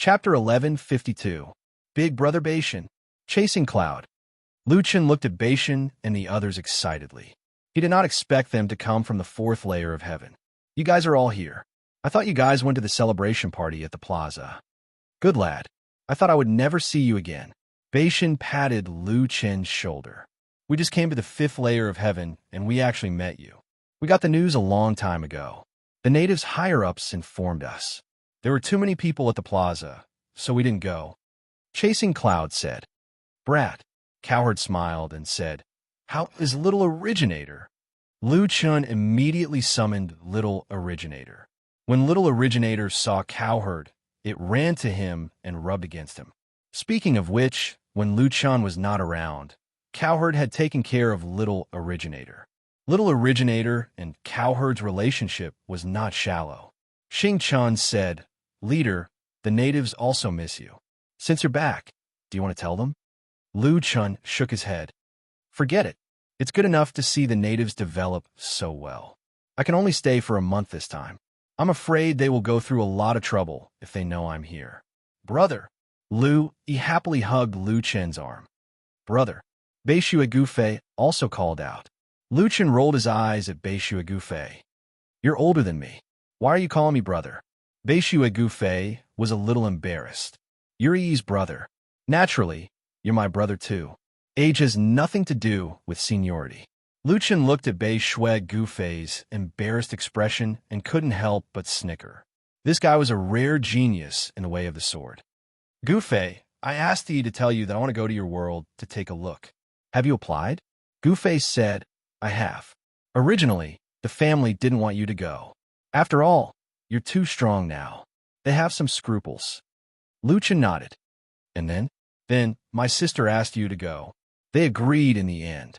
Chapter 1152. Big Brother Beishan. Chasing Cloud. Lu Chen looked at Beishan and the others excitedly. He did not expect them to come from the fourth layer of heaven. You guys are all here. I thought you guys went to the celebration party at the plaza. Good lad. I thought I would never see you again. Beishan patted Lu Chen's shoulder. We just came to the fifth layer of heaven, and we actually met you. We got the news a long time ago. The natives' higher-ups informed us. There were too many people at the plaza, so we didn't go. Chasing Cloud said. Brat. Cowherd smiled and said, How is Little Originator? Lu Chen immediately summoned Little Originator. When Little Originator saw Cowherd, it ran to him and rubbed against him. Speaking of which, when Lu Chen was not around, Cowherd had taken care of Little Originator. Little Originator and Cowherd's relationship was not shallow. Xing Chen said, Leader, the natives also miss you. Since you're back, do you want to tell them? Lu Chen shook his head. Forget it. It's good enough to see the natives develop so well. I can only stay for a month this time. I'm afraid they will go through a lot of trouble if they know I'm here. Brother. He happily hugged Lu Chen's arm. Brother. Beishue Gufei also called out. Lu Chen rolled his eyes at Beishue Gufei. You're older than me. Why are you calling me brother? Beishue Gufei was a little embarrassed. You're Yi's brother. Naturally, you're my brother too. Age has nothing to do with seniority. Lu Chen looked at Beishue Gufei's embarrassed expression and couldn't help but snicker. This guy was a rare genius in the way of the sword. Gufei, I asked Yi to tell you that I want to go to your world to take a look. Have you applied? Gufei said, I have. Originally, the family didn't want you to go. After all, you're too strong now. They have some scruples. Lu Chen nodded. And then? Then, my sister asked you to go. They agreed in the end.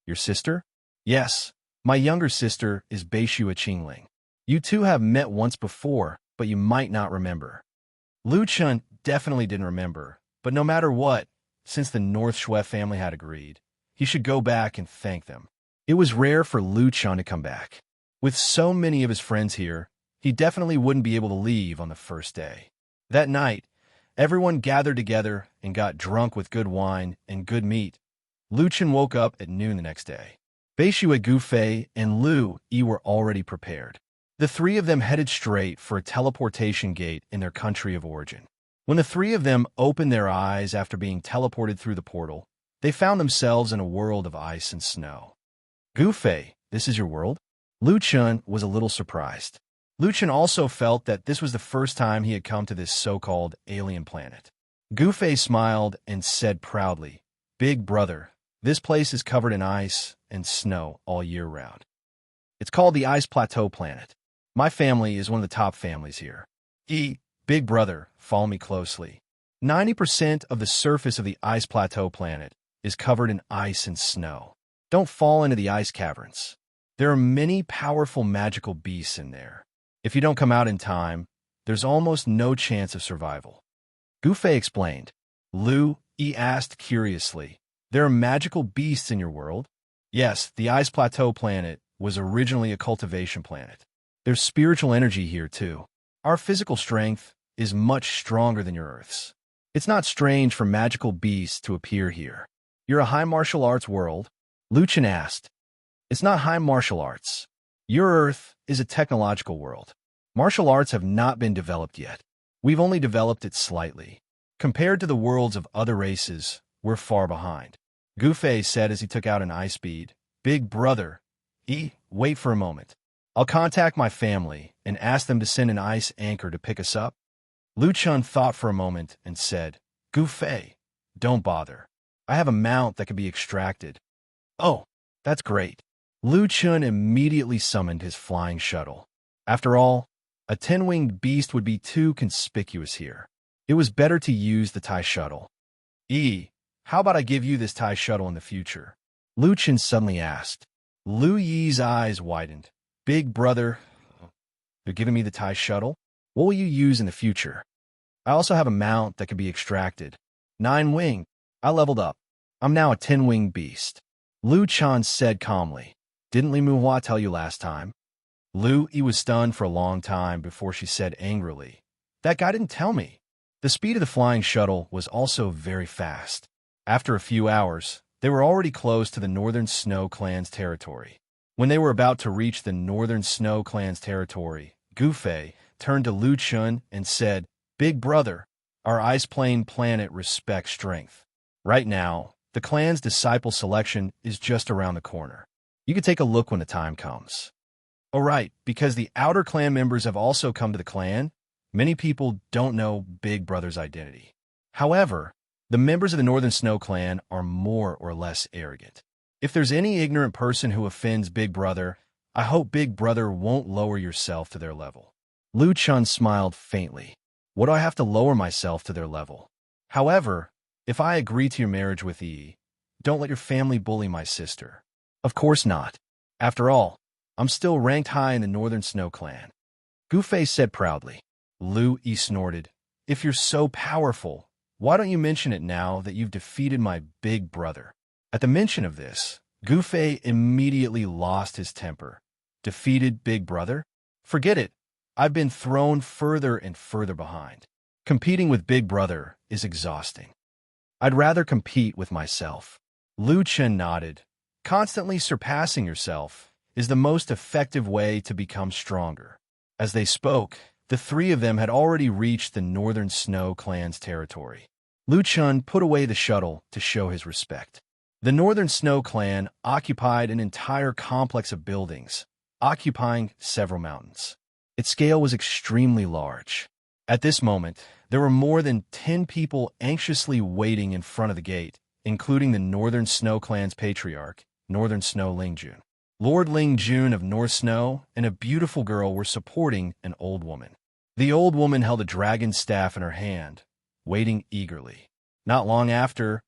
Your sister? Yes, my younger sister is Beishue Qingling. You two have met once before, but you might not remember. Lu Chen definitely didn't remember, but no matter what, since the North Shui family had agreed, he should go back and thank them. It was rare for Lu Chen to come back. With so many of his friends here, he definitely wouldn't be able to leave on the first day. That night, everyone gathered together and got drunk with good wine and good meat. Lu Chen woke up at noon the next day. Beishue Gufei and Lu Yi were already prepared. The three of them headed straight for a teleportation gate in their country of origin. When the three of them opened their eyes after being teleported through the portal, they found themselves in a world of ice and snow. Gufei, this is your world? Lu Chen was a little surprised. Lu Chen also felt that this was the first time he had come to this so-called alien planet. Gufei smiled and said proudly, Big brother, this place is covered in ice and snow all year round. It's called the Ice Plateau Planet. My family is one of the top families here. Big brother, follow me closely. 90% of the surface of the Ice Plateau Planet is covered in ice and snow. Don't fall into the ice caverns. There are many powerful magical beasts in there. If you don't come out in time, there's almost no chance of survival. Gufei explained. Lu Yi asked curiously, There are magical beasts in your world? Yes, the Ice Plateau Planet was originally a cultivation planet. There's spiritual energy here too. Our physical strength is much stronger than your Earth's. It's not strange for magical beasts to appear here. You're a high martial arts world? Lu Chen asked. It's not high martial arts. Your Earth is a technological world. Martial arts have not been developed yet. We've only developed it slightly. Compared to the worlds of other races, we're far behind. Gufei said as he took out an ice bead. Big brother. Wait for a moment. I'll contact my family and ask them to send an ice anchor to pick us up. Lu Chen thought for a moment and said, Gufei, don't bother. I have a mount that can be extracted. Oh, that's great. Lu Chen immediately summoned his flying shuttle. After all, a 10-winged beast would be too conspicuous here. It was better to use the TIE shuttle. How about I give you this TIE shuttle in the future? Lu Chen suddenly asked. Lu Yi's eyes widened. Big brother, you're giving me the TIE shuttle? What will you use in the future? I also have a mount that can be extracted. 9-winged. I leveled up. I'm now a 10-winged beast. Lu Chen said calmly. Didn't Li Muhua tell you last time? Lu Yi was stunned for a long time before she said angrily, That guy didn't tell me. The speed of the flying shuttle was also very fast. After a few hours, they were already close to the Northern Snow Clan's territory. When they were about to reach the Northern Snow Clan's territory, Gufei turned to Lu Chun and said, "Big brother, our ice plane planet respects strength. Right now, the clan's disciple selection is just around the corner. You can take a look when the time comes." All right, because the outer clan members have also come to the clan, many people don't know Big Brother's identity. However, the members of the Northern Snow Clan are more or less arrogant. If there's any ignorant person who offends Big Brother, I hope Big Brother won't lower yourself to their level. Lu Chun smiled faintly. What do I have to lower myself to their level? However, if I agree to your marriage with Yi, don't let your family bully my sister. Of course not. After all, I'm still ranked high in the Northern Snow Clan. Gufei said proudly. Lu Yi snorted. If you're so powerful, why don't you mention it now that you've defeated my big brother? At the mention of this, Gufei immediately lost his temper. Defeated Big Brother? Forget it. I've been thrown further and further behind. Competing with Big Brother is exhausting. I'd rather compete with myself. Lu Chen nodded. Constantly surpassing yourself is the most effective way to become stronger. As they spoke, the three of them had already reached the Northern Snow Clan's territory. Lu Chun put away the shuttle to show his respect. The Northern Snow Clan occupied an entire complex of buildings, occupying several mountains. Its scale was extremely large. At this moment, there were more than 10 people anxiously waiting in front of the gate, including the Northern Snow Clan's patriarch, Northern Snow Lingjun. Lord Lingjun of North Snow and a beautiful girl were supporting an old woman. The old woman held a dragon's staff in her hand, waiting eagerly. Not long after,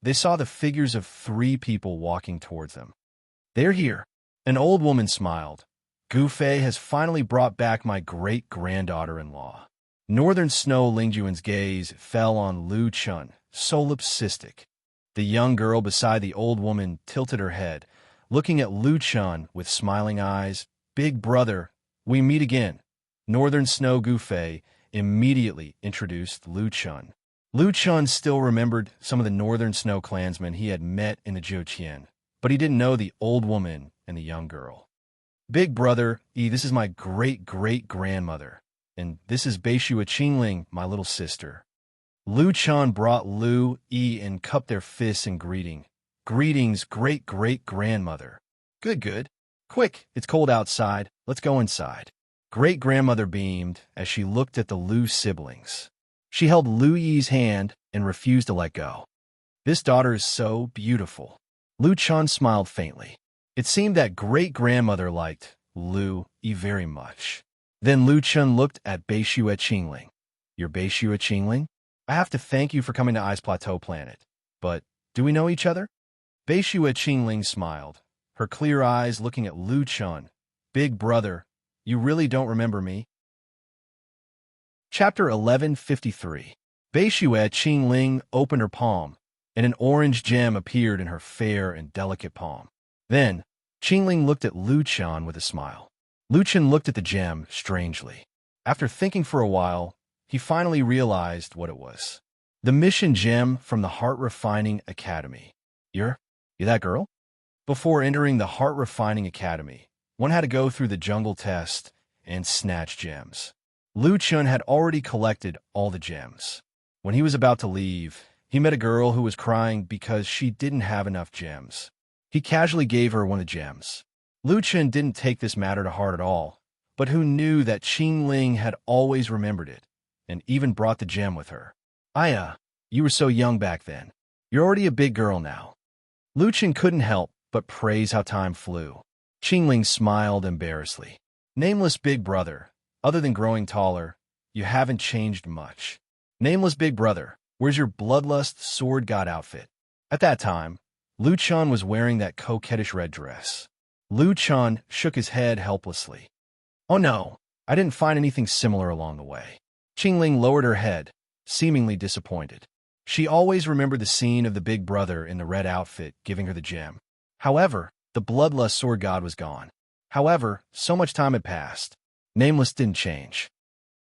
they saw the figures of 3 people walking towards them. "They're here." An old woman smiled. "Gufei has finally brought back my great-granddaughter-in-law." Northern Snow Lingjun's gaze fell on Lu Chun, solipsistic. The young girl beside the old woman tilted her head, looking at Lu Chun with smiling eyes. "Big brother, we meet again." Northern Snow Gufei immediately introduced Lu Chun. Lu Chun still remembered some of the Northern Snow clansmen he had met in the Zhouqian, but he didn't know the old woman and the young girl. "Big brother, this is my great-great-grandmother, and this is Beishua Qingling, my little sister." Lu Chun brought Lu Yi and cupped their fists in greeting. "Greetings, great-great-grandmother." Good, good. "Quick, it's cold outside. Let's go inside." Great-grandmother beamed as she looked at the Lu siblings. She held Lu Yi's hand and refused to let go. "This daughter is so beautiful." Lu Chun smiled faintly. It seemed that great-grandmother liked Lu Yi very much. Then Lu Chun looked at Beishua Qingling. "You're Beishua Qingling? I have to thank you for coming to Ice Plateau Planet. But do we know each other?" Beishua Qingling smiled, her clear eyes looking at Lu Chun. "Big brother, you really don't remember me?" Chapter 1153. Beishua Qingling opened her palm, and an orange gem appeared in her fair and delicate palm. Then, Qingling looked at Lu Chun with a smile. Lu Chun looked at the gem strangely. After thinking for a while, he finally realized what it was. The mission gem from the Heart Refining Academy. You that girl? Before entering the Heart Refining Academy, one had to go through the jungle test and snatch gems. Lu Chun had already collected all the gems. When he was about to leave, he met a girl who was crying because she didn't have enough gems. He casually gave her one of the gems. Lu Chun didn't take this matter to heart at all, but who knew that Qingling had always remembered it, and even brought the gem with her. You were so young back then. You're already a big girl now." Lu Chun couldn't help but praise how time flew. Qingling smiled embarrassedly. "Nameless big brother, other than growing taller, you haven't changed much. Nameless big brother, where's your bloodlust sword god outfit?" At that time, Lu Chun was wearing that coquettish red dress. Lu Chun shook his head helplessly. "Oh no, I didn't find anything similar along the way." Qingling lowered her head, seemingly disappointed. She always remembered the scene of the big brother in the red outfit giving her the gem. However, the bloodlust sword god was gone. However, so much time had passed. Nameless didn't change.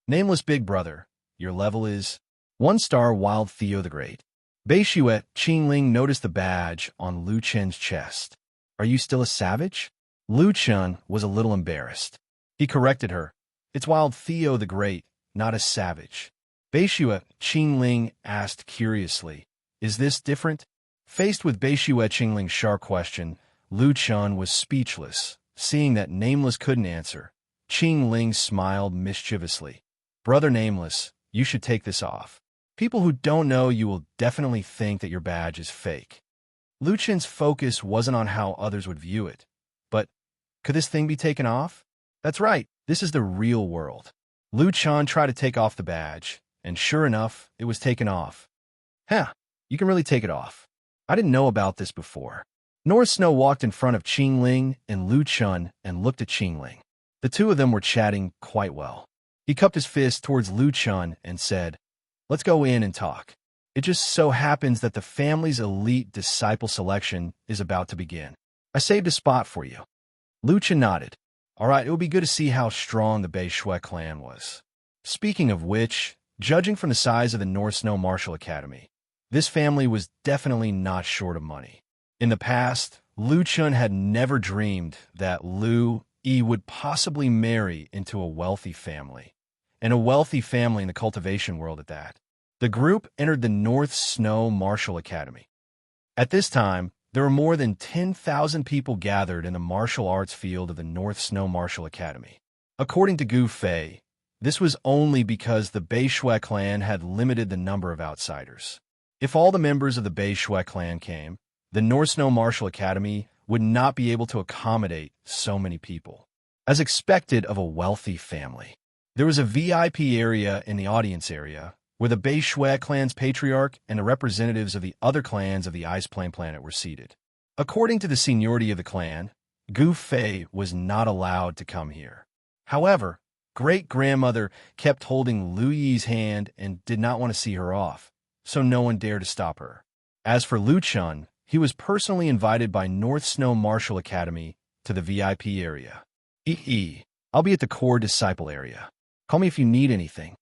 "Nameless big brother, your level is..." 1 star Wild Theo the Great. Beixuet Qingling noticed the badge on Lu Chen's chest. Are you still a savage? Lu Chen was a little embarrassed. He corrected her. It's Wild Theo the Great, not a savage. Beixuet Qingling asked curiously, is this different? Faced with Beixuet Qingling's sharp question, Lu Chen was speechless. Seeing that Nameless couldn't answer, Qingling smiled mischievously. Brother Nameless, you should take this off. People who don't know you will definitely think that your badge is fake. Lu Chen's focus wasn't on how others would view it, but could this thing be taken off? That's right, this is the real world. Lu Chen tried to take off the badge, and sure enough, it was taken off. Huh, you can really take it off. I didn't know about this before. North Snow walked in front of Qingling and Lu Chen and looked at Qingling. The two of them were chatting quite well. He cupped his fist towards Lu Chen and said, let's go in and talk. It just so happens that the family's elite disciple selection is about to begin. I saved a spot for you. Lu Chen nodded. All right, it would be good to see how strong the Beixuet clan was. Speaking of which, judging from the size of the North Snow Martial Academy, this family was definitely not short of money. In the past, Lu Chen had never dreamed that Lu Yi would possibly marry into a wealthy family, and a wealthy family in the cultivation world at that. The group entered the North Snow Martial Academy. At this time, there were more than 10,000 people gathered in the martial arts field of the North Snow Martial Academy. According to Gu Fei, this was only because the Beixuet clan had limited the number of outsiders. If all the members of the Beixuet clan came, the North Snow Martial Academy would not be able to accommodate so many people. As expected of a wealthy family, there was a VIP area in the audience area where the Beixuet clan's patriarch and the representatives of the other clans of the Ice Plain Planet were seated. According to the seniority of the clan, Gu Fei was not allowed to come here. However, great-grandmother kept holding Lu Yi's hand and did not want to see her off, so no one dared to stop her. As for Lu Chen, he was personally invited by North Snow Martial Academy to the VIP area. I'll be at the core disciple area. Call me if you need anything.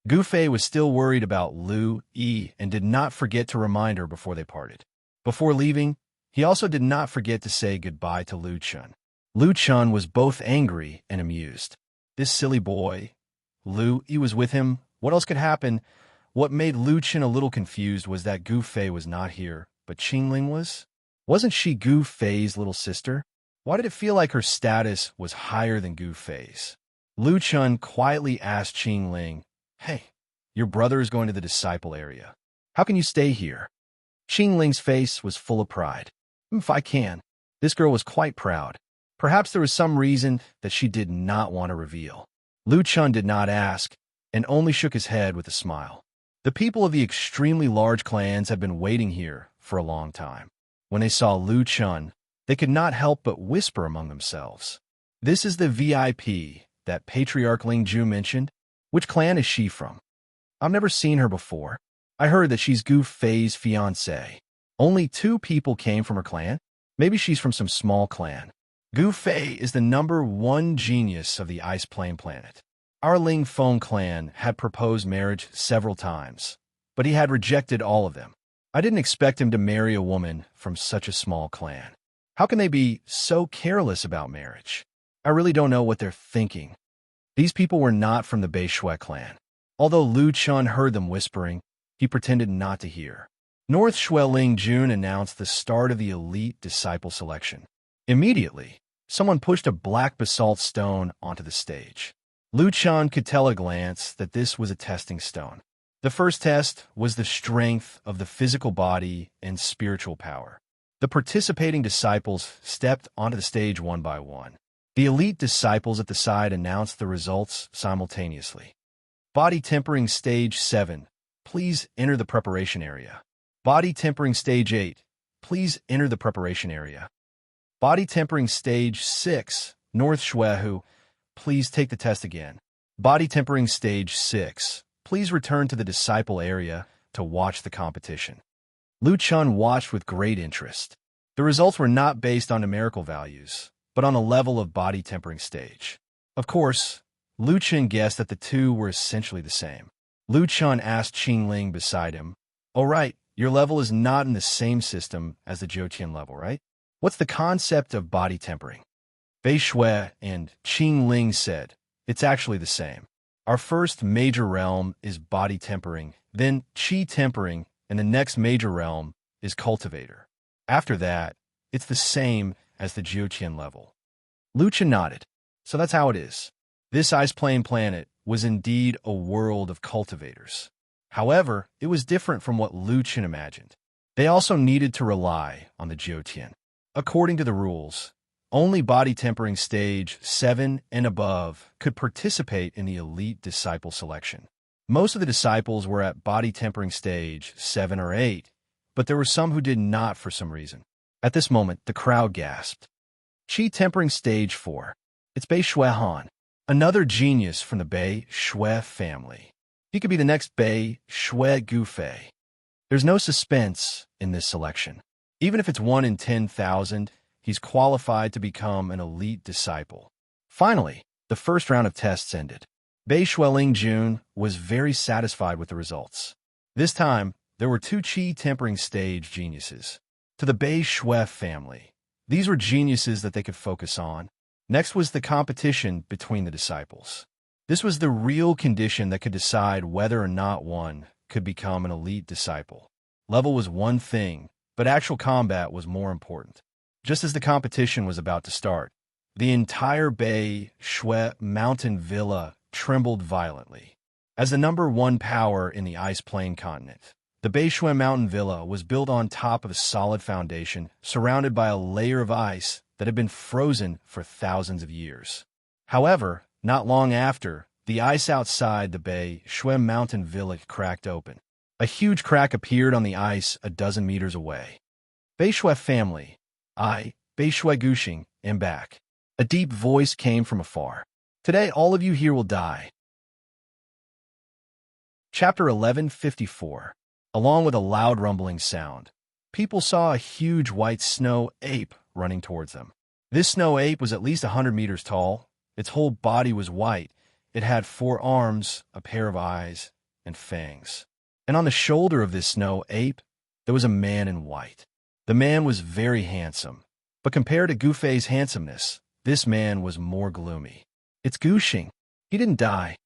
Gu Fei was still worried about Lu Yi and did not forget to remind her before they parted. Before leaving, he also did not forget to say goodbye to Lu Chen. Lu Chen was both angry and amused. This silly boy. Lu Yi was with him. What else could happen? What made Lu Chen a little confused was that Gu Fei was not here, but Qingling was? Wasn't she Gu Fei's little sister? Why did it feel like her status was higher than Gu Fei's? Lu Chen quietly asked Qingling, hey, your brother is going to the disciple area. How can you stay here? Qingling's face was full of pride. If I can. This girl was quite proud. Perhaps there was some reason that she did not want to reveal. Lu Chen did not ask, and only shook his head with a smile. The people of the extremely large clans had been waiting here for a long time. When they saw Lu Chen, they could not help but whisper among themselves. This is the VIP that Patriarch Ling Ju mentioned. Which clan is she from? I've never seen her before. I heard that she's Gu Fei's fiancée. Only 2 people came from her clan? Maybe she's from some small clan. Gu Fei is the #1 genius of the Ice Plain Planet. Our Ling Feng clan had proposed marriage several times, but he had rejected all of them. I didn't expect him to marry a woman from such a small clan. How can they be so careless about marriage? I really don't know what they're thinking. These people were not from the Beixuet clan. Although Lu Chen heard them whispering, he pretended not to hear. North Shueling Jun announced the start of the elite disciple selection. Immediately, someone pushed a black basalt stone onto the stage. Lu Chen could tell at a glance that this was a testing stone. The first test was the strength of the physical body and spiritual power. The participating disciples stepped onto the stage one by one. The elite disciples at the side announced the results simultaneously. Body Tempering Stage 7, please enter the preparation area. Body Tempering Stage 8, please enter the preparation area. Body Tempering Stage 6, North Shuehu, please take the test again. Body Tempering Stage 6, please return to the disciple area to watch the competition. Lu Chen watched with great interest. The results were not based on numerical values, but on a level of body tempering stage. Of course, Lu Chen guessed that the two were essentially the same. Lu Chun asked Qing Ling beside him. Oh right, your level is not in the same system as the Jiutian level, right? What's the concept of body tempering? Bei Shui and Qing Ling said, it's actually the same. Our first major realm is body tempering, then qi tempering, and the next major realm is cultivator. After that, it's the same as the Jiutian level. Lu Chen nodded. So that's how it is. This ice-plane planet was indeed a world of cultivators. However, it was different from what Lu Chen imagined. They also needed to rely on the Jiutian. According to the rules, only body tempering stage 7 and above could participate in the elite disciple selection. Most of the disciples were at body tempering stage 7 or 8, but there were some who did not for some reason. At this moment, the crowd gasped. Qi tempering stage 4. It's Bei Shui Han, another genius from the Bei Shui family. He could be the next Bei Shui Gufei. There's no suspense in this selection. Even if it's 1 in 10,000, he's qualified to become an elite disciple. Finally, the first round of tests ended. Bei Shui Ling Jun was very satisfied with the results. This time, there were 2 Qi tempering stage geniuses. To the Bei Shui family, these were geniuses that they could focus on. Next was the competition between the disciples. This was the real condition that could decide whether or not one could become an elite disciple. Level was one thing, but actual combat was more important. Just as the competition was about to start, the entire Bei Shui mountain villa trembled violently. As the number 1 power in the ice plain continent, the Bei Shui mountain villa was built on top of a solid foundation surrounded by a layer of ice that had been frozen for thousands of years. However, not long after, the ice outside the Bei Shui mountain villa cracked open. A huge crack appeared on the ice a dozen meters away. Bei Shui family, Bei Shui Guxing, Embark. A deep voice came from afar. Today all of you here will die. Chapter 1154. Along with a loud rumbling sound, people saw a huge white snow ape running towards them. This snow ape was at least 100 meters tall. Its whole body was white. It had 4 arms, a pair of eyes, and fangs. And on the shoulder of this snow ape, there was a man in white. The man was very handsome, but compared to Gufei's handsomeness, this man was more gloomy. It's Guxing. He didn't die.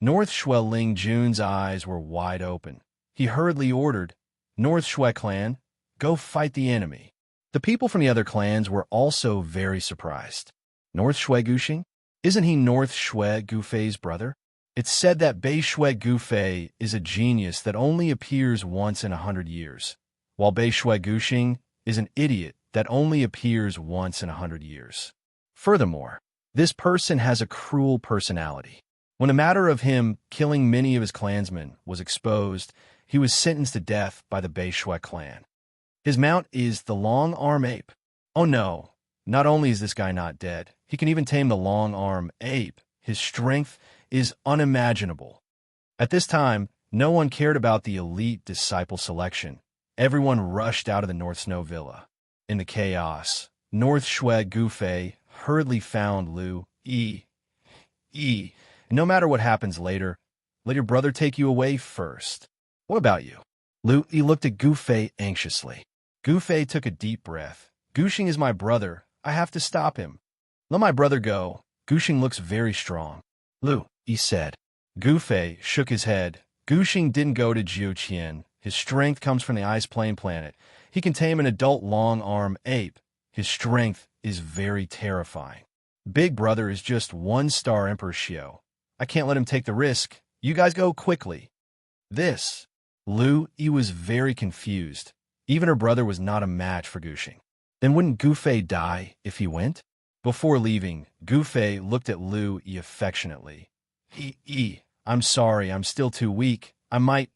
North Shui Ling Jun's eyes were wide open. He hurriedly ordered, North Shui clan, go fight the enemy. The people from the other clans were also very surprised. North Shui Guxing? Isn't he North Shui Gufei's brother? It's said that Bei Shui Gufei is a genius that only appears once in 100 years, while Bei Shui Guxing is an idiot that only appears once in 100 years. Furthermore, this person has a cruel personality. When a matter of him killing many of his clansmen was exposed, he was sentenced to death by the Bei Shui clan. His mount is the long-arm ape. Oh no, not only is this guy not dead, he can even tame the long-arm ape. His strength is unimaginable. At this time, no one cared about the elite disciple selection. Everyone rushed out of the North Snow Villa. In the chaos, North Shui Gufei hurriedly found Lu Yi. And no matter what happens later, let your brother take you away first. What about you? Lu Yi looked at Gufei anxiously. Gufei took a deep breath. Guxing is my brother. I have to stop him. Let my brother go. Guxing looks very strong. Lu Yi said. Gufei shook his head. Guxing didn't go to Jiutian. His strength comes from the ice plain planet. He can tame an adult long-arm ape. His strength is very terrifying. Big brother is just 1-star Emperor Xiao. I can't let him take the risk. You guys go quickly. This. Lu Yi was very confused. Even her brother was not a match for Guxing. Then wouldn't Gufei die if he went? Before leaving, Gufei looked at Lu Yi affectionately. I'm sorry, I'm still too weak. I might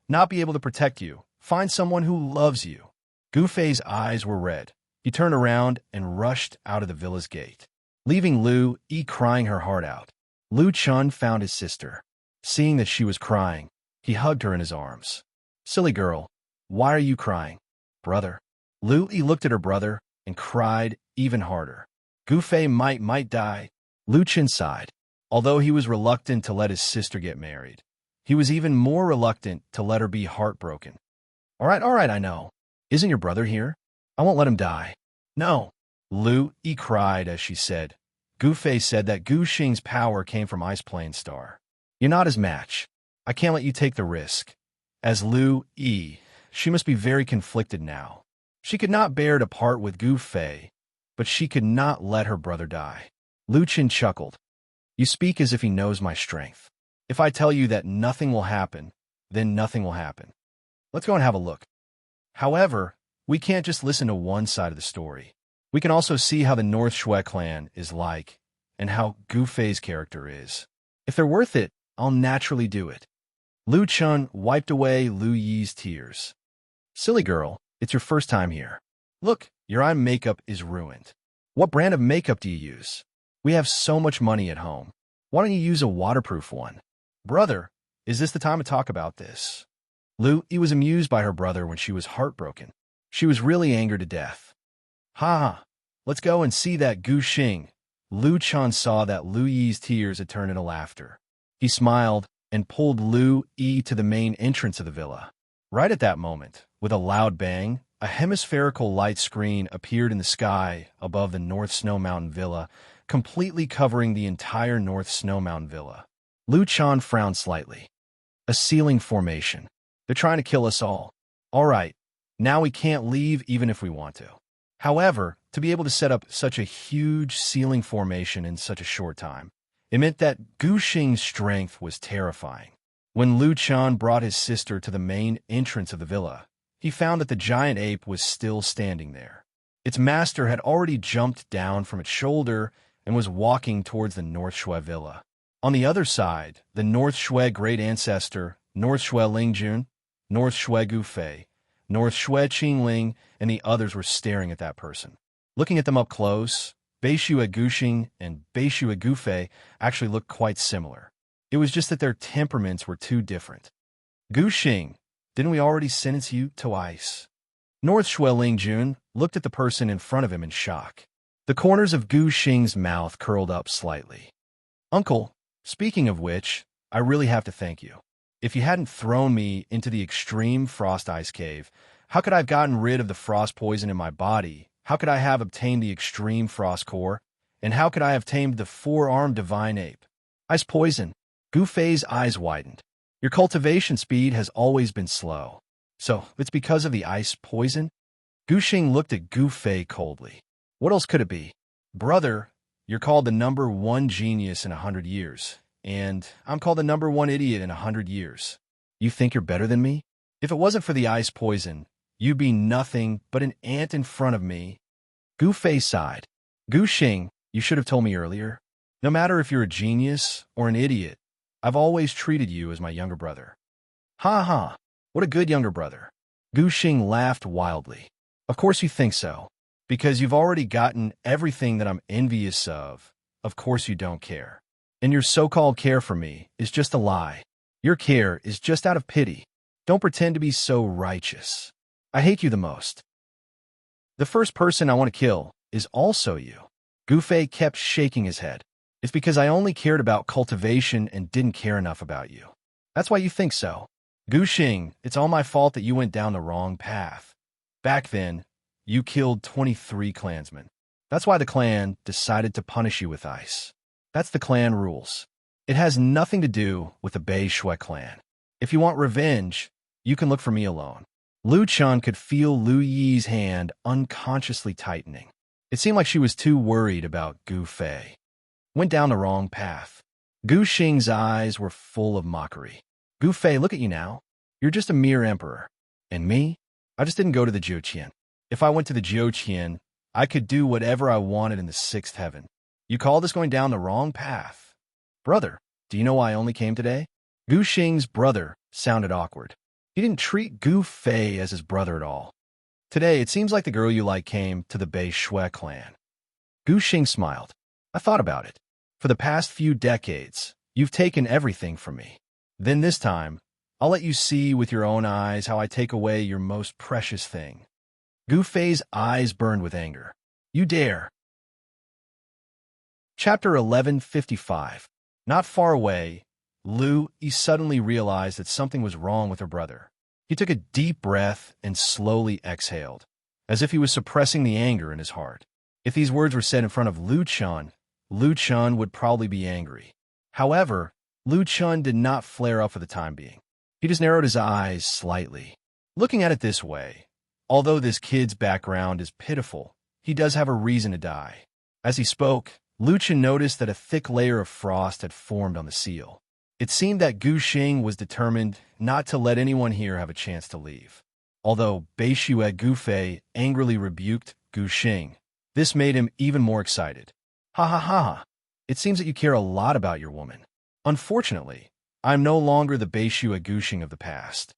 not be able to protect you. Find someone who loves you. Gufei's eyes were red. He turned around and rushed out of the villa's gate, leaving Lu Yi crying her heart out. Lu Chun found his sister. Seeing that she was crying, he hugged her in his arms. Silly girl, why are you crying? Brother. Lu Yi looked at her brother and cried even harder. Gufei might die. Lu Chen sighed. Although he was reluctant to let his sister get married, He was even more reluctant to let her be heartbroken. All right, I know. Isn't your brother here? I won't let him die. No. Lu Yi cried as she said. Gu Fei said that Gu Xing's power came from Ice Plane Star. You're not his match. I can't let you take the risk. As Lu Yi, she must be very conflicted now. She could not bear to part with Gu Fei, but she could not let her brother die. Lu Qin chuckled. You speak as if he knows my strength. If I tell you that nothing will happen, then nothing will happen. Let's go and have a look. However, we can't just listen to one side of the story. We can also see how the North Shui clan is like, and how Gu Fei's character is. If they're worth it, I'll naturally do it. Lu Chun wiped away Lu Yi's tears. Silly girl, it's your first time here. Look, your eye makeup is ruined. What brand of makeup do you use? We have so much money at home. Why don't you use a waterproof one? Brother, is this the time to talk about this? Lu Yi was amused by her brother when she was heartbroken. She was really angered to death. Ha! Let's go and see that Gu Xing. Lu Chun saw that Lu Yi's tears had turned into laughter. He smiled and pulled Lu Yi to the main entrance of the villa. Right at that moment, with a loud bang, a hemispherical light screen appeared in the sky above the North Snow Mountain Villa, completely covering the entire North Snow Mountain Villa. Lu Chun frowned slightly. A ceiling formation. They're trying to kill us all. All right, now we can't leave even if we want to. However, to be able to set up such a huge ceiling formation in such a short time, it meant that Gu Xing's strength was terrifying. When Lu Chun brought his sister to the main entrance of the villa, he found that the giant ape was still standing there. Its master had already jumped down from its shoulder and was walking towards the North Shui villa. On the other side, the North Shui great ancestor, North Shui Lingjun, North Shui Gu Fei, North Shui Qingling, and the others were staring at that person. Looking at them up close, Beishue Gu Xing and Beishue Gu Fei actually looked quite similar. It was just that their temperaments were too different. Gu Xing, didn't we already sentence you to ice? North Shui Lingjun looked at the person in front of him in shock. The corners of Gu Xing's mouth curled up slightly. Uncle, speaking of which, I really have to thank you. If you hadn't thrown me into the extreme frost ice cave, how could I have gotten rid of the frost poison in my body? How could I have obtained the extreme frost core? And how could I have tamed the four-armed divine ape? Ice poison. Gu Fei's eyes widened. Your cultivation speed has always been slow. So, it's because of the ice poison? Gu Xing looked at Gu Fei coldly. What else could it be? Brother, you're called the #1 genius in 100 years. And I'm called the #1 idiot in 100 years. You think you're better than me? If it wasn't for the ice poison, you'd be nothing but an ant in front of me. Gu Fei sighed. Gu Xing, you should have told me earlier. No matter if you're a genius or an idiot, I've always treated you as my younger brother. Ha ha, what a good younger brother. Gu Xing laughed wildly. Of course you think so. Because you've already gotten everything that I'm envious of. Of course you don't care. And your so-called care for me is just a lie. Your care is just out of pity. Don't pretend to be so righteous. I hate you the most. The first person I want to kill is also you. Gu Fei kept shaking his head. It's because I only cared about cultivation and didn't care enough about you. That's why you think so. Gu Xing, it's all my fault that you went down the wrong path. Back then, you killed 23 clansmen. That's why the clan decided to punish you with ice. That's the clan rules. It has nothing to do with the Bei Shui clan. If you want revenge, you can look for me alone. Lu Chun could feel Lu Yi's hand unconsciously tightening. It seemed like she was too worried about Gu Fei. Went down the wrong path. Gu Xing's eyes were full of mockery. Gu Fei, look at you now. You're just a mere emperor. And me? I just didn't go to the Jiuqian. If I went to the Jiuqian, I could do whatever I wanted in the sixth heaven. You call this going down the wrong path? Brother, do you know why I only came today? Gu Xing's brother sounded awkward. He didn't treat Gu Fei as his brother at all. Today, it seems like the girl you like came to the Bei Shui clan. Gu Xing smiled. I thought about it. For the past few decades, you've taken everything from me. Then this time, I'll let you see with your own eyes how I take away your most precious thing. Gu Fei's eyes burned with anger. You dare. Chapter 1155. Not far away, Lu Yi suddenly realized that something was wrong with her brother. He took a deep breath and slowly exhaled, as if he was suppressing the anger in his heart. If these words were said in front of Lu Chun would probably be angry. However, Lu Chun did not flare up for the time being. He just narrowed his eyes slightly. Looking at it this way, although this kid's background is pitiful, he does have a reason to die. As he spoke, Lu Chun noticed that a thick layer of frost had formed on the seal. It seemed that Gu Xing was determined not to let anyone here have a chance to leave. Although Beishue Gufei angrily rebuked Gu Xing, this made him even more excited. Ha ha ha ha. It seems that you care a lot about your woman. Unfortunately, I am no longer the Beishue Guxing of the past.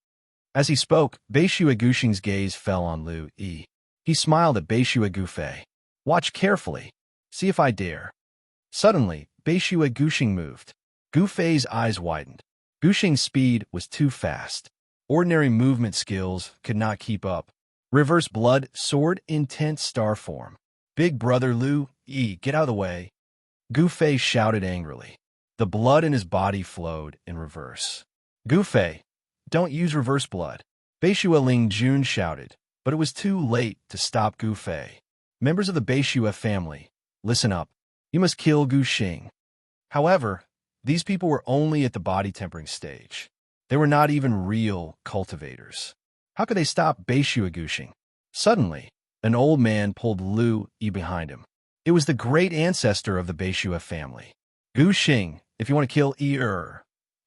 As he spoke, Beishue Guxing's gaze fell on Lu Yi. He smiled at Beishue Gufei. Watch carefully. See if I dare. Suddenly, Beishue Guxing moved. Gufei's eyes widened. Guxing's speed was too fast. Ordinary movement skills could not keep up. Reverse blood, sword, intense star form. Big brother Lu Yi, get out of the way. Gufei shouted angrily. The blood in his body flowed in reverse. Gufei, don't use reverse blood. Beishue Lingjun shouted, but it was too late to stop Gufei. Members of the Beishue family, listen up. You must kill Gu Xing. However, these people were only at the body tempering stage. They were not even real cultivators. How could they stop Beishue Guxing? Suddenly, an old man pulled Lu Yi behind him. It was the great ancestor of the Beishue family. Gu Xing, if you want to kill Yi,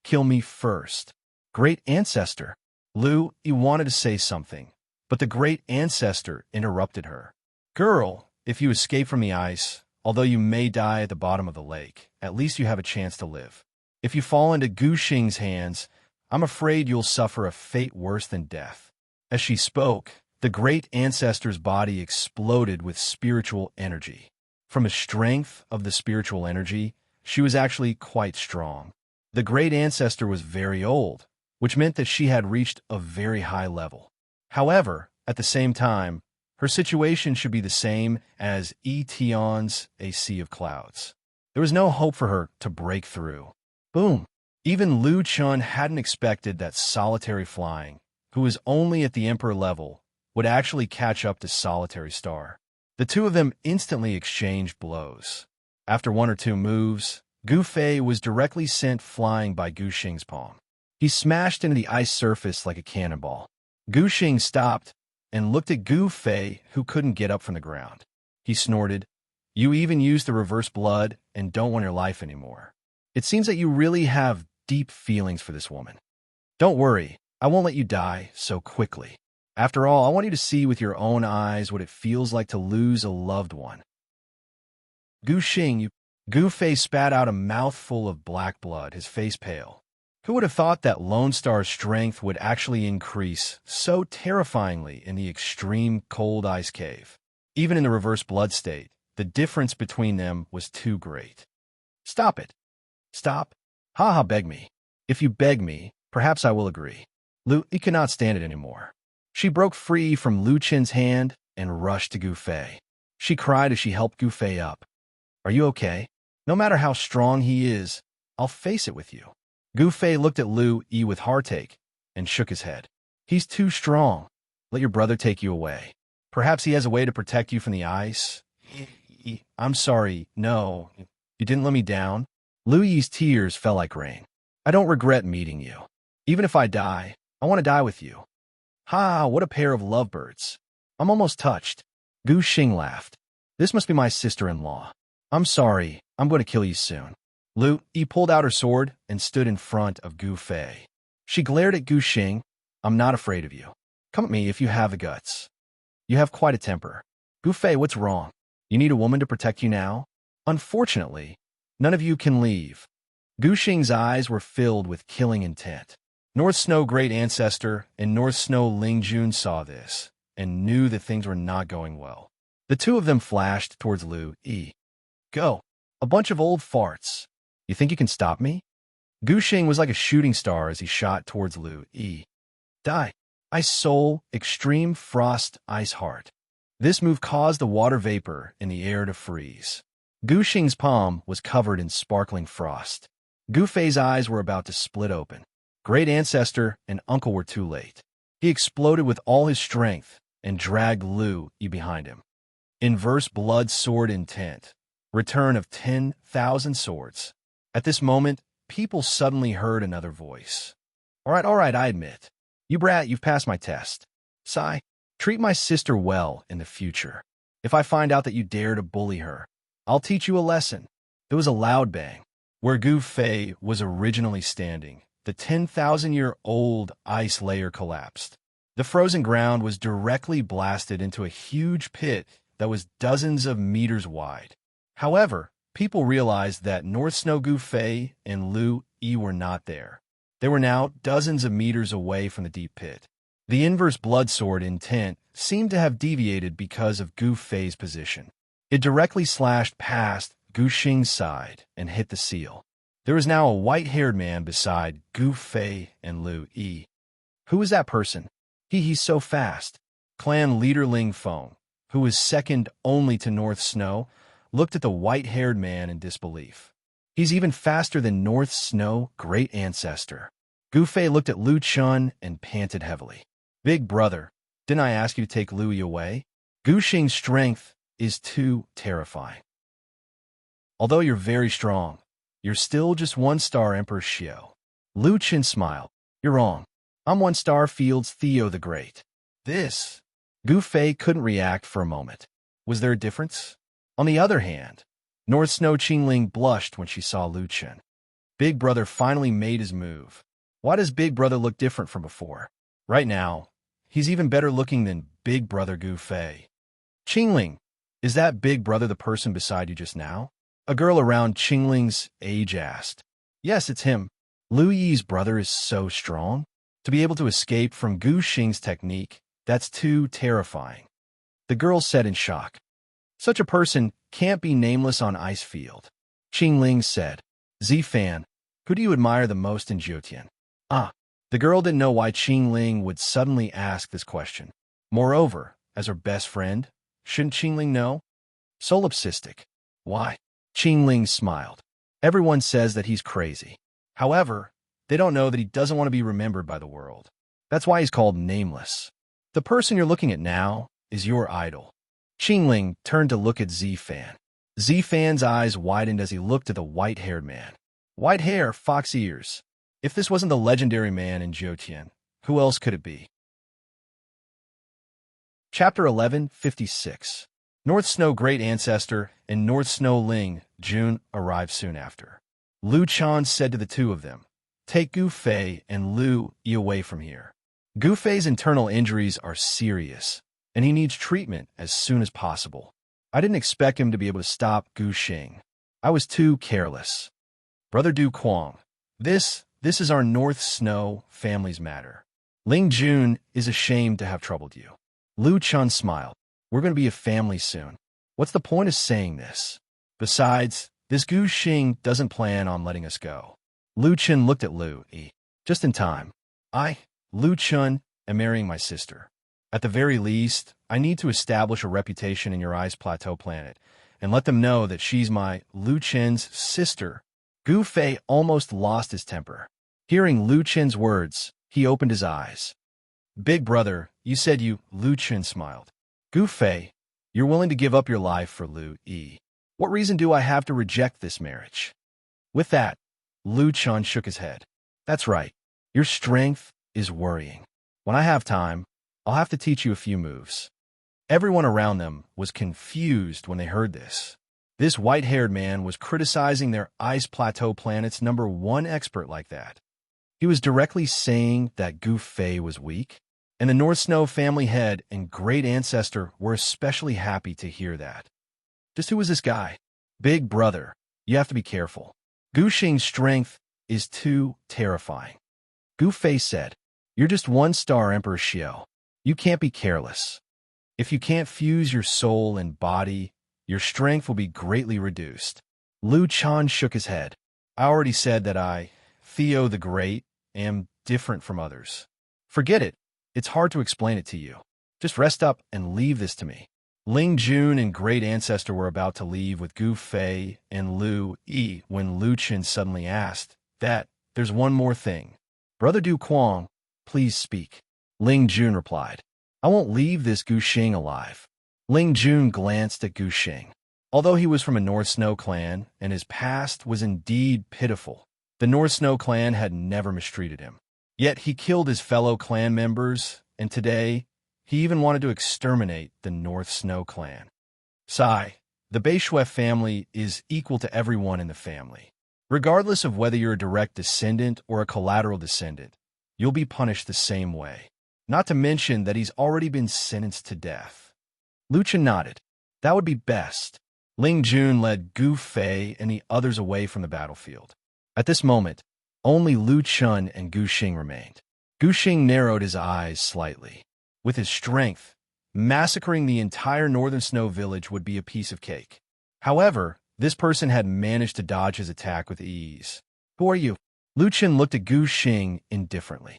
kill me first. Great ancestor. Lu Yi wanted to say something, but the great ancestor interrupted her. Girl, if you escape from the ice, although you may die at the bottom of the lake, at least you have a chance to live. If you fall into Gu Xing's hands, I'm afraid you'll suffer a fate worse than death. As she spoke, the great ancestor's body exploded with spiritual energy. From the strength of the spiritual energy, she was actually quite strong. The great ancestor was very old, which meant that she had reached a very high level. However, at the same time, her situation should be the same as Yi Tian's A Sea of Clouds. There was no hope for her to break through. Boom! Even Lu Chun hadn't expected that solitary flying, who was only at the emperor level, would actually catch up to solitary star. The two of them instantly exchanged blows. After one or two moves, Gu Fei was directly sent flying by Gu Xing's palm. He smashed into the ice surface like a cannonball. Gu Xing stopped and looked at Gu Fei, who couldn't get up from the ground. He snorted, "You even used the reverse blood and don't want your life anymore. It seems that you really have deep feelings for this woman. Don't worry, I won't let you die so quickly. After all, I want you to see with your own eyes what it feels like to lose a loved one." Gu Xing, you... Gu Fei spat out a mouthful of black blood, his face pale. Who would have thought that Lone Star's strength would actually increase so terrifyingly in the extreme cold ice cave? Even in the reverse blood state, the difference between them was too great. Stop it. Stop. Ha, beg me. If you beg me, perhaps I will agree. Lu Yi cannot stand it anymore. She broke free from Lu Chen's hand and rushed to Gu Fei. She cried as she helped Gu Fei up. Are you okay? No matter how strong he is, I'll face it with you. Gu Fei looked at Lu Yi with heartache and shook his head. He's too strong. Let your brother take you away. Perhaps he has a way to protect you from the ice. I'm sorry, no. You didn't let me down. Lu Yi's tears fell like rain. I don't regret meeting you. Even if I die, I want to die with you. Ha, what a pair of lovebirds. I'm almost touched. Gu Xing laughed. This must be my sister-in-law. I'm sorry, I'm going to kill you soon. Lu Yi pulled out her sword and stood in front of Gu Fei. She glared at Gu Xing. I'm not afraid of you. Come at me if you have the guts. You have quite a temper. Gu Fei, what's wrong? You need a woman to protect you now? Unfortunately, none of you can leave. Gu Xing's eyes were filled with killing intent. North Snow Great Ancestor and North Snow Lingjun saw this and knew that things were not going well. The two of them flashed towards Lu Yi. Go. A bunch of old farts. You think you can stop me? Gu Xing was like a shooting star as he shot towards Lu Yi. Die. Ice Soul, Extreme Frost, Ice Heart. This move caused the water vapor in the air to freeze. Gu Xing's palm was covered in sparkling frost. Gu Fei's eyes were about to split open. Great ancestor and uncle were too late. He exploded with all his strength and dragged Lu Yi behind him. Inverse blood sword intent. Return of 10,000 swords. At this moment, people suddenly heard another voice. All right, I admit. You brat, you've passed my test. Sigh. Treat my sister well in the future. If I find out that you dare to bully her, I'll teach you a lesson. There was a loud bang. Where Gu Fei was originally standing, the 10,000-year-old ice layer collapsed. The frozen ground was directly blasted into a huge pit that was dozens of meters wide. However, people realized that North Snow Gu Fei and Lu Yi were not there. They were now dozens of meters away from the deep pit. The inverse blood sword intent seemed to have deviated because of Gu Fei's position. It directly slashed past Gu Xing's side and hit the seal. There was now a white-haired man beside Gu Fei and Lu Yi. Who was that person? He's so fast. Clan leader Ling Feng, who was second only to North Snow, looked at the white-haired man in disbelief. He's even faster than North Snow, great ancestor. Gu Fei looked at Lu Chun and panted heavily. Big brother, didn't I ask you to take Lu Yi away? Gu Xing's strength is too terrifying. Although you're very strong, you're still just one-star Emperor Xiao. Lu Chun smiled. You're wrong. I'm one-star Field's Theo the Great. This. Gu Fei couldn't react for a moment. Was there a difference? On the other hand, North Snow Qingling blushed when she saw Lu Chun. Big brother finally made his move. Why does Big brother look different from before? Right now, he's even better looking than Big brother Gu Fei. Qingling, is that Big brother the person beside you just now? A girl around Qingling's age asked. Yes, it's him. Lu Yi's brother is so strong. To be able to escape from Gu Xing's technique, that's too terrifying. The girl said in shock. Such a person can't be nameless on ice field. Qingling said. Zifan, who do you admire the most in Jiutian? The girl didn't know why Qingling would suddenly ask this question. Moreover, as her best friend, shouldn't Qingling know? Solipsistic. Why? Qingling smiled. Everyone says that he's crazy. However, they don't know that he doesn't want to be remembered by the world. That's why he's called nameless. The person you're looking at now is your idol. Qingling turned to look at Zifan. Zifan's eyes widened as he looked at the white-haired man. White hair, fox ears. If this wasn't the legendary man in Jiutian, who else could it be? Chapter 11:56. North Snow Great Ancestor and North Snow Ling Jun arrived soon after. Lu Chan said to the two of them, take Gu Fei and Lu Yi away from here. Gu Fei's internal injuries are serious, and he needs treatment as soon as possible. I didn't expect him to be able to stop Gu Xing. I was too careless. Brother Du Kuang, this is our North Snow family's matter. Ling Jun is ashamed to have troubled you. Lu Chun smiled. We're going to be a family soon. What's the point of saying this? Besides, this Gu Xing doesn't plan on letting us go. Lu Chun looked at Lu Yi. Just in time. I, Lu Chun, am marrying my sister. At the very least, I need to establish a reputation in your ice plateau planet and let them know that she's my Lu Chen's sister. Gu Fei almost lost his temper. Hearing Lu Chen's words, he opened his eyes. Big brother, you said you, Lu Chen smiled. Gu Fei, you're willing to give up your life for Lu Yi. What reason do I have to reject this marriage? With that, Lu Chun shook his head. That's right. Your strength is worrying. When I have time, I'll have to teach you a few moves. Everyone around them was confused when they heard this. This white-haired man was criticizing their ice plateau planet's #1 expert like that. He was directly saying that Gu Fei was weak, and the North Snow family head and great ancestor were especially happy to hear that. Just who was this guy? Big brother, you have to be careful. Gu Xing's strength is too terrifying. Gu Fei said, you're just one-star Emperor Xiao. You can't be careless. If you can't fuse your soul and body, your strength will be greatly reduced. Lu Chan shook his head. I already said that I, Theo the Great, am different from others. Forget it. It's hard to explain it to you. Just rest up and leave this to me. Ling Jun and Great Ancestor were about to leave with Gu Fei and Lu Yi when Lu Chen suddenly asked, There's one more thing. Brother Du Quang, please speak. Ling Jun replied. I won't leave this Gu Xing alive. Ling Jun glanced at Gu Xing. Although he was from a North Snow clan, and his past was indeed pitiful, the North Snow clan had never mistreated him. Yet he killed his fellow clan members, and today, he even wanted to exterminate the North Snow clan. Sigh, the Beishui family is equal to everyone in the family. Regardless of whether you're a direct descendant or a collateral descendant, you'll be punished the same way. Not to mention that he's already been sentenced to death. Lu Chen nodded. That would be best. Ling Jun led Gu Fei and the others away from the battlefield. At this moment, only Lu Chen and Gu Xing remained. Gu Xing narrowed his eyes slightly. With his strength, massacring the entire Northern Snow village would be a piece of cake. However, this person had managed to dodge his attack with ease. Who are you? Lu Chen looked at Gu Xing indifferently.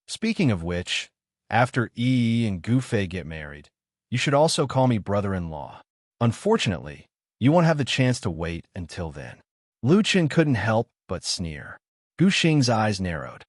Speaking of which, after Yi and Gu Fei get married, you should also call me brother-in-law. Unfortunately, you won't have the chance to wait until then. Lu Chen couldn't help but sneer. Gu Xing's eyes narrowed.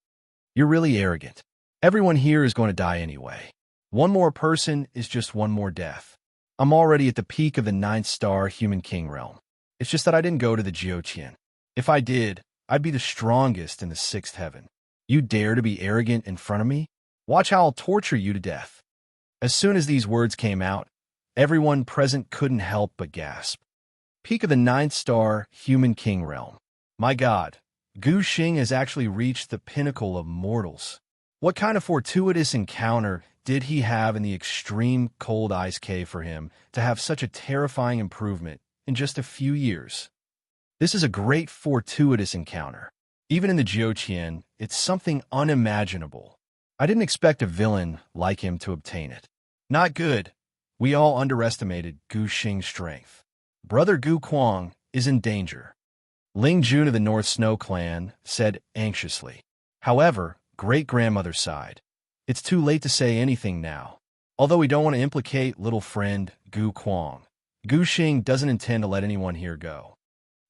You're really arrogant. Everyone here is going to die anyway. One more person is just one more death. I'm already at the peak of the 9th star human king realm. It's just that I didn't go to the Jiuqian. If I did, I'd be the strongest in the 6th heaven. You dare to be arrogant in front of me? Watch how I'll torture you to death. As soon as these words came out, everyone present couldn't help but gasp. Peak of the 9th star human king realm. My God, Gu Xing has actually reached the pinnacle of mortals. What kind of fortuitous encounter did he have in the extreme cold ice cave for him to have such a terrifying improvement in just a few years? This is a great fortuitous encounter. Even in the Jiuqian, it's something unimaginable. I didn't expect a villain like him to obtain it. Not good. We all underestimated Gu Xing's strength. Brother Gu Quang is in danger. Ling Jun of the North Snow clan said anxiously. However, great-grandmother sighed. It's too late to say anything now. Although we don't want to implicate little friend Gu Quang, Gu Xing doesn't intend to let anyone here go.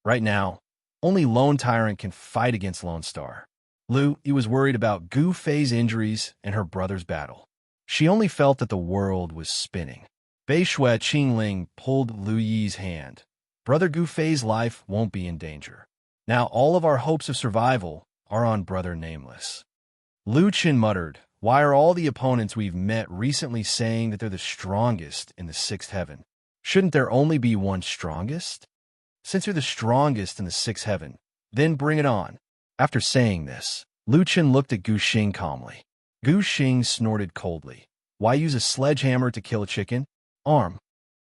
Right now, only Lone Tyrant can fight against Lone Star. He was worried about Gu Fei's injuries and her brother's battle. She only felt that the world was spinning. Beishui Qingling pulled Lu Yi's hand. Brother Gu Fei's life won't be in danger. Now all of our hopes of survival are on Brother Nameless. Lu Chen muttered, why are all the opponents we've met recently saying that they're the strongest in the 6th heaven? Shouldn't there only be one strongest? Since you're the strongest in the 6th heaven, then bring it on. After saying this, Lu Chen looked at Gu Xing calmly. Gu Xing snorted coldly. Why use a sledgehammer to kill a chicken? Arm.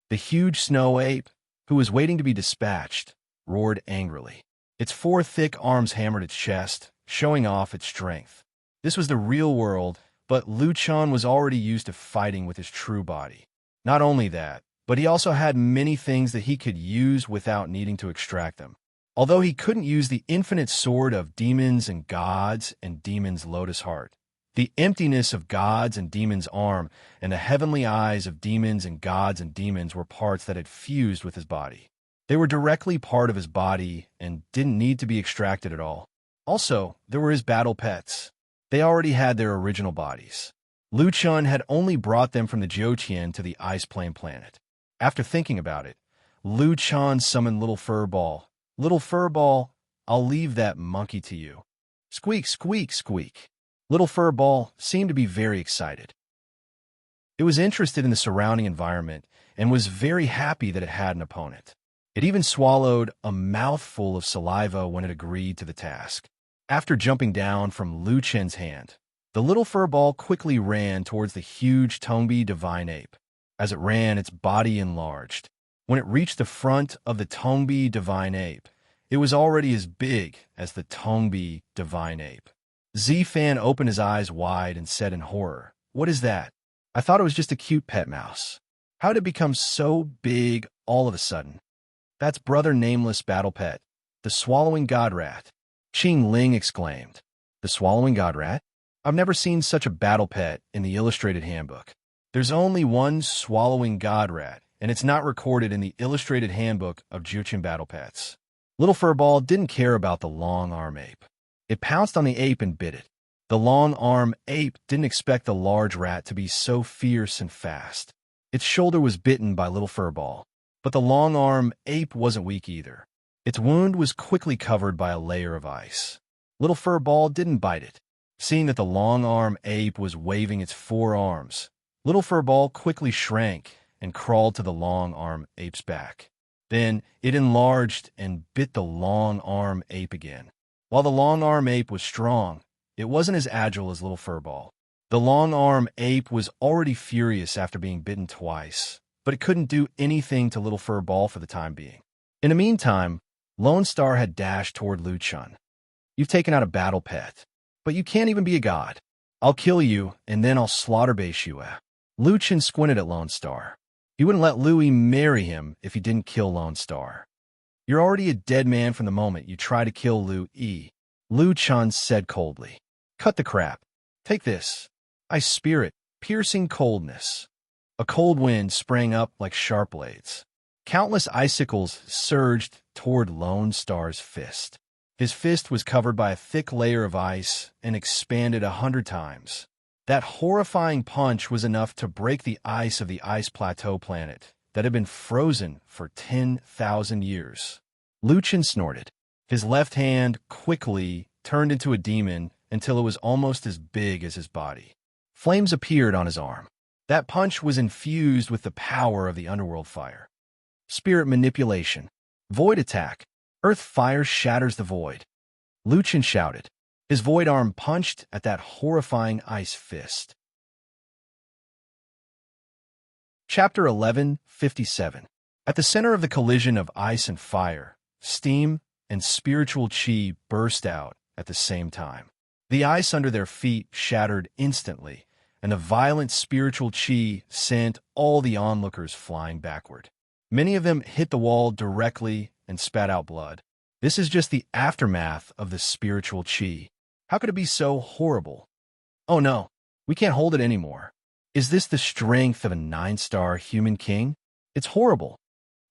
The huge snow ape, who was waiting to be dispatched, roared angrily. Its 4 thick arms hammered its chest, showing off its strength. This was the real world, but Lu Chen was already used to fighting with his true body. Not only that, but he also had many things that he could use without needing to extract them. Although he couldn't use the infinite sword of demons and gods and demons' lotus heart, the emptiness of gods and demons' arm and the heavenly eyes of demons and gods and demons were parts that had fused with his body. They were directly part of his body and didn't need to be extracted at all. Also, there were his battle pets. They already had their original bodies. Lu Chen had only brought them from the Jiuqian to the Ice Plain planet. After thinking about it, Lu Chen summoned Little Furball. Little Furball, I'll leave that monkey to you. Squeak, squeak, squeak. Little Furball seemed to be very excited. It was interested in the surrounding environment and was very happy that it had an opponent. It even swallowed a mouthful of saliva when it agreed to the task. After jumping down from Lu Chen's hand, the little furball quickly ran towards the huge Tongbi divine ape. As it ran, its body enlarged. When it reached the front of the Tongbi divine ape, it was already as big as the Tongbi divine ape. Z-Fan opened his eyes wide and said in horror, "What is that? I thought it was just a cute pet mouse. How did it become so big all of a sudden?" "That's Brother Nameless Battle Pet, the Swallowing God Rat," Qing Ling exclaimed. "The Swallowing God Rat? I've never seen such a battle pet in the illustrated handbook. There's only one Swallowing God Rat, and it's not recorded in the illustrated handbook of Jiuqian battle pets." Little Furball didn't care about the long-arm ape. It pounced on the ape and bit it. The long-arm ape didn't expect the large rat to be so fierce and fast. Its shoulder was bitten by Little Furball, but the long-arm ape wasn't weak either. Its wound was quickly covered by a layer of ice. Little Furball didn't bite it. Seeing that the long-arm ape was waving its forearms, Little Furball quickly shrank and crawled to the long-arm ape's back. Then it enlarged and bit the long-arm ape again. While the long-arm ape was strong, it wasn't as agile as Little Furball. The long-arm ape was already furious after being bitten twice, but it couldn't do anything to Little Furball for the time being. In the meantime, Lone Star had dashed toward Lu Chun. You've taken out a battle pet, but you can't even be a god. I'll kill you, and then I'll slaughter Beishue. Lu Chun squinted at Lone Star. He wouldn't let Louie marry him if he didn't kill Lone Star. You're already a dead man from the moment you try to kill Louie, Lu Chun said coldly. Cut the crap. Take this. Ice spirit, piercing coldness. A cold wind sprang up like sharp blades. Countless icicles surged toward Lone Star's fist. His fist was covered by a thick layer of ice and expanded 100 times. That horrifying punch was enough to break the ice of the ice plateau planet that had been frozen for 10,000 years. Lu Chun snorted. His left hand quickly turned into a demon until it was almost as big as his body. Flames appeared on his arm. That punch was infused with the power of the underworld fire. Spirit manipulation. Void attack. Earth fire shatters the void. Lu Chun shouted. His void arm punched at that horrifying ice fist. Chapter 11:57. At the center of the collision of ice and fire, steam and spiritual chi burst out at the same time. The ice under their feet shattered instantly, and the violent spiritual chi sent all the onlookers flying backward. Many of them hit the wall directly and spat out blood. This is just the aftermath of the spiritual chi. How could it be so horrible? Oh no, we can't hold it anymore. Is this the strength of a 9-star human king? It's horrible.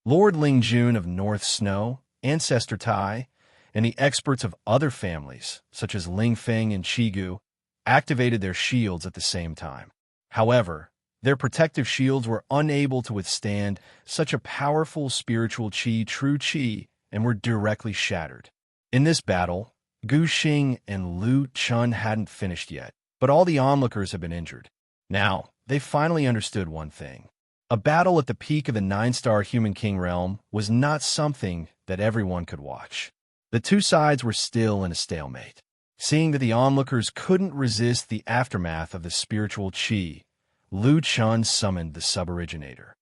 Lord Ling Jun of North Snow, Ancestor Tai, and the experts of other families, such as Ling Feng and Chigu, activated their shields at the same time. However, their protective shields were unable to withstand such a powerful spiritual chi, true chi, and were directly shattered. In this battle, Gu Xing and Lu Chun hadn't finished yet, but all the onlookers had been injured. Now, they finally understood one thing. A battle at the peak of the 9-star human king realm was not something that everyone could watch. The two sides were still in a stalemate. Seeing that the onlookers couldn't resist the aftermath of the spiritual chi, Lu Chun summoned the Suboriginator.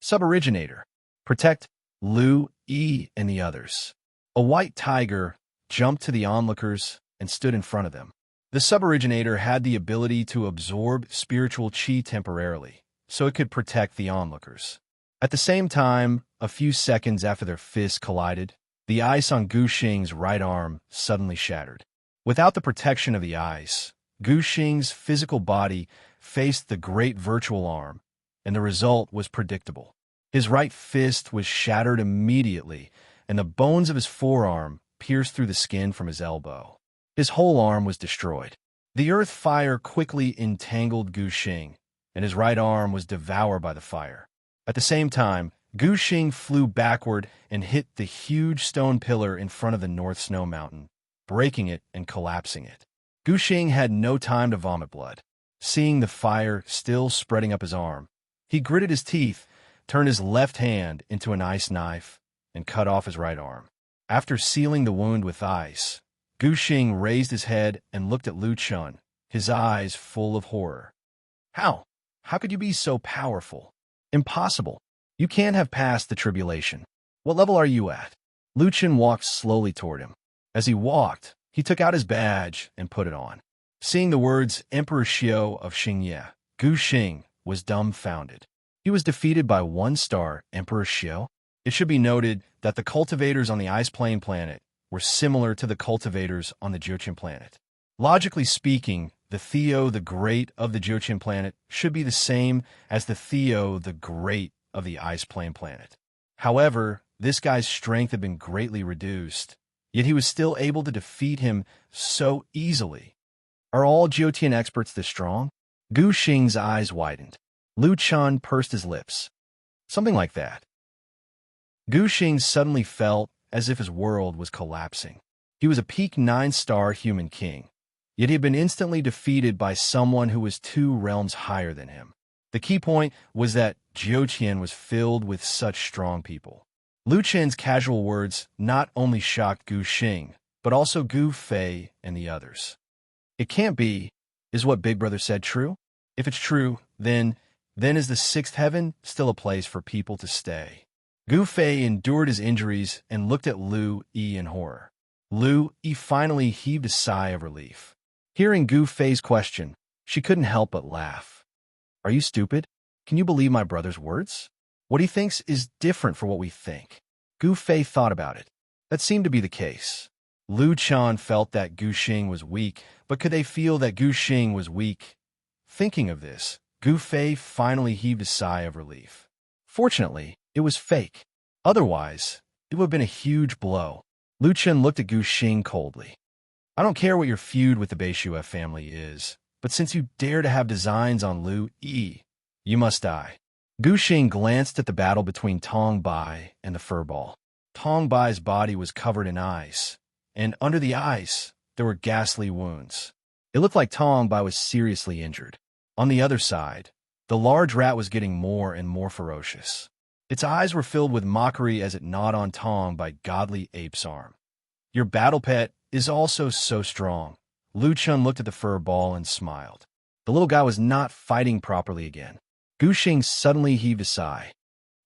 Suboriginator, protect Lu Yi and the others. A white tiger jumped to the onlookers and stood in front of them. The Suboriginator had the ability to absorb spiritual chi temporarily, so it could protect the onlookers. At the same time, a few seconds after their fists collided, the ice on Gu Xing's right arm suddenly shattered. Without the protection of the ice, Gu Xing's physical body faced the great virtual arm, and the result was predictable. His right fist was shattered immediately, and the bones of his forearm pierced through the skin from his elbow. His whole arm was destroyed. The earth fire quickly entangled Gu Xing, and his right arm was devoured by the fire. At the same time, Gu Xing flew backward and hit the huge stone pillar in front of the North Snow Mountain, breaking it and collapsing it. Gu Xing had no time to vomit blood. Seeing the fire still spreading up his arm, he gritted his teeth, turned his left hand into an ice knife, and cut off his right arm. After sealing the wound with ice, Gu Xing raised his head and looked at Lu Chun, his eyes full of horror. How? How could you be so powerful? Impossible. You can't have passed the tribulation. What level are you at? Lu Chun walked slowly toward him. As he walked, he took out his badge and put it on. Seeing the words Emperor Xiao of Xingye, Gu Xing was dumbfounded. He was defeated by 1-star Emperor Xiao. It should be noted that the cultivators on the Ice Plain planet were similar to the cultivators on the Jochen planet. Logically speaking, the Theo the Great of the Jochen planet should be the same as the Theo the Great of the Ice Plain planet. However, This guy's strength had been greatly reduced, yet he was still able to defeat him so easily. Are all Jiotian experts this strong? Gu Xing's eyes widened. Lu Chun pursed his lips. Something like that. Gu Xing suddenly felt as if his world was collapsing. He was a peak 9-star human king, yet he had been instantly defeated by someone who was 2 realms higher than him. The key point was that Jiotian was filled with such strong people. Lu Chen's casual words not only shocked Gu Xing, but also Gu Fei and the others. It can't be. Is what Big Brother said true? If it's true, then is the 6th heaven still a place for people to stay? Gu Fei endured his injuries and looked at Lu Yi in horror. Lu Yi finally heaved a sigh of relief. Hearing Gu Fei's question, she couldn't help but laugh. Are you stupid? Can you believe my brother's words? What he thinks is different from what we think. Gu Fei thought about it. That seemed to be the case. Lu Chan felt that Gu Xing was weak, but could they feel that Gu Xing was weak? Thinking of this, Gu Fei finally heaved a sigh of relief. Fortunately, it was fake. Otherwise, it would have been a huge blow. Lu Chen looked at Gu Xing coldly. I don't care what your feud with the Beishue family is, but since you dare to have designs on Lu Yi, you must die. Gu Xing glanced at the battle between Tong Bai and the furball. Tong Bai's body was covered in ice, and under the ice, there were ghastly wounds. It looked like Tong Bai was seriously injured. On the other side, the large rat was getting more and more ferocious. Its eyes were filled with mockery as it gnawed on Tong Bai godly ape's arm. Your battle pet is also so strong. Lu Chun looked at the fur ball and smiled. The little guy was not fighting properly again. Gu Xing suddenly heaved a sigh.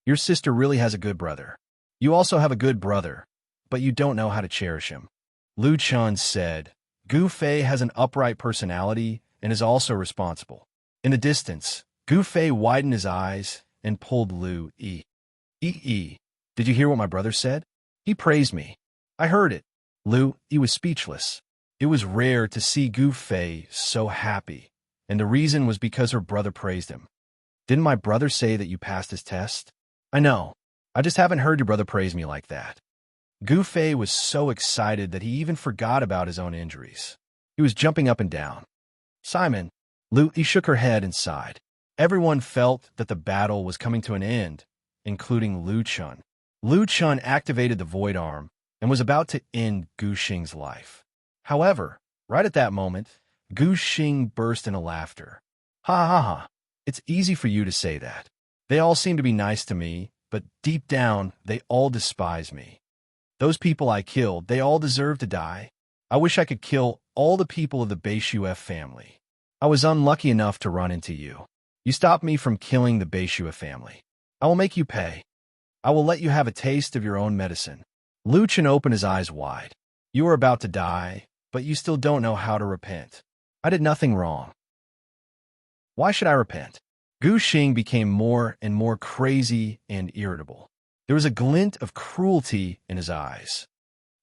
Your sister really has a good brother. You also have a good brother, but you don't know how to cherish him. Lu Chun said, Gu Fei has an upright personality and is also responsible. In the distance, Gu Fei widened his eyes and pulled Lu Yi. Did you hear what my brother said? He praised me. I heard it. Lu Yi was speechless. It was rare to see Gu Fei so happy, and the reason was because her brother praised him. Didn't my brother say that you passed his test? I know. I just haven't heard your brother praise me like that. Gu Fei was so excited that he even forgot about his own injuries. He was jumping up and down. Simon, Lu Yi shook her head and sighed. Everyone felt that the battle was coming to an end, including Lu Chun. Lu Chun activated the Void Arm and was about to end Gu Xing's life. However, right at that moment, Gu Xing burst into laughter. Ha ha ha. It's easy for you to say that. They all seem to be nice to me, but deep down, they all despise me. Those people I killed, they all deserve to die. I wish I could kill all the people of the Beishue family. I was unlucky enough to run into you. You stopped me from killing the Beishue family. I will make you pay. I will let you have a taste of your own medicine. Lu Chen opened his eyes wide. You are about to die, but you still don't know how to repent. I did nothing wrong. Why should I repent? Gu Xing became more and more crazy and irritable. There was a glint of cruelty in his eyes.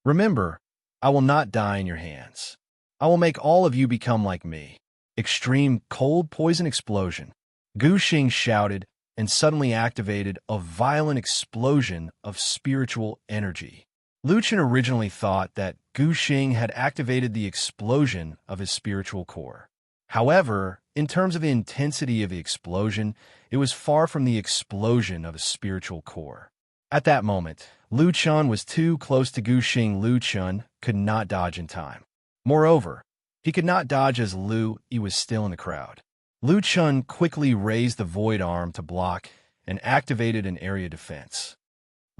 Remember, I will not die in your hands. I will make all of you become like me. Extreme cold poison explosion. Gu Xing shouted and suddenly activated a violent explosion of spiritual energy. Lu Chen originally thought that Gu Xing had activated the explosion of his spiritual core. However, in terms of the intensity of the explosion, it was far from the explosion of a spiritual core. At that moment, Lu Chun was too close to Gu Xing. Lu Chun could not dodge in time. Moreover, he could not dodge as Lu Yi was still in the crowd. Lu Chun quickly raised the Void Arm to block and activated an area defense.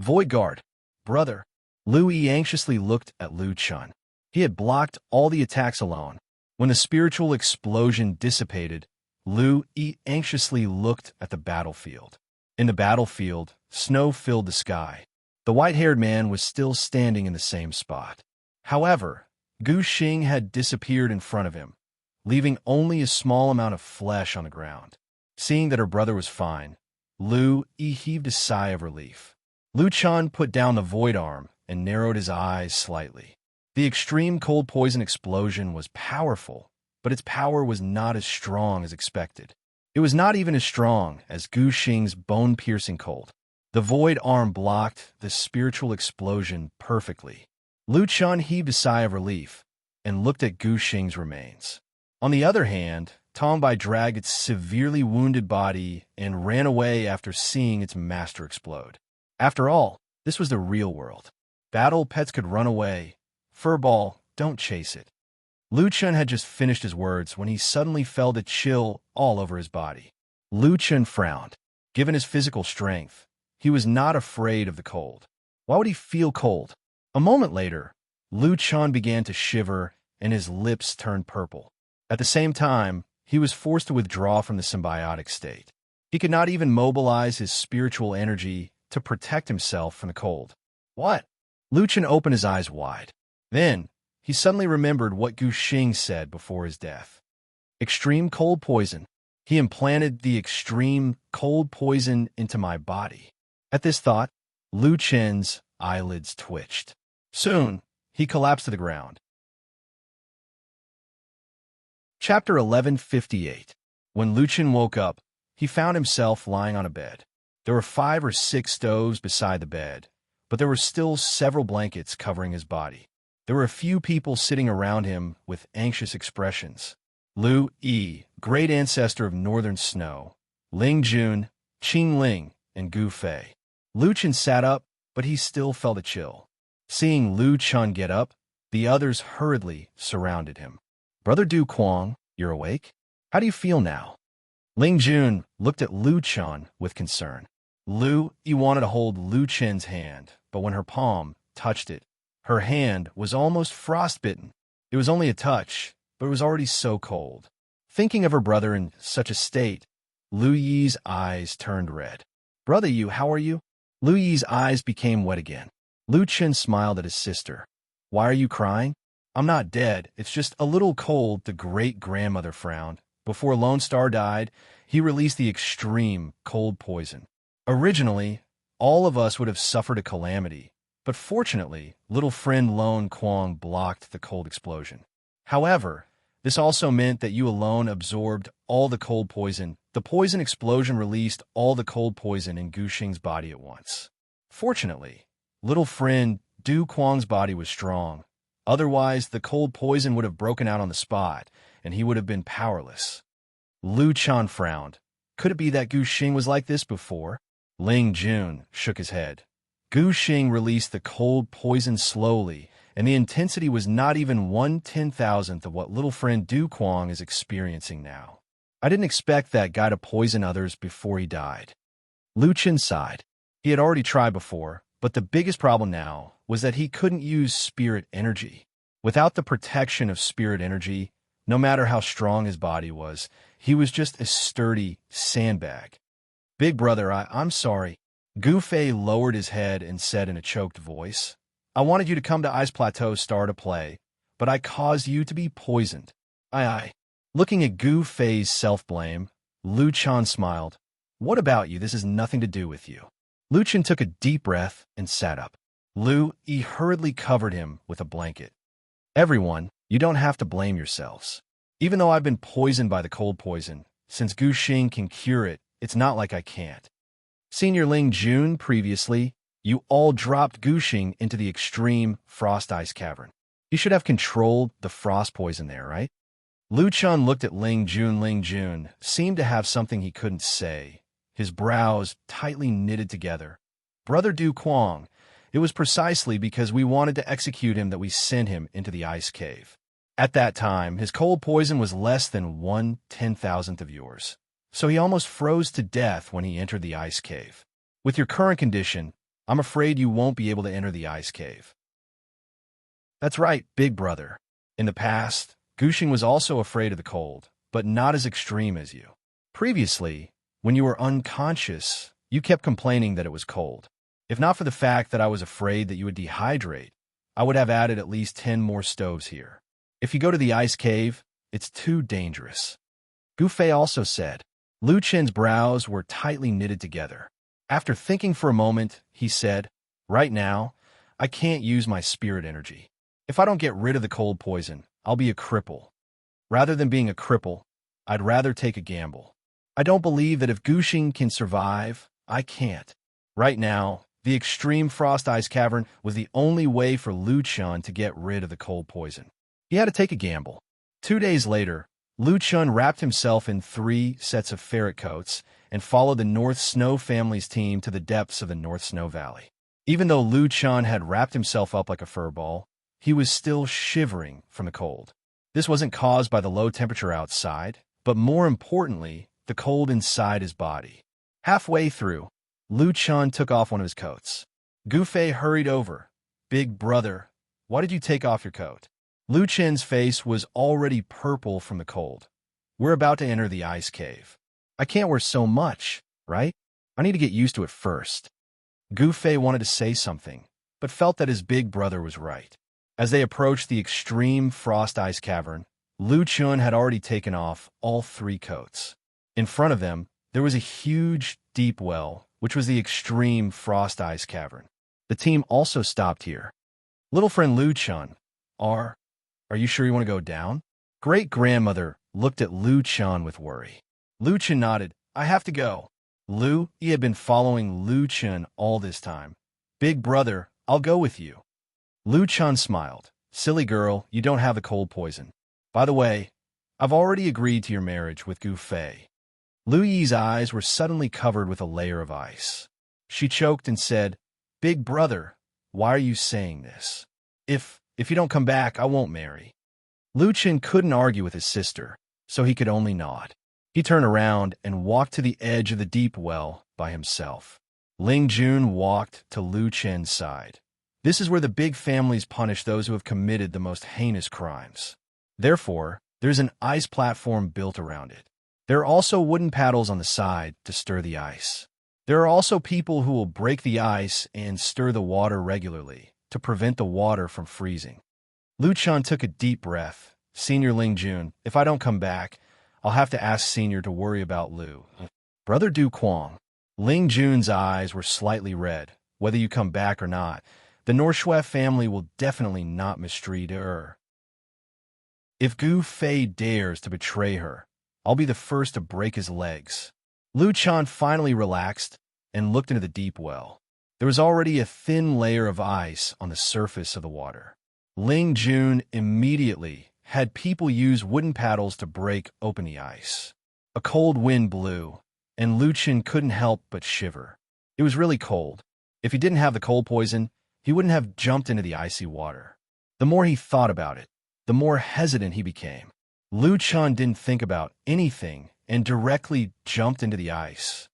Void Guard, brother. Lu Yi anxiously looked at Lu Chun. He had blocked all the attacks alone. When the spiritual explosion dissipated, Lu Yi anxiously looked at the battlefield. In the battlefield, snow filled the sky. The white-haired man was still standing in the same spot. However, Gu Xing had disappeared in front of him, leaving only a small amount of flesh on the ground. Seeing that her brother was fine, Lu Yi heaved a sigh of relief. Lu Chun put down the Void Arm and narrowed his eyes slightly. The extreme cold poison explosion was powerful, but its power was not as strong as expected. It was not even as strong as Gu Xing's bone-piercing cold. The void arm blocked the spiritual explosion perfectly. Lu Chun heaved a sigh of relief and looked at Gu Xing's remains. On the other hand, Tongbai dragged its severely wounded body and ran away after seeing its master explode. After all, this was the real world. Battle pets could run away. Furball, don't chase it. Lu Chun had just finished his words when he suddenly felt a chill all over his body. Lu Chun frowned. Given his physical strength, he was not afraid of the cold. Why would he feel cold? A moment later, Lu Chun began to shiver and his lips turned purple. At the same time, he was forced to withdraw from the symbiotic state. He could not even mobilize his spiritual energy to protect himself from the cold. What? Lu Chun opened his eyes wide. Then, he suddenly remembered what Gu Xing said before his death. Extreme cold poison. He implanted the extreme cold poison into my body. At this thought, Lu Chun's eyelids twitched. Soon, he collapsed to the ground. Chapter 1158. When Lu Chun woke up, he found himself lying on a bed. There were 5 or 6 stoves beside the bed, but there were still several blankets covering his body. There were a few people sitting around him with anxious expressions. Lu Yi, great ancestor of northern snow, Ling Jun, Qing Ling, and Gu Fei. Lu Chun sat up, but he still felt a chill. Seeing Lu Chun get up, the others hurriedly surrounded him. Brother Du Quang, you're awake? How do you feel now? Ling Jun looked at Lu Chun with concern. Lu Yi wanted to hold Lu Chun's hand, but when her palm touched it, her hand was almost frostbitten. It was only a touch, but it was already so cold. Thinking of her brother in such a state, Lu Yi's eyes turned red. Brother Yu, how are you? Lu Yi's eyes became wet again. Lu Chun smiled at his sister. Why are you crying? I'm not dead, it's just a little cold, the great-grandmother frowned. Before Lone Star died, he released the extreme cold poison. Originally, all of us would have suffered a calamity, but fortunately, little friend Lone Quang blocked the cold explosion. However, this also meant that you alone absorbed all the cold poison. The poison explosion released all the cold poison in Gu Xing's body at once. Fortunately, little friend Du Quang's body was strong. Otherwise, the cold poison would have broken out on the spot, and he would have been powerless. Lu Chun frowned. Could it be that Gu Xing was like this before? Ling Jun shook his head. Gu Xing released the cold poison slowly, and the intensity was not even 1/10,000th of what little friend Du Quang is experiencing now. I didn't expect that guy to poison others before he died. Lu Chun sighed. He had already tried before, but the biggest problem now was that he couldn't use spirit energy. Without the protection of spirit energy, no matter how strong his body was, he was just a sturdy sandbag. Big brother, I'm sorry. Gu Fei lowered his head and said in a choked voice, I wanted you to come to Ice Plateau Star to play, but I caused you to be poisoned. Aye. Looking at Gu Fei's self-blame, Lu Chun smiled. What about you? This has nothing to do with you. Lu Chun took a deep breath and sat up. Lu Yi hurriedly covered him with a blanket. Everyone, you don't have to blame yourselves. Even though I've been poisoned by the cold poison, since Gu Xing can cure it, it's not like I can't. Senior Ling Jun, previously, you all dropped Gu Xing into the extreme frost ice cavern. You should have controlled the frost poison there, right? Lu Chun looked at Ling Jun. Ling Jun seemed to have something he couldn't say, his brows tightly knitted together. Brother Du Quang, it was precisely because we wanted to execute him that we sent him into the ice cave. At that time, his cold poison was less than 1/10,000th of yours, so he almost froze to death when he entered the ice cave. With your current condition, I'm afraid you won't be able to enter the ice cave. That's right, big brother. In the past, Gu Xing was also afraid of the cold, but not as extreme as you. Previously, when you were unconscious, you kept complaining that it was cold. If not for the fact that I was afraid that you would dehydrate, I would have added at least 10 more stoves here. If you go to the ice cave, it's too dangerous. Gu Fei also said. Lu Chun's brows were tightly knitted together. After thinking for a moment, he said, Right now, I can't use my spirit energy. If I don't get rid of the cold poison, I'll be a cripple. Rather than being a cripple, I'd rather take a gamble. I don't believe that if Gu Xing can survive, I can't. Right now, the extreme frost ice cavern was the only way for Luchun to get rid of the cold poison. He had to take a gamble. 2 days later, Luchun wrapped himself in 3 sets of ferret coats and followed the North Snow family's team to the depths of the North Snow Valley. Even though Luchun had wrapped himself up like a fur ball, he was still shivering from the cold. This wasn't caused by the low temperature outside, but more importantly, the cold inside his body. Halfway through, Luchun took off one of his coats. Gufei hurried over. "Big brother, why did you take off your coat?" Luchun's face was already purple from the cold. "We're about to enter the ice cave. I can't wear so much, right? I need to get used to it first." Gufei wanted to say something, but felt that his big brother was right. As they approached the extreme frost ice cavern, Luchun had already taken off all 3 coats. In front of them, there was a huge, deep well, which was the extreme frost ice cavern. The team also stopped here. "Little friend Luchun, are you sure you want to go down?" Great-grandmother looked at Luchun with worry. Luchun nodded. "I have to go." He had been following Luchun all this time. "Big brother, I'll go with you." Luchun smiled. "Silly girl, you don't have the cold poison. By the way, I've already agreed to your marriage with Gufei." Luyi's eyes were suddenly covered with a layer of ice. She choked and said, "Big brother, why are you saying this? If you don't come back, I won't marry." Luchun couldn't argue with his sister, so he could only nod. He turned around and walked to the edge of the deep well by himself. Ling Jun walked to Luchun's side. This is where the big families punish those who have committed the most heinous crimes. Therefore, there's an ice platform built around it. There are also wooden paddles on the side to stir the ice. There are also people who will break the ice and stir the water regularly to prevent the water from freezing. Luchun took a deep breath. "Senior Ling Jun, if I don't come back, I'll have to ask Senior to worry about Lu." "Brother Du Quang." Ling Jun's eyes were slightly red. "Whether you come back or not, the Norshui family will definitely not mistreat her. If Gu Fei dares to betray her, I'll be the first to break his legs." Luchun finally relaxed and looked into the deep well. There was already a thin layer of ice on the surface of the water. Ling Jun immediately had people use wooden paddles to break open the ice. A cold wind blew, and Luchun couldn't help but shiver. It was really cold. If he didn't have the cold poison, he wouldn't have jumped into the icy water. The more he thought about it, the more hesitant he became. Luchun didn't think about anything and directly jumped into the ice.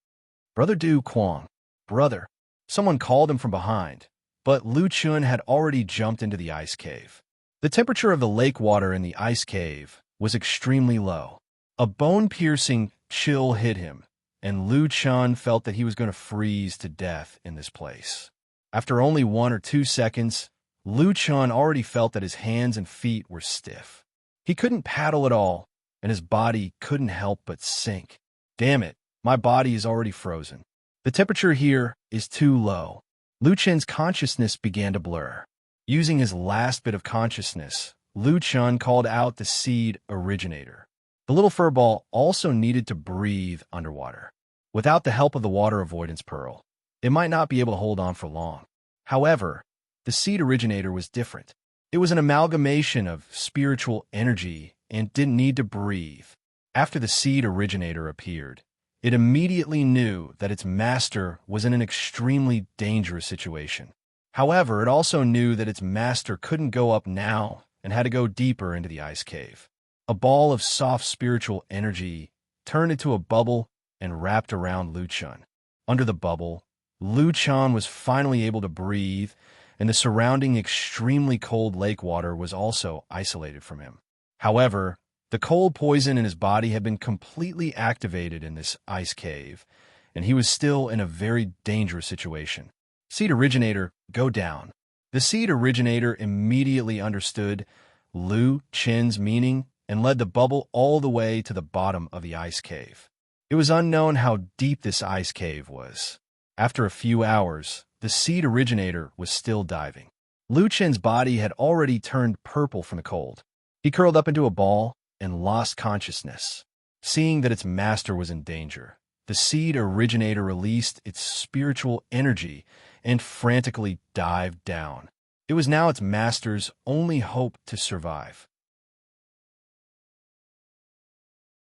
"Brother Du Quang." "Brother." Someone called him from behind, but Luchun had already jumped into the ice cave. The temperature of the lake water in the ice cave was extremely low. A bone-piercing chill hit him, and Luchun felt that he was going to freeze to death in this place. After only 1 or 2 seconds, Luchun already felt that his hands and feet were stiff. He couldn't paddle at all, and his body couldn't help but sink. "Damn it, my body is already frozen. The temperature here is too low." Luchun's consciousness began to blur. Using his last bit of consciousness, Luchun called out the seed originator. The little furball also needed to breathe underwater. Without the help of the water avoidance pearl, it might not be able to hold on for long. However, the seed originator was different. It was an amalgamation of spiritual energy and didn't need to breathe. After the seed originator appeared, it immediately knew that its master was in an extremely dangerous situation. However, it also knew that its master couldn't go up now and had to go deeper into the ice cave. A ball of soft spiritual energy turned into a bubble and wrapped around Luchun. Under the bubble, Luchun was finally able to breathe, and the surrounding extremely cold lake water was also isolated from him. However, the cold poison in his body had been completely activated in this ice cave, and he was still in a very dangerous situation. "Seed originator, go down." The seed originator immediately understood Luchun's meaning and led the bubble all the way to the bottom of the ice cave. It was unknown how deep this ice cave was. After a few hours, the seed originator was still diving. Luchun's body had already turned purple from the cold. He curled up into a ball and lost consciousness. Seeing that its master was in danger, the seed originator released its spiritual energy and frantically dived down. It was now its master's only hope to survive.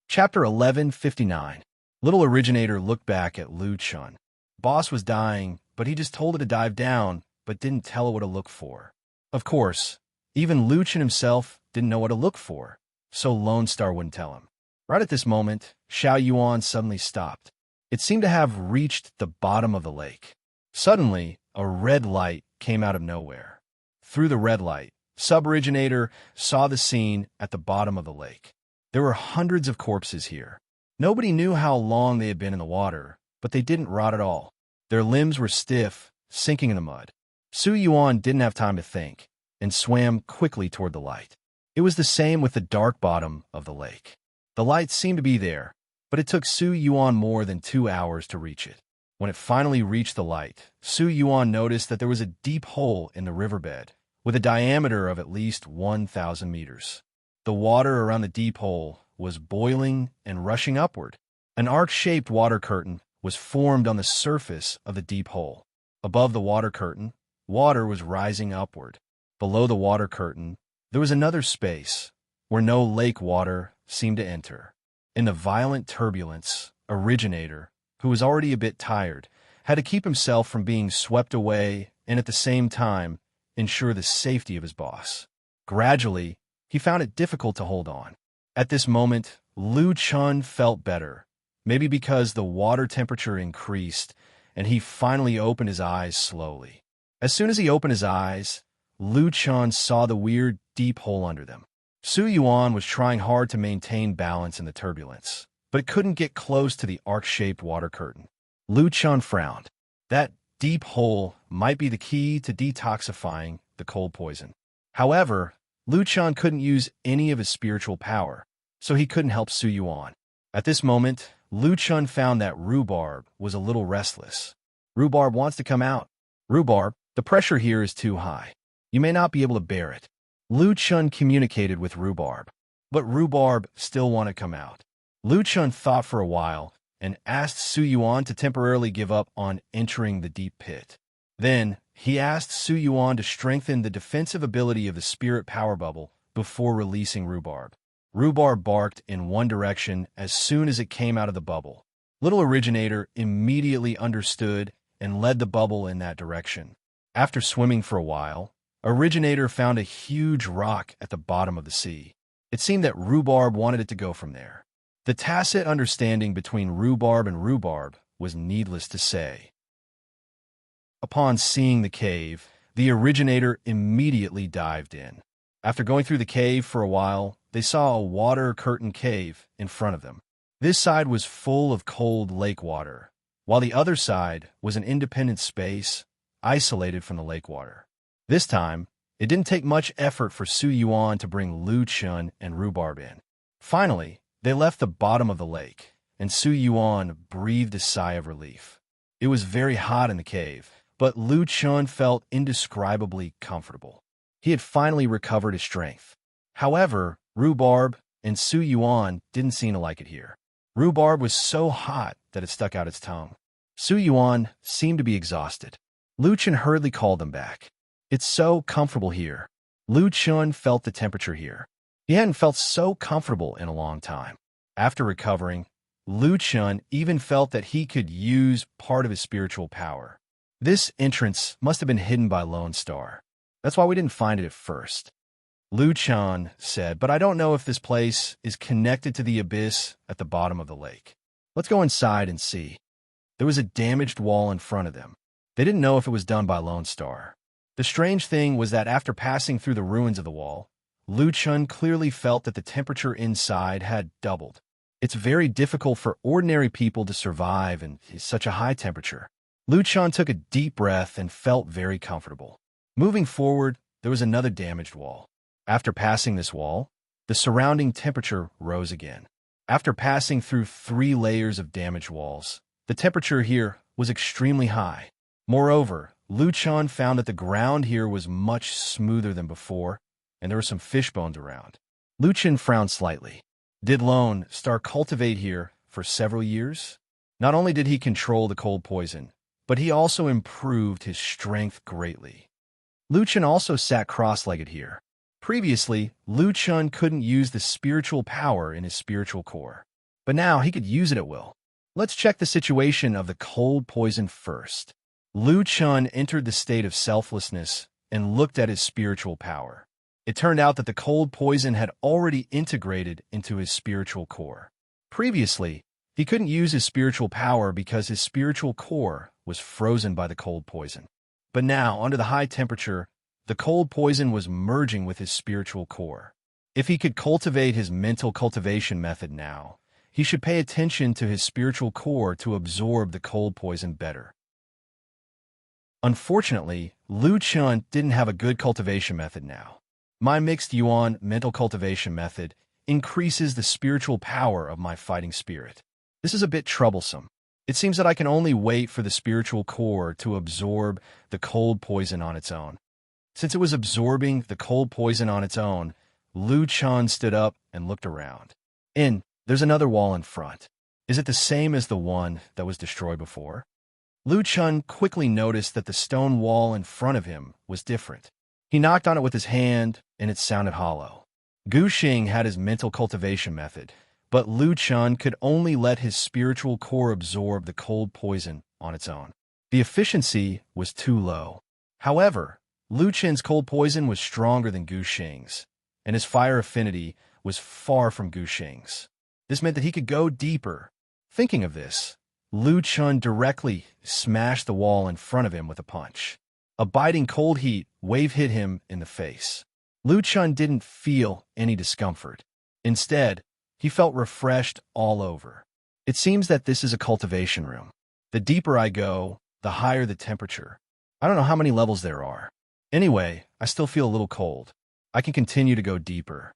Chapter 1159. Little originator looked back at Lu Chun. Boss was dying, but he just told it to dive down, but didn't tell it what to look for. Of course, even Lu Chun himself didn't know what to look for, so Lone Star wouldn't tell him. Right at this moment, Xiao Yuan suddenly stopped. It seemed to have reached the bottom of the lake. Suddenly, a red light came out of nowhere. Through the red light, Sub-originator saw the scene at the bottom of the lake. There were hundreds of corpses here. Nobody knew how long they had been in the water, but they didn't rot at all. Their limbs were stiff, sinking in the mud. Su Yuan didn't have time to think, and swam quickly toward the light. It was the same with the dark bottom of the lake. The light seemed to be there, but it took Su Yuan more than 2 hours to reach it. When it finally reached the light, Su Yuan noticed that there was a deep hole in the riverbed, with a diameter of at least 1,000 meters. The water around the deep hole was boiling and rushing upward. An arc-shaped water curtain was formed on the surface of the deep hole. Above the water curtain, water was rising upward. Below the water curtain, there was another space where no lake water seemed to enter. In the violent turbulence, Originator, who was already a bit tired, had to keep himself from being swept away and at the same time ensure the safety of his boss. Gradually, he found it difficult to hold on. At this moment, Lu Chun felt better, maybe because the water temperature increased, and he finally opened his eyes slowly. As soon as he opened his eyes, Lu Chun saw the weird deep hole under them. Su Yuan was trying hard to maintain balance in the turbulence, but couldn't get close to the arc-shaped water curtain. Lu Chun frowned. That deep hole might be the key to detoxifying the cold poison. However, Lu Chun couldn't use any of his spiritual power, so he couldn't help Su Yuan. At this moment, Lu Chun found that Rhubarb was a little restless. Rhubarb wants to come out. Rhubarb, the pressure here is too high. You may not be able to bear it. Lu Chun communicated with Rhubarb, but Rhubarb still wanted to come out. Lu Chun thought for a while and asked Su Yuan to temporarily give up on entering the deep pit. Then, he asked Su Yuan to strengthen the defensive ability of the spirit power bubble before releasing Rhubarb. Rhubarb barked in one direction as soon as it came out of the bubble. Little Originator immediately understood and led the bubble in that direction. After swimming for a while, Originator found a huge rock at the bottom of the sea. It seemed that Rhubarb wanted it to go from there. The tacit understanding between Rhubarb and Rhubarb was needless to say. Upon seeing the cave, the Originator immediately dived in. After going through the cave for a while, they saw a water curtain cave in front of them. This side was full of cold lake water, while the other side was an independent space, isolated from the lake water. This time, it didn't take much effort for Su Yuan to bring Lu Chun and Rhubarb in. Finally, they left the bottom of the lake, and Su Yuan breathed a sigh of relief. It was very hot in the cave, but Lu Chun felt indescribably comfortable. He had finally recovered his strength. However, Rhubarb and Su Yuan didn't seem to like it here. Rhubarb was so hot that it stuck out its tongue. Su Yuan seemed to be exhausted. Lu Chun hurriedly called them back. It's so comfortable here. Lu Chun felt the temperature here. He hadn't felt so comfortable in a long time. After recovering, Lu Chun even felt that he could use part of his spiritual power. This entrance must have been hidden by Lone Star. That's why we didn't find it at first. Lu Chun said, but I don't know if this place is connected to the abyss at the bottom of the lake. Let's go inside and see. There was a damaged wall in front of them. They didn't know if it was done by Lone Star. The strange thing was that after passing through the ruins of the wall, Lu Chun clearly felt that the temperature inside had doubled. It's very difficult for ordinary people to survive in such a high temperature. Lu Chun took a deep breath and felt very comfortable. Moving forward, there was another damaged wall. After passing this wall, the surrounding temperature rose again. After passing through 3 layers of damaged walls, the temperature here was extremely high. Moreover, Lu Chun found that the ground here was much smoother than before, and there were some fish bones around. Lu Chun frowned slightly. Did Lone Star cultivate here for several years? Not only did he control the cold poison, but he also improved his strength greatly. Lu Chun also sat cross-legged here. Previously, Lu Chun couldn't use the spiritual power in his spiritual core, but now he could use it at will. Let's check the situation of the cold poison first. Lu Chun entered the state of selflessness and looked at his spiritual power. It turned out that the cold poison had already integrated into his spiritual core. Previously, he couldn't use his spiritual power because his spiritual core was frozen by the cold poison. But now, under the high temperature, the cold poison was merging with his spiritual core. If he could cultivate his mental cultivation method now, he should pay attention to his spiritual core to absorb the cold poison better. Unfortunately, Lu Chun didn't have a good cultivation method now. My mixed yuan mental cultivation method increases the spiritual power of my fighting spirit. This is a bit troublesome. It seems that I can only wait for the spiritual core to absorb the cold poison on its own. Since it was absorbing the cold poison on its own, Lu Chun stood up and looked around. There's another wall in front. Is it the same as the one that was destroyed before? Lu Chun quickly noticed that the stone wall in front of him was different. He knocked on it with his hand, and it sounded hollow. Gu Xing had his mental cultivation method, but Lu Chun could only let his spiritual core absorb the cold poison on its own. The efficiency was too low. However, Lu Chun's cold poison was stronger than Gu Xing's, and his fire affinity was far from Gu Xing's. This meant that he could go deeper. Thinking of this, Lu Chun directly smashed the wall in front of him with a punch. A biting cold heat wave hit him in the face. Lu Chun didn't feel any discomfort. Instead, he felt refreshed all over. It seems that this is a cultivation room. The deeper I go, the higher the temperature. I don't know how many levels there are. Anyway, I still feel a little cold. I can continue to go deeper.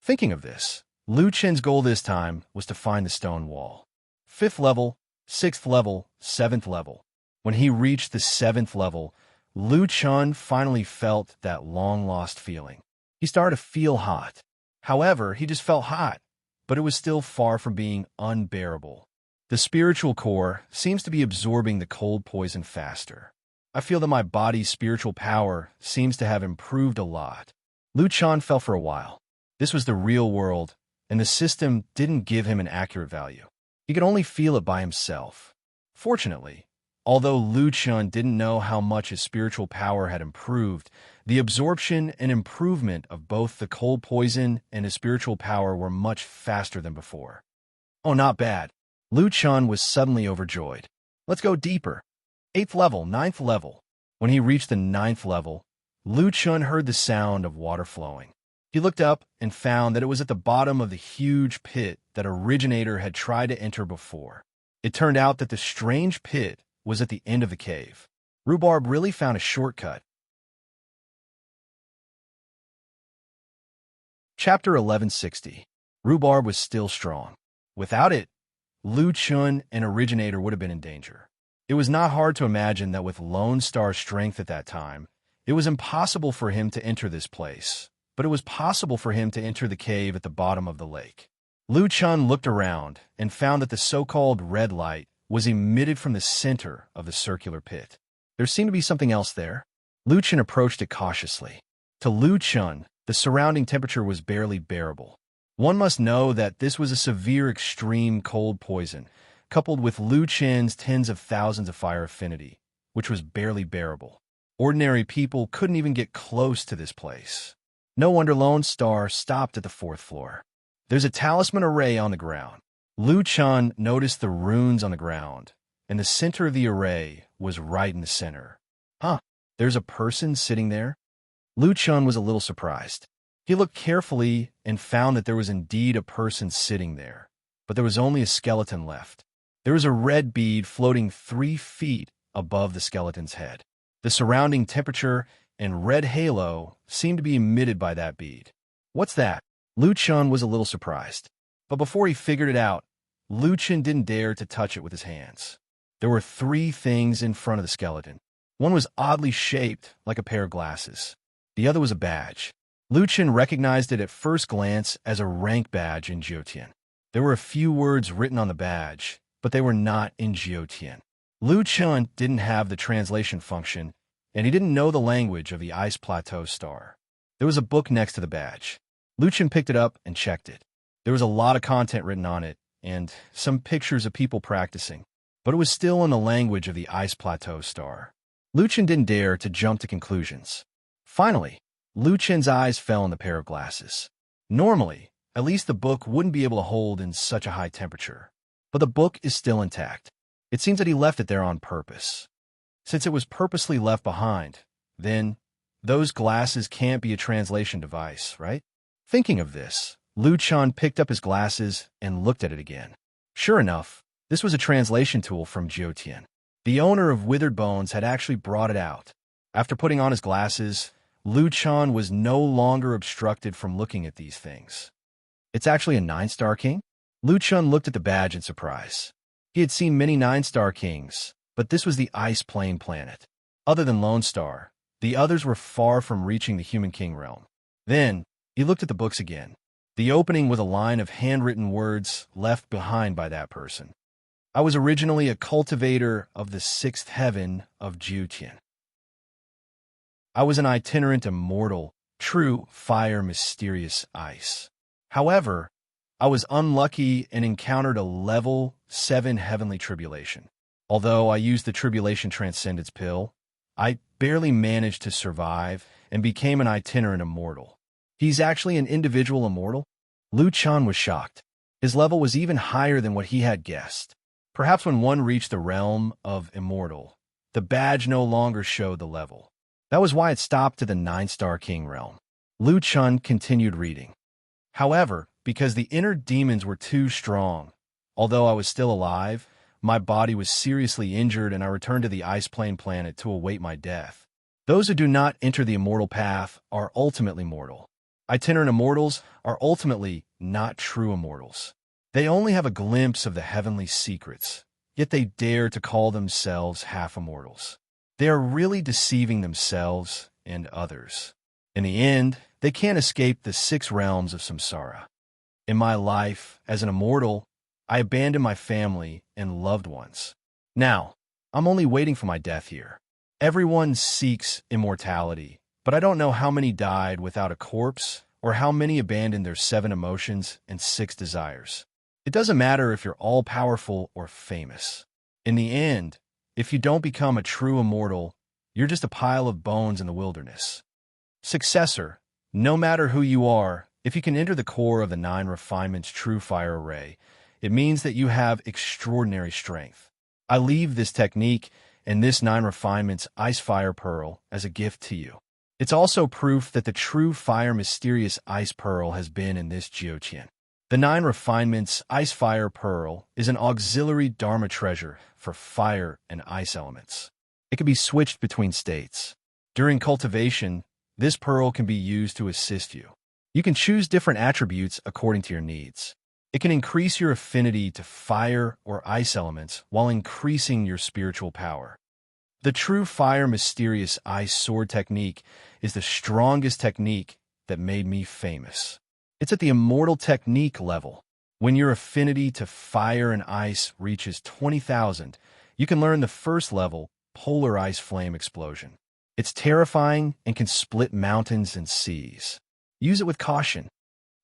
Thinking of this, Lu Chun's goal this time was to find the stone wall. 5th level, 6th level, 7th level. When he reached the 7th level, Lu Chun finally felt that long-lost feeling. He started to feel hot. However, he just felt hot, but it was still far from being unbearable. The spiritual core seems to be absorbing the cold poison faster. I feel that my body's spiritual power seems to have improved a lot. Lu Chun fell for a while. This was the real world, and the system didn't give him an accurate value. He could only feel it by himself. Fortunately, although Lu Chun didn't know how much his spiritual power had improved, the absorption and improvement of both the cold poison and his spiritual power were much faster than before. Oh, not bad. Lu Chun was suddenly overjoyed. Let's go deeper. 8th level, 9th level. When he reached the 9th level, Lu Chun heard the sound of water flowing. He looked up and found that it was at the bottom of the huge pit that Originator had tried to enter before. It turned out that the strange pit was at the end of the cave. Rhubarb really found a shortcut. Chapter 1160. Rhubarb was still strong. Without it, Lu Chun and Originator would have been in danger. It was not hard to imagine that with Lone Star's strength at that time, it was impossible for him to enter this place, but it was possible for him to enter the cave at the bottom of the lake. Lu Chun looked around and found that the so-called red light was emitted from the center of the circular pit. There seemed to be something else there. Lu Chun approached it cautiously. To Lu Chun, the surrounding temperature was barely bearable. One must know that this was a severe extreme cold poison, coupled with Lu Chun's tens of thousands of fire affinity, which was barely bearable. Ordinary people couldn't even get close to this place. No wonder Lone Star stopped at the 4th floor. There's a talisman array on the ground. Lu Chun noticed the runes on the ground, and the center of the array was right in the center. There's a person sitting there? Lu Chun was a little surprised. He looked carefully and found that there was indeed a person sitting there, but there was only a skeleton left. There was a red bead floating 3 feet above the skeleton's head. The surrounding temperature and red halo seemed to be emitted by that bead. What's that? Lu Chun was a little surprised. But before he figured it out, Lu Chun didn't dare to touch it with his hands. There were 3 things in front of the skeleton. One was oddly shaped like a pair of glasses. The other was a badge. Lu Chun recognized it at first glance as a rank badge in Jiotian. There were a few words written on the badge, but they were not in Jiutian. Lu Chun didn't have the translation function, and he didn't know the language of the Ice Plateau star. There was a book next to the badge. Lu Chun picked it up and checked it. There was a lot of content written on it, and some pictures of people practicing, but it was still in the language of the Ice Plateau star. Lu Chun didn't dare to jump to conclusions. Finally, Lu Chun's eyes fell on the pair of glasses. Normally, at least the book wouldn't be able to hold in such a high temperature. But the book is still intact. It seems that he left it there on purpose. Since it was purposely left behind, then those glasses can't be a translation device, right? Thinking of this, Lu Chun picked up his glasses and looked at it again. Sure enough, this was a translation tool from Jiutian. The owner of Withered Bones had actually brought it out. After putting on his glasses, Lu Chun was no longer obstructed from looking at these things. It's actually a 9-star king? Lu Chun looked at the badge in surprise. He had seen many 9-star kings, but this was the Ice Plain planet. Other than Lone Star, the others were far from reaching the Human King realm. Then, he looked at the books again. The opening was a line of handwritten words left behind by that person. I was originally a cultivator of the 6th heaven of Jiutian. I was an itinerant immortal, true fire, mysterious ice. However, I was unlucky and encountered a level 7 heavenly tribulation. Although I used the tribulation transcendence pill, I barely managed to survive and became an itinerant immortal. He's actually an individual immortal? Lu Chun was shocked. His level was even higher than what he had guessed. Perhaps when one reached the realm of immortal, the badge no longer showed the level. That was why it stopped to the 9-star king realm. Lu Chun continued reading. However, because the inner demons were too strong, although I was still alive, my body was seriously injured and I returned to the Ice Plain planet to await my death. Those who do not enter the immortal path are ultimately mortal. Itinerant immortals are ultimately not true immortals. They only have a glimpse of the heavenly secrets, yet they dare to call themselves half-immortals. They are really deceiving themselves and others. In the end, they can't escape the 6 realms of samsara. In my life, as an immortal, I abandoned my family and loved ones. Now, I'm only waiting for my death here. Everyone seeks immortality, but I don't know how many died without a corpse or how many abandoned their 7 emotions and 6 desires. It doesn't matter if you're all-powerful or famous. In the end, if you don't become a true immortal, you're just a pile of bones in the wilderness. Successor, no matter who you are, if you can enter the core of the 9 refinements true fire array, it means that you have extraordinary strength. I leave this technique and this 9 refinements ice fire pearl as a gift to you. It's also proof that the true fire mysterious ice pearl has been in this Jiutian. The 9 refinements ice fire pearl is an auxiliary dharma treasure for fire and ice elements. It can be switched between states. During cultivation, this pearl can be used to assist you. You can choose different attributes according to your needs. It can increase your affinity to fire or ice elements while increasing your spiritual power. The true fire mysterious ice sword technique is the strongest technique that made me famous. It's at the immortal technique level. When your affinity to fire and ice reaches 20,000, you can learn the first level, polar ice flame explosion. It's terrifying and can split mountains and seas. Use it with caution.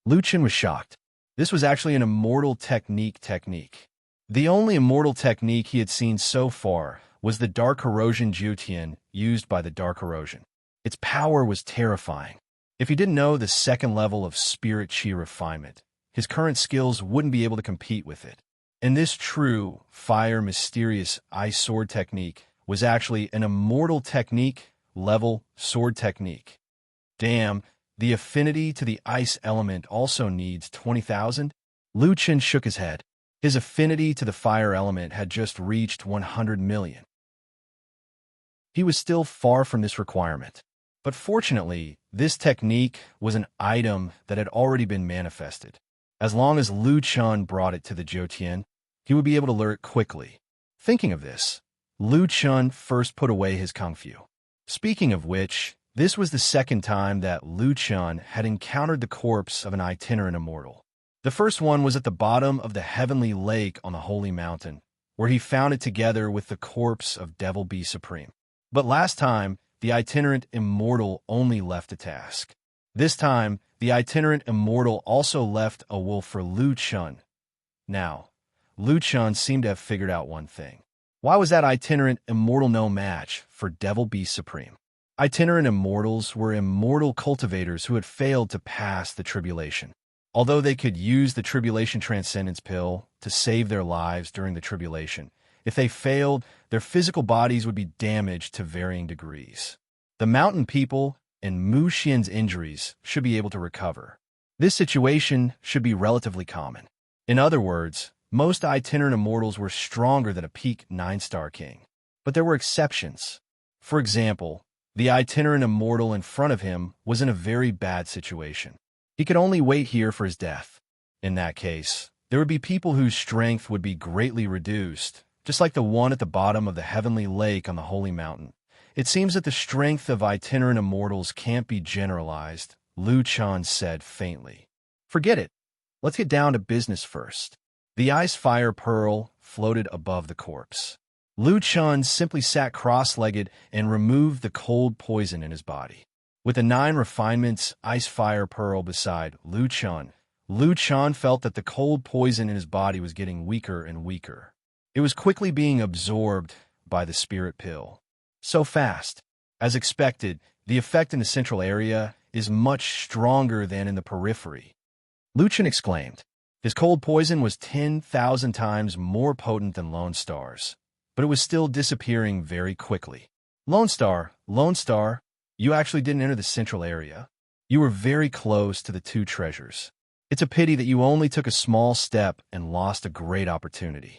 Lu Chun was shocked. This was actually an immortal technique. The only immortal technique he had seen so far was the Dark Corrosion Jiutian used by the Dark Corrosion. Its power was terrifying. If he didn't know the 2nd level of Spirit Chi refinement, his current skills wouldn't be able to compete with it. And this true fire mysterious ice sword technique was actually an immortal technique level sword technique. Damn. The affinity to the ice element also needs 20,000? Lu Chun shook his head. His affinity to the fire element had just reached 100 million. He was still far from this requirement. But fortunately, this technique was an item that had already been manifested. As long as Lu Chun brought it to the Jiutian, he would be able to learn it quickly. Thinking of this, Lu Chun first put away his kung fu. Speaking of which, this was the 2nd time that Lu Chun had encountered the corpse of an itinerant immortal. The first one was at the bottom of the heavenly lake on the holy mountain, where he found it together with the corpse of Devil Be Supreme. But last time, the itinerant immortal only left a task. This time, the itinerant immortal also left a wolf for Lu Chun. Now, Lu Chun seemed to have figured out one thing. Why was that itinerant immortal no match for Devil Be Supreme? Itinerant immortals were immortal cultivators who had failed to pass the tribulation. Although they could use the tribulation transcendence pill to save their lives during the tribulation, if they failed, their physical bodies would be damaged to varying degrees. The mountain people and Mu Xian's injuries should be able to recover. This situation should be relatively common. In other words, most itinerant immortals were stronger than a peak 9-star king. But there were exceptions. For example, the itinerant immortal in front of him was in a very bad situation. He could only wait here for his death. In that case, there would be people whose strength would be greatly reduced, just like the one at the bottom of the heavenly lake on the holy mountain. It seems that the strength of itinerant immortals can't be generalized, Lu Chun said faintly. Forget it. Let's get down to business first. The ice fire pearl floated above the corpse. Lu Chun simply sat cross-legged and removed the cold poison in his body. With the 9 refinements ice fire pearl beside Lu Chun felt that the cold poison in his body was getting weaker and weaker. It was quickly being absorbed by the spirit pill. So fast. As expected, the effect in the central area is much stronger than in the periphery. Lu Chun exclaimed. His cold poison was 10,000 times more potent than Lone Star's, but it was still disappearing very quickly. Lone Star, you actually didn't enter the central area. You were very close to the 2 treasures. It's a pity that you only took a small step and lost a great opportunity.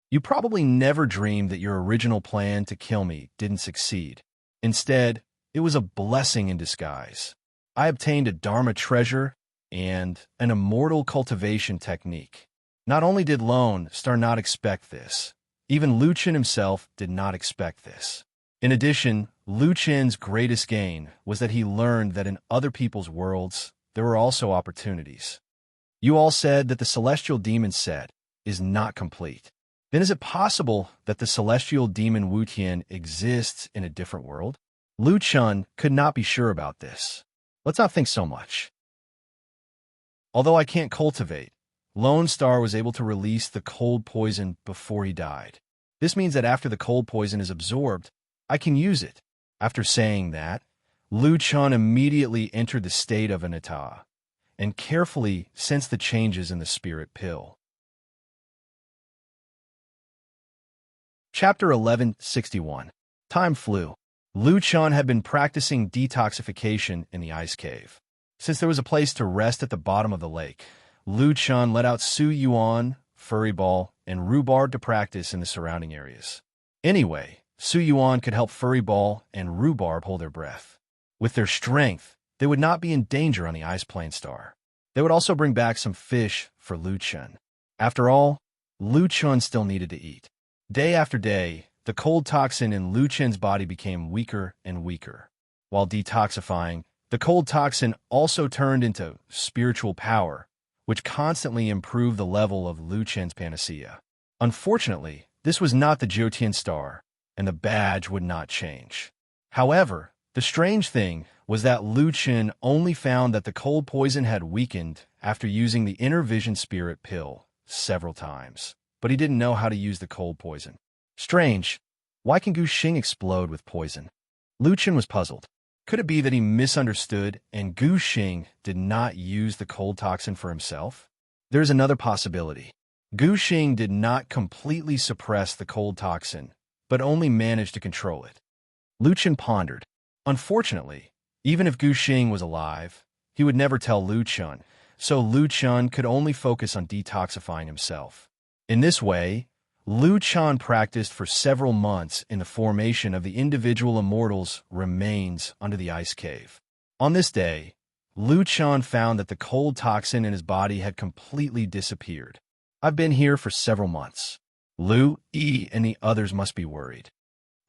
You probably never dreamed that your original plan to kill me didn't succeed. Instead, it was a blessing in disguise. I obtained a Dharma treasure and an immortal cultivation technique. Not only did Lone Star not expect this, even Lu Chun himself did not expect this. In addition, Lu Chun's greatest gain was that he learned that in other people's worlds, there were also opportunities. You all said that the celestial demon set is not complete. Then is it possible that the celestial demon Wu Tian exists in a different world? Lu Chun could not be sure about this. Let's not think so much. Although I can't cultivate, Lone Star was able to release the cold poison before he died. This means that after the cold poison is absorbed, I can use it. After saying that, Lu Chun immediately entered the state of anatta and carefully sensed the changes in the spirit pill. Chapter 1161. Time flew. Lu Chun had been practicing detoxification in the ice cave. Since there was a place to rest at the bottom of the lake, Lu Chun let out Su Yuan, Furry Ball, and Rhubarb to practice in the surrounding areas. Anyway, Su Yuan could help Furry Ball and Rhubarb hold their breath. With their strength, they would not be in danger on the ice plane star. They would also bring back some fish for Lu Chun. After all, Lu Chun still needed to eat. Day after day, the cold toxin in Lu Chun's body became weaker and weaker. While detoxifying, the cold toxin also turned into spiritual power, which constantly improved the level of Lu Chun's panacea. Unfortunately, this was not the Jiutian star, and the badge would not change. However, the strange thing was that Lu Chun only found that the cold poison had weakened after using the inner vision spirit pill several times, but he didn't know how to use the cold poison. Strange. Why can Gu Xing explode with poison? Lu Chun was puzzled. Could it be that he misunderstood and Gu Xing did not use the cold toxin for himself? There's another possibility. Gu Xing did not completely suppress the cold toxin, but only managed to control it. Lu Chun pondered. Unfortunately, even if Gu Xing was alive, he would never tell Lu Chun, so Lu Chun could only focus on detoxifying himself. In this way, Lu Chun practiced for several months in the formation of the individual immortal's remains under the ice cave. On this day, Lu Chun found that the cold toxin in his body had completely disappeared. I've been here for several months. Lu, Yi, and the others must be worried.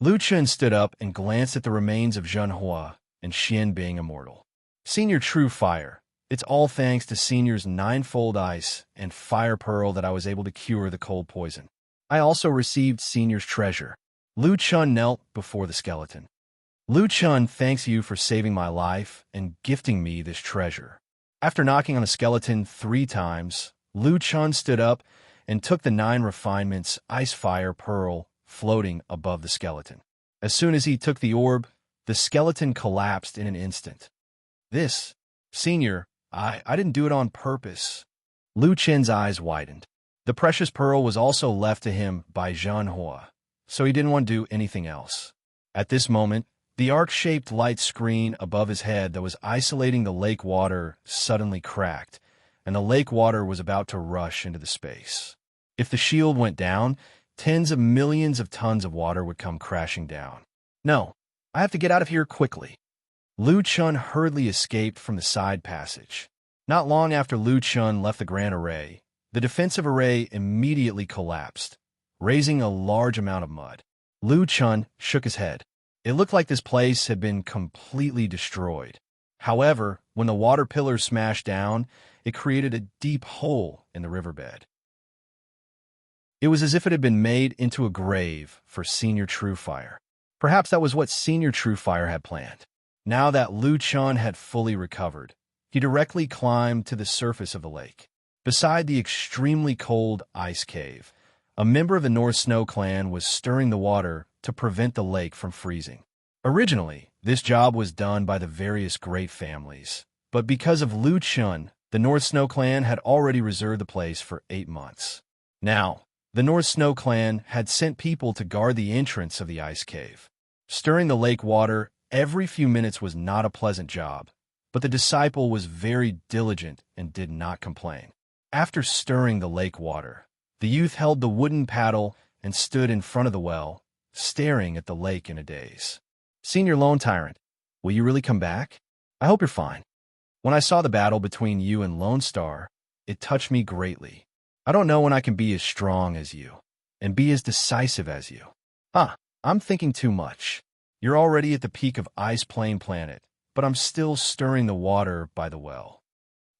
Lu Chun stood up and glanced at the remains of Zhenhua and Xian being immortal. Senior True Fire, It's all thanks to Senior's ninefold ice and fire pearl that I was able to cure the cold poison. I also received Senior's treasure. Lu Chun knelt before the skeleton. Lu Chun thanks you for saving my life and gifting me this treasure. After knocking on the skeleton 3 times, Lu Chun stood up and took the 9 refinements ice fire pearl floating above the skeleton. As soon as he took the orb, the skeleton collapsed in an instant. This, Senior, I didn't do it on purpose. Lu Chen's eyes widened. The precious pearl was also left to him by Zhan Hua, so he didn't want to do anything else. At this moment, the arc-shaped light screen above his head that was isolating the lake water suddenly cracked, and the lake water was about to rush into the space. If the shield went down, tens of millions of tons of water would come crashing down. No, I have to get out of here quickly. Lu Chun hurriedly escaped from the side passage. Not long after Lu Chun left the Grand Array, the defensive array immediately collapsed, raising a large amount of mud. Lu Chun shook his head. It looked like this place had been completely destroyed. However, when the water pillars smashed down, it created a deep hole in the riverbed. It was as if it had been made into a grave for Senior Truefire. Perhaps that was what Senior Truefire had planned. Now that Lu Chun had fully recovered, he directly climbed to the surface of the lake. Beside the extremely cold ice cave, a member of the North Snow clan was stirring the water to prevent the lake from freezing. Originally, this job was done by the various great families, but because of Lu Chun, the North Snow clan had already reserved the place for 8 months. Now, the North Snow clan had sent people to guard the entrance of the ice cave. Stirring the lake water every few minutes was not a pleasant job, but the disciple was very diligent and did not complain. After stirring the lake water, the youth held the wooden paddle and stood in front of the well, staring at the lake in a daze. Senior Lone Tyrant, will you really come back? I hope you're fine. When I saw the battle between you and Lone Star, it touched me greatly. I don't know when I can be as strong as you and be as decisive as you. I'm thinking too much. You're already at the peak of Ice Plain Planet, but I'm still stirring the water by the well.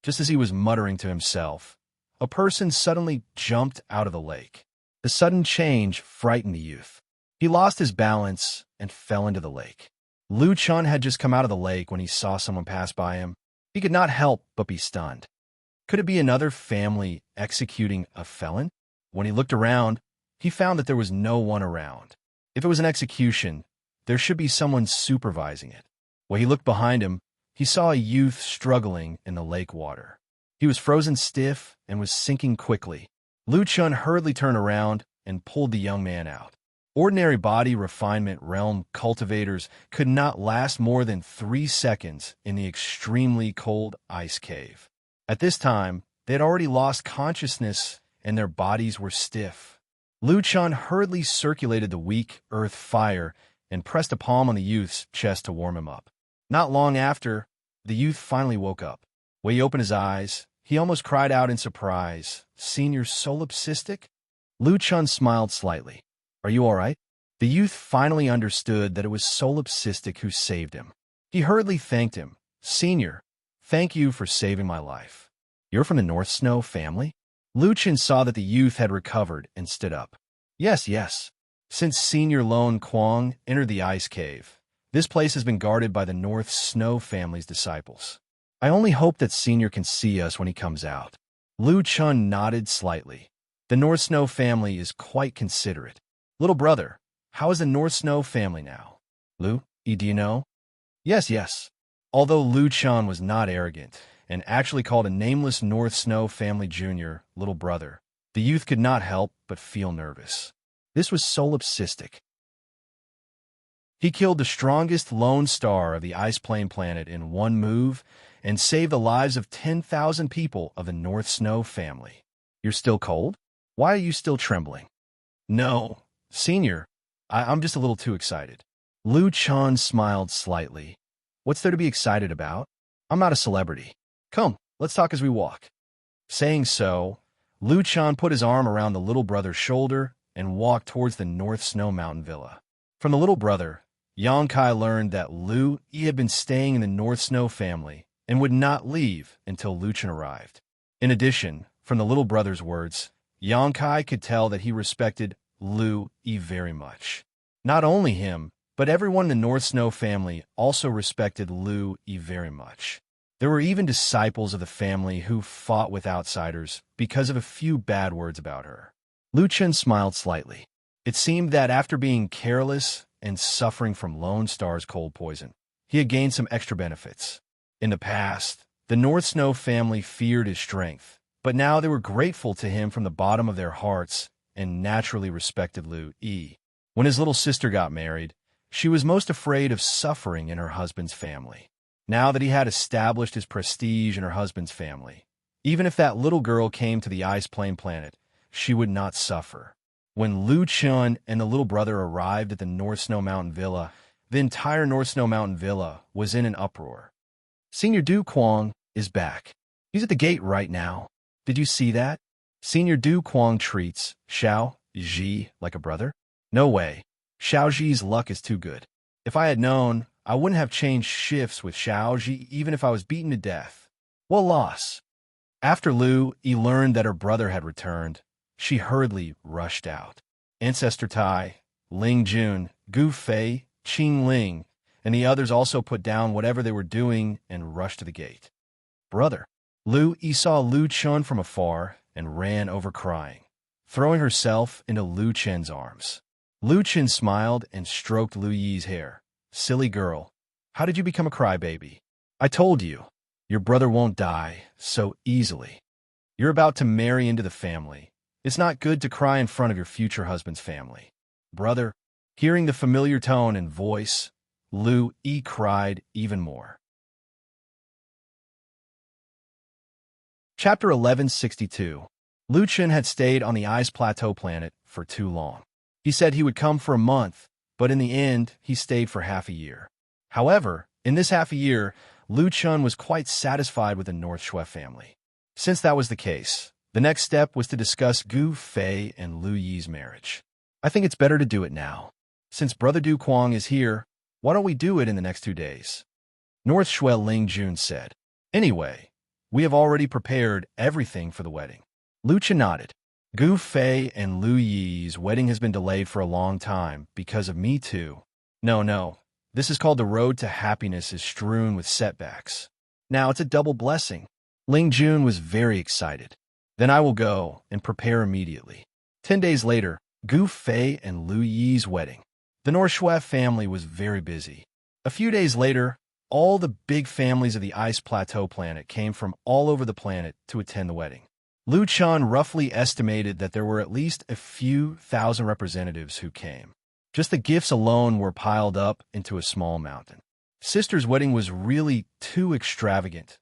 Just as he was muttering to himself, a person suddenly jumped out of the lake. The sudden change frightened the youth. He lost his balance and fell into the lake. Lu Chun had just come out of the lake when he saw someone pass by him. He could not help but be stunned. Could it be another family executing a felon? When he looked around, he found that there was no one around. If it was an execution, there should be someone supervising it. When he looked behind him, he saw a youth struggling in the lake water. He was frozen stiff and was sinking quickly. Lu Chun hurriedly turned around and pulled the young man out. Ordinary body refinement realm cultivators could not last more than 3 seconds in the extremely cold ice cave. At this time, they had already lost consciousness and their bodies were stiff. Lu Chun hurriedly circulated the weak earth fire and pressed a palm on the youth's chest to warm him up. Not long after, the youth finally woke up. When he opened his eyes, he almost cried out in surprise. Senior solipsistic? Lu Chun smiled slightly. Are you all right? The youth finally understood that it was solipsistic who saved him. He hurriedly thanked him. Senior, thank you for saving my life. You're from the North Snow family? Lu Chun saw that the youth had recovered and stood up. Yes. Since Senior Lone Kwong entered the ice cave, this place has been guarded by the North Snow family's disciples. I only hope that Senior can see us when he comes out. Lu Chun nodded slightly. The North Snow family is quite considerate. Little brother, how is the North Snow family now? Lu, do you know? Yes. Although Lu Chun was not arrogant and actually called a nameless North Snow family junior little brother, the youth could not help but feel nervous. This was solipsistic. He killed the strongest lone star of the Ice Plain Planet in one move and saved the lives of 10,000 people of the North Snow family. You're still cold? Why are you still trembling? No, Senior, I'm just a little too excited. Lu Chun smiled slightly. What's there to be excited about? I'm not a celebrity. Come, let's talk as we walk. Saying so, Lu Chun put his arm around the little brother's shoulder and walked towards the North Snow Mountain Villa. From the little brother, Yang Kai learned that Lu had been staying in the North Snow family and would not leave until Luchin arrived. In addition, from the little brother's words, Yongkai could tell that he respected Lu Yi very much. Not only him, but everyone in the North Snow family also respected Lu Yi very much. There were even disciples of the family who fought with outsiders because of a few bad words about her. Luchin smiled slightly. It seemed that after being careless and suffering from Lone Star's cold poison, he had gained some extra benefits. In the past, the North Snow family feared his strength, but now they were grateful to him from the bottom of their hearts and naturally respected Lu Yi. When his little sister got married, she was most afraid of suffering in her husband's family. Now that he had established his prestige in her husband's family, even if that little girl came to the Ice Plain planet, she would not suffer. When Lu Chun and the little brother arrived at the North Snow Mountain Villa, the entire North Snow Mountain Villa was in an uproar. Senior Du Quang is back. He's at the gate right now. Did you see that? Senior Du Quang treats Xiao Ji like a brother? No way. Xiao Ji's luck is too good. If I had known, I wouldn't have changed shifts with Xiao Ji even if I was beaten to death. What loss? After Lu Yi learned that her brother had returned, she hurriedly rushed out. Ancestor Tai, Ling Jun, Gu Fei, Qing Ling, and the others also put down whatever they were doing and rushed to the gate. Brother. Lu Yi saw Lu Chun from afar and ran over crying, throwing herself into Lu Chen's arms. Lu Chen smiled and stroked Lu Yi's hair. Silly girl, how did you become a crybaby? I told you, your brother won't die so easily. You're about to marry into the family. It's not good to cry in front of your future husband's family. Brother, hearing the familiar tone and voice, Lu Yi cried even more. Chapter 1162. Lu Chen had stayed on the Ice Plateau planet for too long. He said he would come for a month, but in the end, he stayed for half a year. However, in this half a year, Lu Chun was quite satisfied with the North Shui family. Since that was the case, the next step was to discuss Gu Fei and Lu Yi's marriage. I think it's better to do it now. Since Brother Du Quang is here, why don't we do it in the next 2 days? North Shui Ling Jun said. Anyway, we have already prepared everything for the wedding. Lu Chen nodded. Gu Fei and Lu Yi's wedding has been delayed for a long time because of me too. No. This is called the road to happiness is strewn with setbacks. Now it's a double blessing. Ling Jun was very excited. Then I will go and prepare immediately. 10 days later, Gu Fei and Lu Yi's wedding. The North Shui family was very busy. A few days later, all the big families of the Ice Plateau planet came from all over the planet to attend the wedding. Lu Chun roughly estimated that there were at least a few thousand representatives who came. Just the gifts alone were piled up into a small mountain. Sister's wedding was really too extravagant.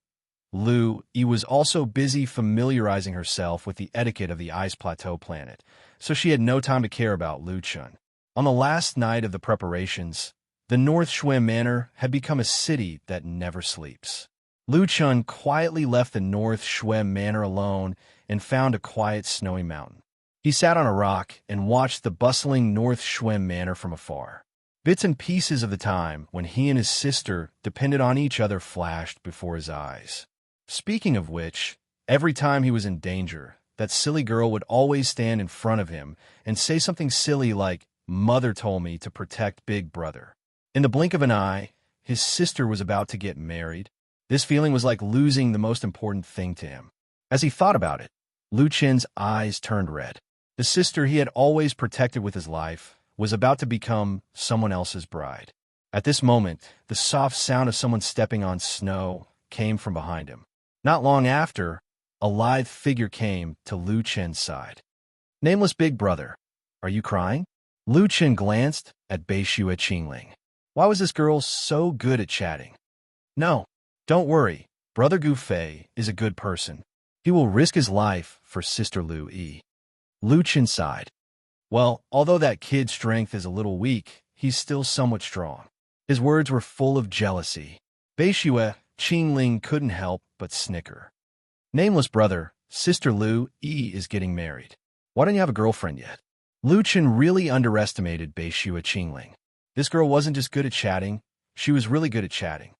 Lu Yi was also busy familiarizing herself with the etiquette of the Ice Plateau planet, so she had no time to care about Lu Chun. On the last night of the preparations, the North Shui Manor had become a city that never sleeps. Lu Chun quietly left the North Shui Manor alone and found a quiet snowy mountain. He sat on a rock and watched the bustling North Shui Manor from afar. Bits and pieces of the time when he and his sister depended on each other flashed before his eyes. Speaking of which, every time he was in danger, that silly girl would always stand in front of him and say something silly like, "Mother told me to protect Big Brother." In the blink of an eye, his sister was about to get married. This feeling was like losing the most important thing to him. As he thought about it, Lu Chen's eyes turned red. The sister he had always protected with his life was about to become someone else's bride. At this moment, the soft sound of someone stepping on snow came from behind him. Not long after, a lithe figure came to Lu Chen's side. Nameless Big Brother, are you crying? Lu Chen glanced at Beishua Qingling. Why was this girl so good at chatting? No, don't worry. Brother Gu Fei is a good person. He will risk his life for Sister Lu Yi. Lu Chen sighed. Well, although that kid's strength is a little weak, he's still somewhat strong. His words were full of jealousy. Beishua Qingling couldn't help but snicker. Nameless brother, Sister Lu Yi is getting married. Why don't you have a girlfriend yet? Lu Chen really underestimated Beishua Qingling. This girl wasn't just good at chatting, she was really good at chatting.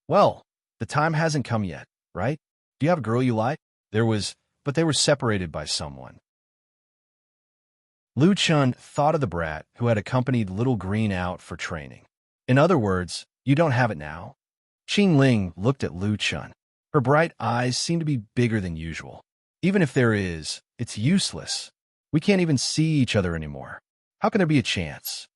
Well, The time hasn't come yet, right? Do you have a girl you like? But they were separated by someone. Lu Chun thought of the brat who had accompanied Little Green out for training. In other words, you don't have it now? Qing Ling looked at Lu Chun. Her bright eyes seemed to be bigger than usual. Even if there is, it's useless. We can't even see each other anymore. How can there be a chance?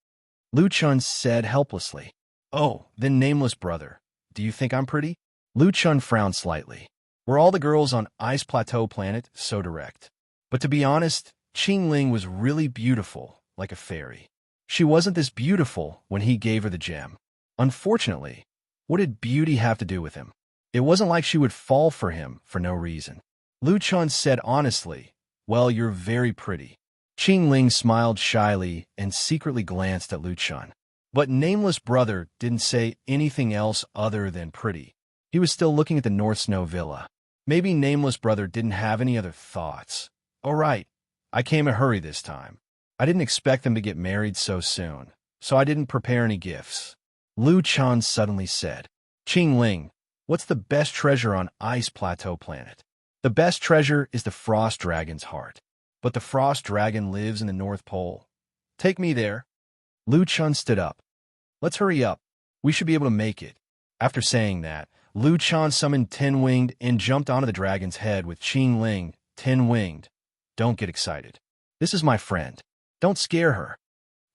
Lu Chun said helplessly. Oh, then nameless brother, do you think I'm pretty? Lu Chun frowned slightly. Were all the girls on Ice Plateau Planet so direct? But to be honest, Qing Ling was really beautiful, like a fairy. She wasn't this beautiful when he gave her the gem. Unfortunately, what did beauty have to do with him? It wasn't like she would fall for him for no reason. Lu Chun said honestly, well, you're very pretty. Qing Ling smiled shyly and secretly glanced at Lu Chun. But nameless brother didn't say anything else other than pretty. He was still looking at the North Snow Villa. Maybe nameless brother didn't have any other thoughts. All right, I came in a hurry this time. I didn't expect them to get married so soon, so I didn't prepare any gifts. Lu Chun suddenly said, Qing Ling, what's the best treasure on Ice Plateau Planet? The best treasure is the Frost Dragon's heart. But the Frost Dragon lives in the North Pole. Take me there. Lu Chun stood up. Let's hurry up. We should be able to make it. After saying that, Lu Chun summoned Ten-Winged and jumped onto the dragon's head with Qing Ling. Ten-Winged, don't get excited. This is my friend. Don't scare her.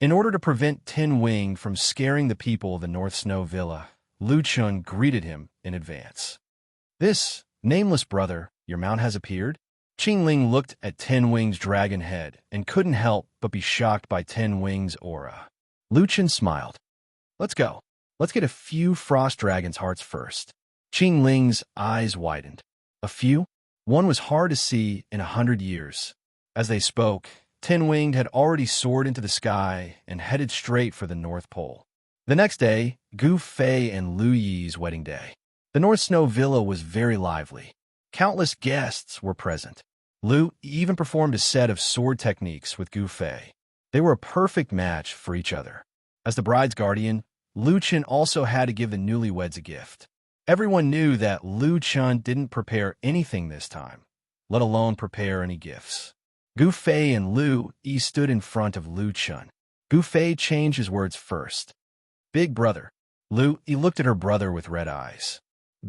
In order to prevent Ten-Winged from scaring the people of the North Snow Villa, Lu Chun greeted him in advance. This, nameless brother, your mount has appeared? Qing Ling looked at Ten-Winged's dragon head and couldn't help but be shocked by Ten-Winged's aura. Lu Chun smiled. Let's go. Let's get a few Frost Dragon's hearts first. Qing Ling's eyes widened. A few? One was hard to see in 100 years. As they spoke, Ten-Winged had already soared into the sky and headed straight for the North Pole. The next day, Gu Fei and Lu Yi's wedding day. The North Snow Villa was very lively. Countless guests were present. Lu even performed a set of sword techniques with Gu Fei. They were a perfect match for each other. As the bride's guardian, Lu Chun also had to give the newlyweds a gift. Everyone knew that Lu Chun didn't prepare anything this time, let alone prepare any gifts. Gu Fei and Lu Yi stood in front of Lu Chun. Gu Fei changed his words first. Big brother. Lu Yi looked at her brother with red eyes.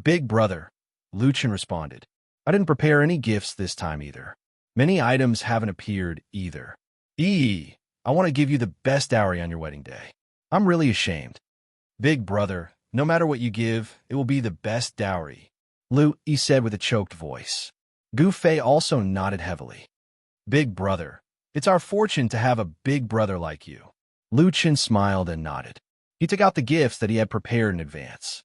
Big brother, Lu Chun responded. I didn't prepare any gifts this time either. Many items haven't appeared either. I want to give you the best dowry on your wedding day. I'm really ashamed. Big brother, no matter what you give, it will be the best dowry, Lu Yi said with a choked voice. Gu Fei also nodded heavily. Big brother, it's our fortune to have a big brother like you. Lu Chun smiled and nodded. He took out the gifts that he had prepared in advance.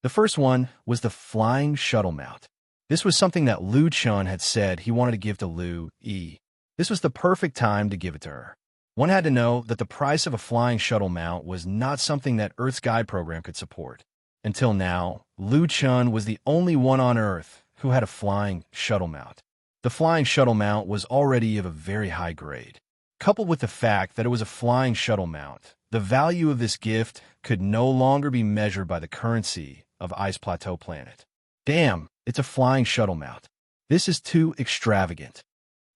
The first one was the flying shuttle mount. This was something that Lu Chun had said he wanted to give to Lu Yi. This was the perfect time to give it to her. One had to know that the price of a flying shuttle mount was not something that Earth's Guide program could support. Until now, Lu Chun was the only one on Earth who had a flying shuttle mount. The flying shuttle mount was already of a very high grade. Coupled with the fact that it was a flying shuttle mount, the value of this gift could no longer be measured by the currency of Ice Plateau Planet. Damn, it's a flying shuttle mount. This is too extravagant.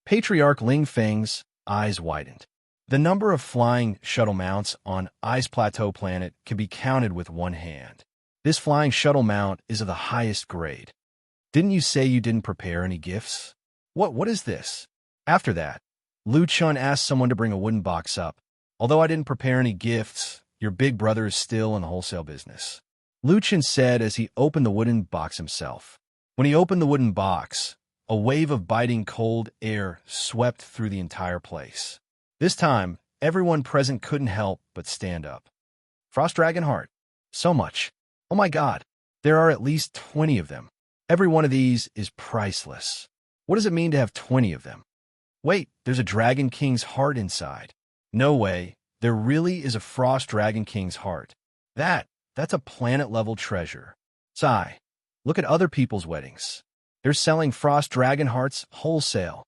Patriarch Ling Feng's eyes widened. The number of flying shuttle mounts on Ice Plateau Planet can be counted with one hand. This flying shuttle mount is of the highest grade. Didn't you say you didn't prepare any gifts? What is this? After that, Lu Chun asked someone to bring a wooden box up. Although I didn't prepare any gifts, your big brother is still in the wholesale business, Lu Chun said as he opened the wooden box himself. When he opened the wooden box, a wave of biting cold air swept through the entire place. This time, everyone present couldn't help but stand up. Frost Dragon Heart. So much. Oh my god. There are at least 20 of them. Every one of these is priceless. What does it mean to have 20 of them? Wait, there's a Dragon King's heart inside. No way. There really is a Frost Dragon King's heart. That's a planet-level treasure. Sigh. Look at other people's weddings. They're selling Frost Dragon Hearts wholesale.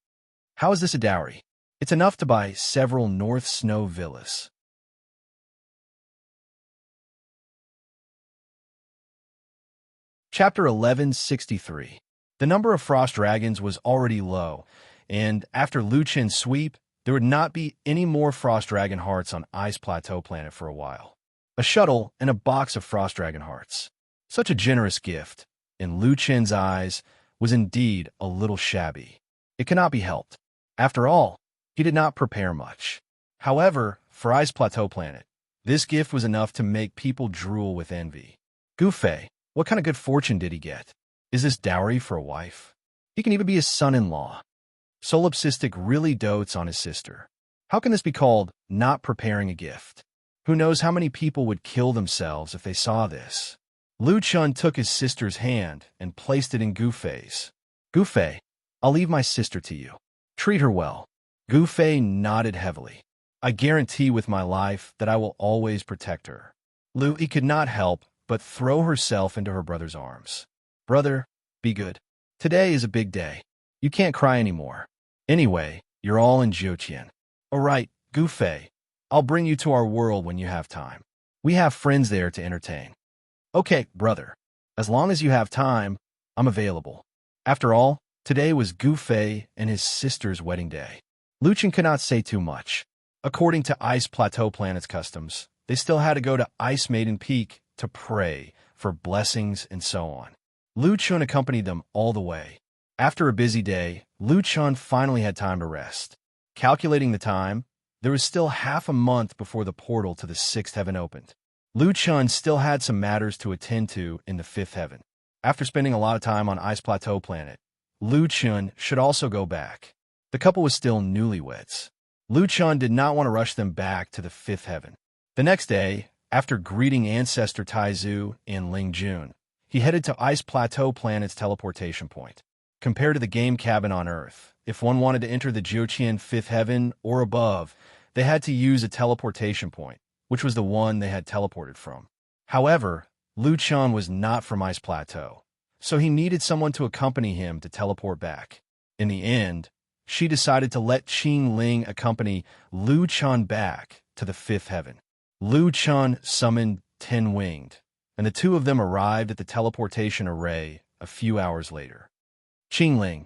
How is this a dowry? It's enough to buy several North Snow villas. Chapter 1163. The number of frost dragons was already low, and after Lu Chen's sweep, there would not be any more frost dragon hearts on Ice Plateau Planet for a while. A shuttle and a box of frost dragon hearts. Such a generous gift, in Lu Chen's eyes, was indeed a little shabby. It cannot be helped. After all, he did not prepare much. However, for Ice Plateau Planet, this gift was enough to make people drool with envy. Gufei, what kind of good fortune did he get? Is this dowry for a wife? He can even be his son-in-law. Solipsistic really dotes on his sister. How can this be called not preparing a gift? Who knows how many people would kill themselves if they saw this? Lu Chun took his sister's hand and placed it in Gufei's. Gufei, I'll leave my sister to you. Treat her well. Gufei nodded heavily. I guarantee with my life that I will always protect her. Lu could not help but throw herself into her brother's arms. Brother, be good. Today is a big day. You can't cry anymore. Anyway, you're all in Jiuqian. All right, Gufei, I'll bring you to our world when you have time. We have friends there to entertain. Okay, brother. As long as you have time, I'm available. After all, today was Gufei and his sister's wedding day. Lu Chen could not say too much. According to Ice Plateau Planet's customs, they still had to go to Ice Maiden Peak to pray for blessings and so on. Lu Chun accompanied them all the way. After a busy day, Lu Chun finally had time to rest. Calculating the time, there was still half a month before the portal to the sixth heaven opened. Lu Chun still had some matters to attend to in the fifth heaven. After spending a lot of time on Ice Plateau Planet, Lu Chun should also go back. The couple was still newlyweds. Lu Chun did not want to rush them back to the fifth heaven. The next day, after greeting Ancestor Taizu and Ling Jun, he headed to Ice Plateau Planet's teleportation point. Compared to the game cabin on Earth, if one wanted to enter the Jiuqian fifth heaven or above, they had to use a teleportation point, which was the one they had teleported from. However, Lu Chun was not from Ice Plateau, so he needed someone to accompany him to teleport back. In the end, she decided to let Qing Ling accompany Lu Chun back to the fifth heaven. Lu Chun summoned Ten Winged, and the two of them arrived at the teleportation array a few hours later. Qing Ling,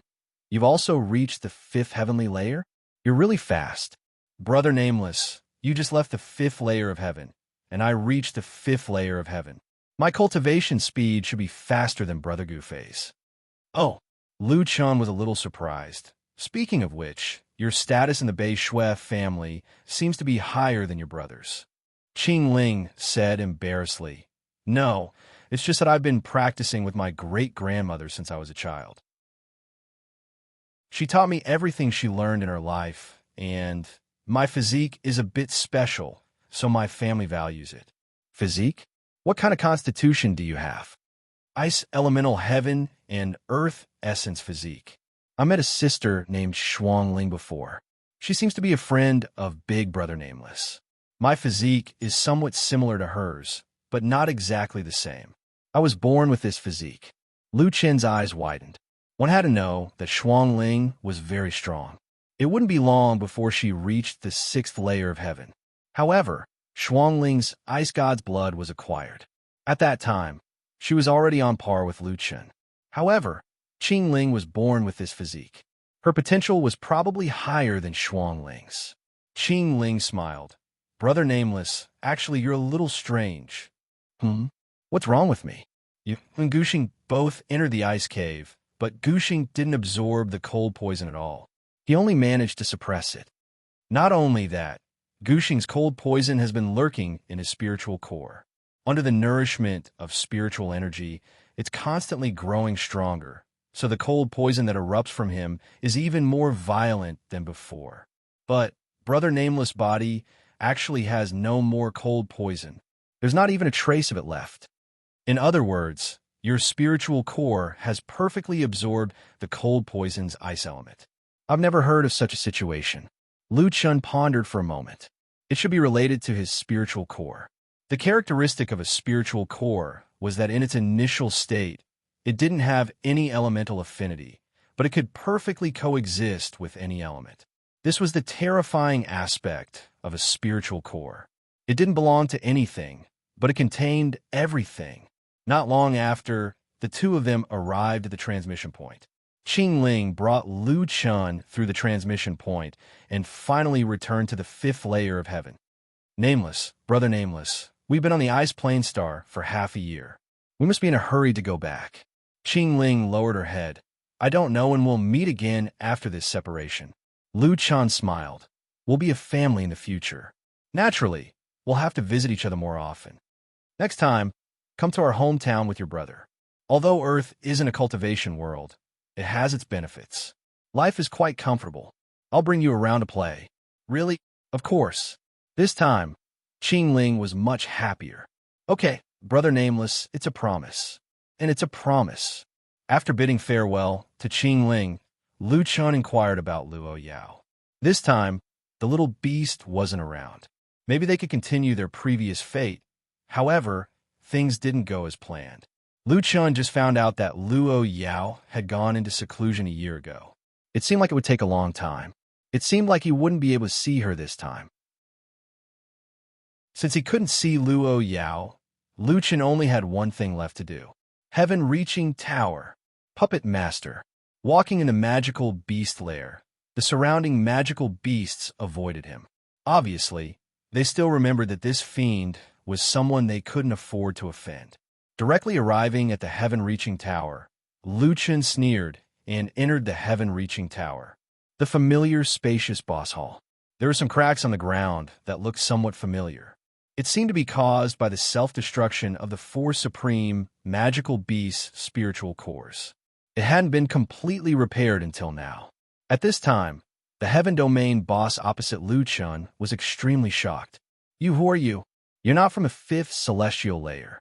you've also reached the fifth heavenly layer? You're really fast. Brother Nameless, you just left the fifth layer of heaven, and I reached the fifth layer of heaven. My cultivation speed should be faster than Brother Gufei's. Oh, Lu Chun was a little surprised. Speaking of which, your status in the Bei Shui family seems to be higher than your brother's. Qing Ling said embarrassedly, No, it's just that I've been practicing with my great-grandmother since I was a child. She taught me everything she learned in her life, and my physique is a bit special, so my family values it. Physique? What kind of constitution do you have? Ice elemental heaven and earth essence physique. I met a sister named Shuang Ling before. She seems to be a friend of Big Brother Nameless. My physique is somewhat similar to hers, but not exactly the same. I was born with this physique. Lu Chen's eyes widened. One had to know that Shuang Ling was very strong. It wouldn't be long before she reached the sixth layer of heaven. However, Shuang Ling's ice god's blood was acquired. At that time, she was already on par with Lu Chen. However, Qing Ling was born with this physique. Her potential was probably higher than Shuang Ling's. Qing Ling smiled. Brother Nameless, actually you're a little strange. What's wrong with me? You and Guxing both entered the ice cave, but Guxing didn't absorb the cold poison at all. He only managed to suppress it. Not only that, Guxing's cold poison has been lurking in his spiritual core. Under the nourishment of spiritual energy, it's constantly growing stronger, so the cold poison that erupts from him is even more violent than before. But Brother Nameless' body actually has no more cold poison. There's not even a trace of it left. In other words, your spiritual core has perfectly absorbed the cold poison's ice element. I've never heard of such a situation. Lu Chun pondered for a moment. It should be related to his spiritual core. The characteristic of a spiritual core was that in its initial state, it didn't have any elemental affinity, but it could perfectly coexist with any element. This was the terrifying aspect of a spiritual core. It didn't belong to anything, but it contained everything. Not long after, the two of them arrived at the transmission point. Qingling brought Lu Chun through the transmission point and finally returned to the 5th layer of heaven. Nameless, brother Nameless, we've been on the ice plane star for half a year. We must be in a hurry to go back. Qingling lowered her head. I don't know when we'll meet again after this separation. Lu Chun smiled. We'll be a family in the future. Naturally, we'll have to visit each other more often. Next time, come to our hometown with your brother. Although Earth isn't a cultivation world, it has its benefits. Life is quite comfortable. I'll bring you around to play. Really? Of course. This time, Qingling was much happier. Okay, brother Nameless, it's a promise. And it's a promise. After bidding farewell to Qingling, Lu Chun inquired about Luo Yao. This time, the little beast wasn't around. Maybe they could continue their previous fate. However, things didn't go as planned. Lu Chun just found out that Luo Yao had gone into seclusion a year ago. It seemed like it would take a long time. It seemed like he wouldn't be able to see her this time. Since he couldn't see Luo Yao, Lu Chun only had one thing left to do. Heaven-reaching tower. Puppet master. Walking in the magical beast lair, the surrounding magical beasts avoided him. Obviously, they still remembered that this fiend was someone they couldn't afford to offend. Directly arriving at the heaven-reaching tower, Lu Chun sneered and entered the heaven-reaching tower. The familiar, spacious boss hall. There were some cracks on the ground that looked somewhat familiar. It seemed to be caused by the self-destruction of the 4 supreme magical beasts' spiritual cores. It hadn't been completely repaired until now. At this time, the Heaven Domain boss opposite Lu Chun was extremely shocked. Who are you? You're not from the 5th celestial layer.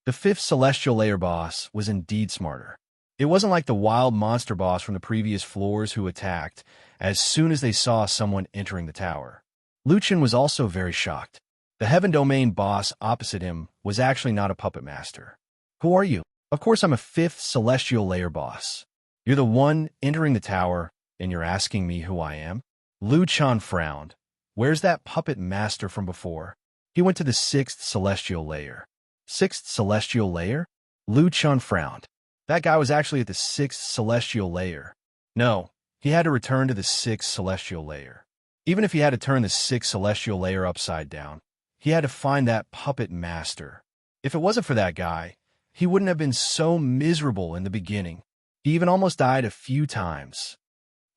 The 5th celestial layer boss was indeed smarter. It wasn't like the wild monster boss from the previous floors who attacked as soon as they saw someone entering the tower. Lu Chun was also very shocked. The Heaven Domain boss opposite him was actually not a puppet master. Who are you? Of course I'm a 5th celestial layer boss. You're the one entering the tower, and you're asking me who I am? Lu Chun frowned. Where's that puppet master from before? He went to the 6th celestial layer. 6th celestial layer? Lu Chun frowned. That guy was actually at the 6th celestial layer. No, he had to return to the 6th celestial layer. Even if he had to turn the 6th celestial layer upside down, he had to find that puppet master. If it wasn't for that guy, he wouldn't have been so miserable in the beginning. He even almost died a few times.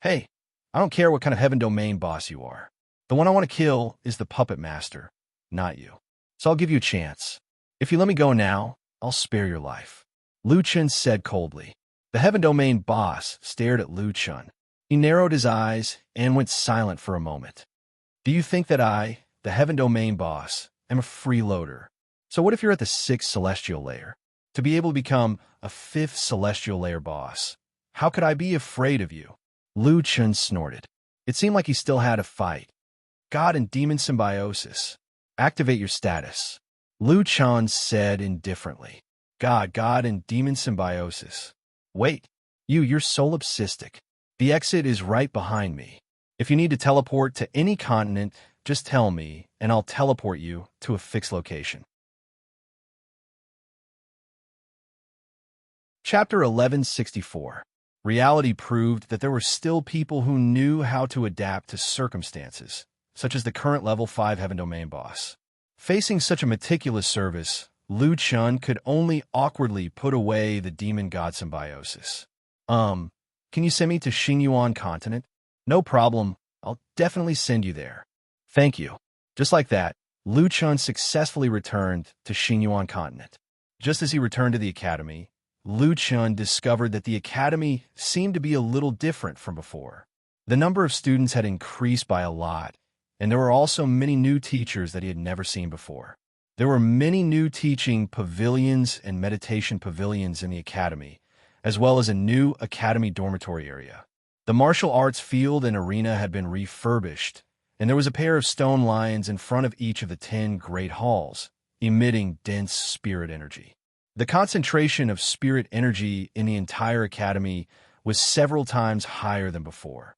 Hey, I don't care what kind of Heaven Domain boss you are. The one I want to kill is the puppet master, not you. So I'll give you a chance. If you let me go now, I'll spare your life. Lu Chun said coldly. The Heaven Domain boss stared at Lu Chun. He narrowed his eyes and went silent for a moment. Do you think that I, the Heaven Domain boss, am a freeloader? So what if you're at the 6th celestial layer? To be able to become a 5th celestial layer boss, how could I be afraid of you? Lu Chun snorted. It seemed like he still had a fight. God and demon symbiosis. Activate your status. Lu Chun said indifferently. God and demon symbiosis. Wait, you're solipsistic. The exit is right behind me. If you need to teleport to any continent, just tell me, and I'll teleport you to a fixed location. Chapter 1164. Reality proved that there were still people who knew how to adapt to circumstances, such as the current level 5 Heaven Domain boss. Facing such a meticulous service, Lu Chun could only awkwardly put away the demon god symbiosis. Can you send me to Xingyuan continent? No problem, I'll definitely send you there. Thank you. Just like that, Lu Chun successfully returned to Xingyuan continent. Just as he returned to the academy, Lu Chun discovered that the academy seemed to be a little different from before. The number of students had increased by a lot, and there were also many new teachers that he had never seen before. There were many new teaching pavilions and meditation pavilions in the academy, as well as a new academy dormitory area. The martial arts field and arena had been refurbished, and there was a pair of stone lions in front of each of the 10 great halls, emitting dense spirit energy. The concentration of spirit energy in the entire academy was several times higher than before.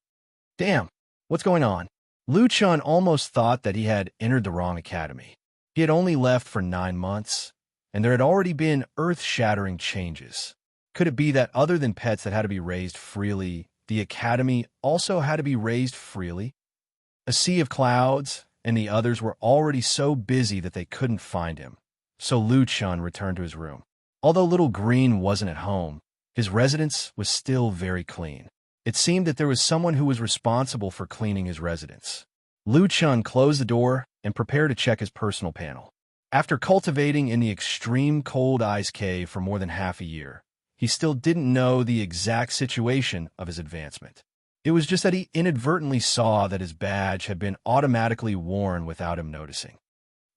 Damn, what's going on? Lu Chun almost thought that he had entered the wrong academy. He had only left for 9 months, and there had already been earth-shattering changes. Could it be that other than pets that had to be raised freely, the academy also had to be raised freely? A sea of clouds, and the others were already so busy that they couldn't find him. So Lu Chun returned to his room. Although Little Green wasn't at home, his residence was still very clean. It seemed that there was someone who was responsible for cleaning his residence. Lu Chun closed the door and prepared to check his personal panel. After cultivating in the extreme cold ice cave for more than half a year, he still didn't know the exact situation of his advancement. It was just that he inadvertently saw that his badge had been automatically worn without him noticing.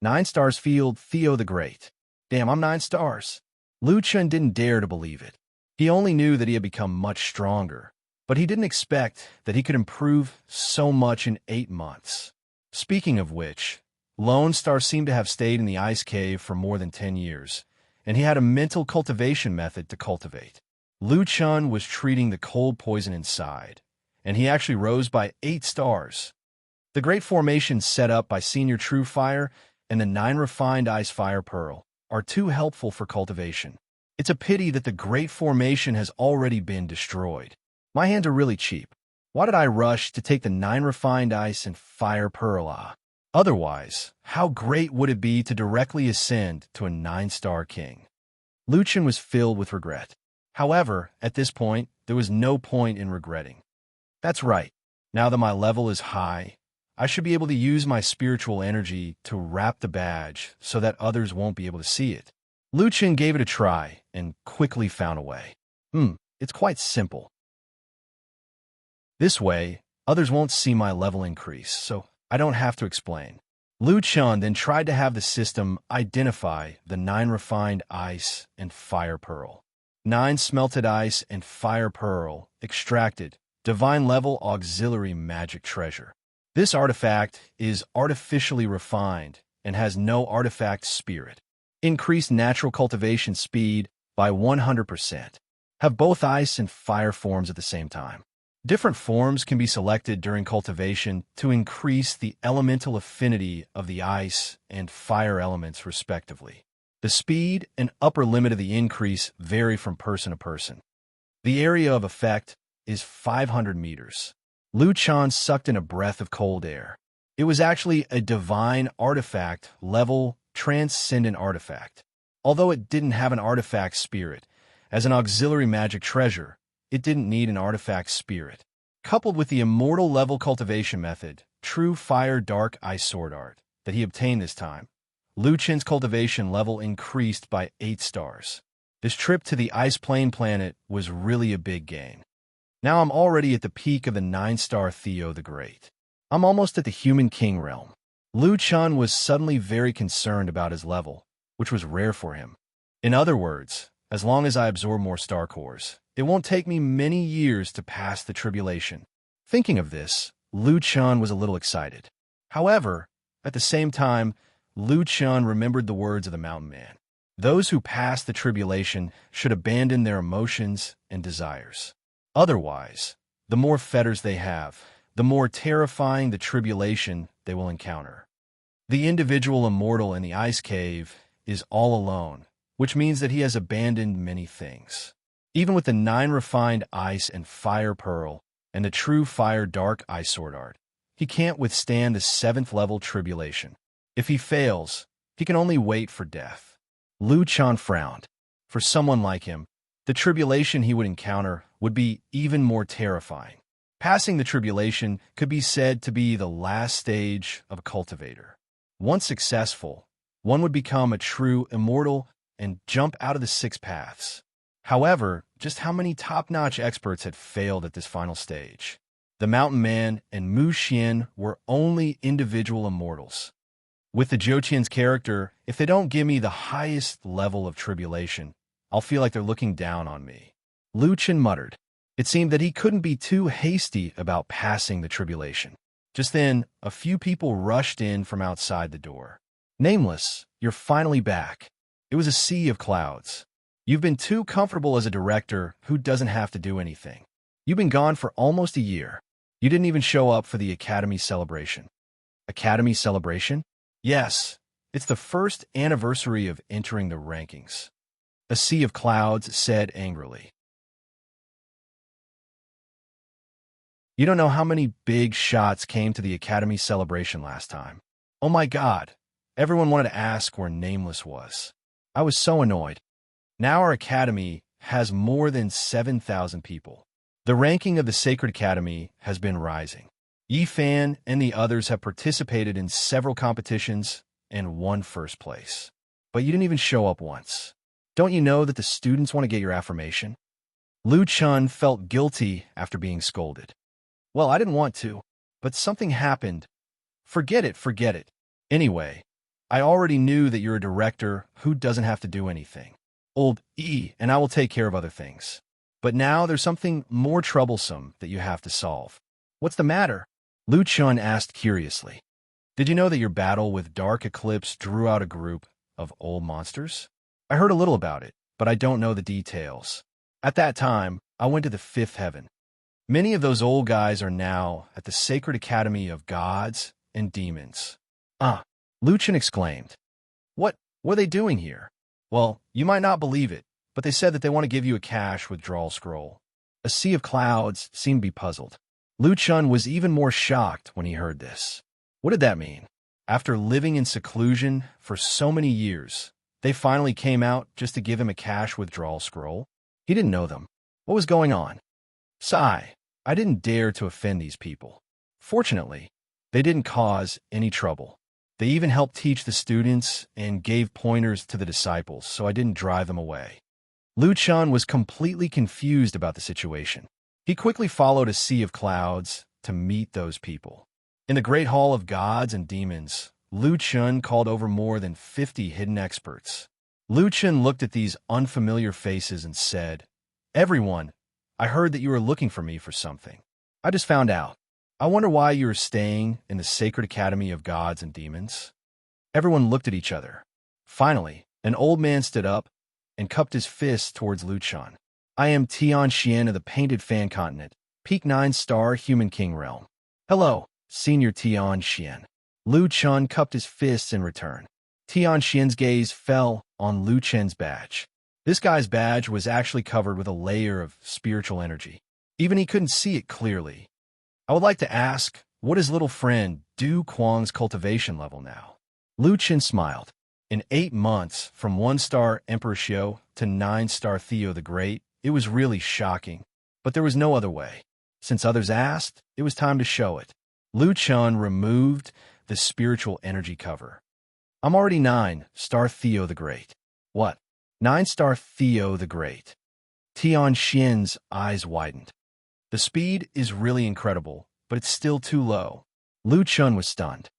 9 stars field, Theo the Great. Damn, I'm 9 stars. Lu Chun didn't dare to believe it. He only knew that he had become much stronger, but he didn't expect that he could improve so much in 8 months. Speaking of which, Lone Star seemed to have stayed in the ice cave for more than 10 years, and he had a mental cultivation method to cultivate. Lu Chun was treating the cold poison inside, and he actually rose by 8 stars. The Great Formation set up by Senior True Fire and the 9 Refined Ice Fire Pearl are too helpful for cultivation. It's a pity that the Great Formation has already been destroyed. My hands are really cheap. Why did I rush to take the 9 Refined Ice and Fire Pearl? Otherwise, how great would it be to directly ascend to a 9-star king? Lu Chun was filled with regret. However, at this point, there was no point in regretting. That's right. Now that my level is high, I should be able to use my spiritual energy to wrap the badge so that others won't be able to see it. Lu Chun gave it a try and quickly found a way. It's quite simple. This way, others won't see my level increase, so I don't have to explain. Lu Chun then tried to have the system identify the 9 refined ice and fire pearl. 9 smelted ice and fire pearl extracted divine level auxiliary magic treasure. This artifact is artificially refined and has no artifact spirit. Increased natural cultivation speed by 100%. Have both ice and fire forms at the same time. Different forms can be selected during cultivation to increase the elemental affinity of the ice and fire elements respectively. The speed and upper limit of the increase vary from person to person. The area of effect is 500 meters. Lu Chun sucked in a breath of cold air. It was actually a divine artifact level transcendent artifact. Although it didn't have an artifact spirit, as an auxiliary magic treasure, it didn't need an artifact spirit. Coupled with the immortal level cultivation method, True Fire Dark Ice Sword Art, that he obtained this time, Lu Chun's cultivation level increased by 8 stars. This trip to the Ice Plain planet was really a big gain. Now I'm already at the peak of the 9-star Theo the Great. I'm almost at the Human King realm. Lu Chun was suddenly very concerned about his level, which was rare for him. In other words, as long as I absorb more star cores, it won't take me many years to pass the tribulation. Thinking of this, Lu Chun was a little excited. However, at the same time, Lu Chun remembered the words of the mountain man. Those who pass the tribulation should abandon their emotions and desires. Otherwise, the more fetters they have, the more terrifying the tribulation they will encounter. The individual immortal in the ice cave is all alone, which means that he has abandoned many things. Even with the 9 refined ice and fire pearl and the True Fire Dark Ice Sword Art, he can't withstand the 7th level tribulation. If he fails, he can only wait for death. Lu Chun frowned. For someone like him, the tribulation he would encounter would be even more terrifying. Passing the tribulation could be said to be the last stage of a cultivator. Once successful, one would become a true immortal and jump out of the 6 paths. However, just how many top-notch experts had failed at this final stage? The Mountain Man and Mu Xian were only individual immortals. With the Joqian's character, if they don't give me the highest level of tribulation, I'll feel like they're looking down on me. Lu Chun muttered. It seemed that he couldn't be too hasty about passing the tribulation. Just then, a few people rushed in from outside the door. Nameless, you're finally back. It was a sea of clouds. You've been too comfortable as a director who doesn't have to do anything. You've been gone for almost a year. You didn't even show up for the Academy celebration. Academy celebration? Yes, it's the first anniversary of entering the rankings. A sea of clouds said angrily. You don't know how many big shots came to the Academy celebration last time. Oh my God. Everyone wanted to ask where Nameless was. I was so annoyed. Now our Academy has more than 7,000 people. The ranking of the Sacred Academy has been rising. Yifan and the others have participated in several competitions and won first place. But you didn't even show up once. Don't you know that the students want to get your affirmation? Lu Chun felt guilty after being scolded. Well, I didn't want to, but something happened. Forget it, forget it. Anyway, I already knew that you're a director who doesn't have to do anything. Old E, and I will take care of other things. But now there's something more troublesome that you have to solve. What's the matter? Lu Chun asked curiously. Did you know that your battle with Dark Eclipse drew out a group of old monsters? I heard a little about it, but I don't know the details. At that time, I went to the fifth heaven. Many of those old guys are now at the Sacred Academy of Gods and Demons. Lu Chun exclaimed. What are they doing here? Well, you might not believe it, but they said that they want to give you a cash withdrawal scroll. A sea of clouds seemed to be puzzled. Lu Chun was even more shocked when he heard this. What did that mean? After living in seclusion for so many years, they finally came out just to give him a cash withdrawal scroll? He didn't know them. What was going on? Sigh. I didn't dare to offend these people. Fortunately, they didn't cause any trouble. They even helped teach the students and gave pointers to the disciples, so I didn't drive them away. Lu Chun was completely confused about the situation. He quickly followed a sea of clouds to meet those people. In the Great Hall of Gods and Demons, Lu Chun called over more than 50 hidden experts. Lu Chun looked at these unfamiliar faces and said, Everyone, I heard that you were looking for me for something. I just found out. I wonder why you are staying in the Sacred Academy of Gods and Demons. Everyone looked at each other. Finally, an old man stood up and cupped his fist towards Lu Chun. I am Tian Xian of the Painted Fan Continent, Peak 9-star Human King Realm. Hello, Senior Tian Xian. Lu Chun cupped his fists in return. Tian Xian's gaze fell on Lu Chun's badge. This guy's badge was actually covered with a layer of spiritual energy. Even he couldn't see it clearly. I would like to ask, what is little friend Du Quang's cultivation level now? Lu Chun smiled. In 8 months, from 1-star Emperor Xiao to 9-star Theo the Great, it was really shocking. But there was no other way. Since others asked, it was time to show it. Lu Chun removed the spiritual energy cover. I'm already 9-star Theo the Great. What? 9-star Theo the Great. Tian Xian's eyes widened. The speed is really incredible, but it's still too low. Lu Chun was stunned.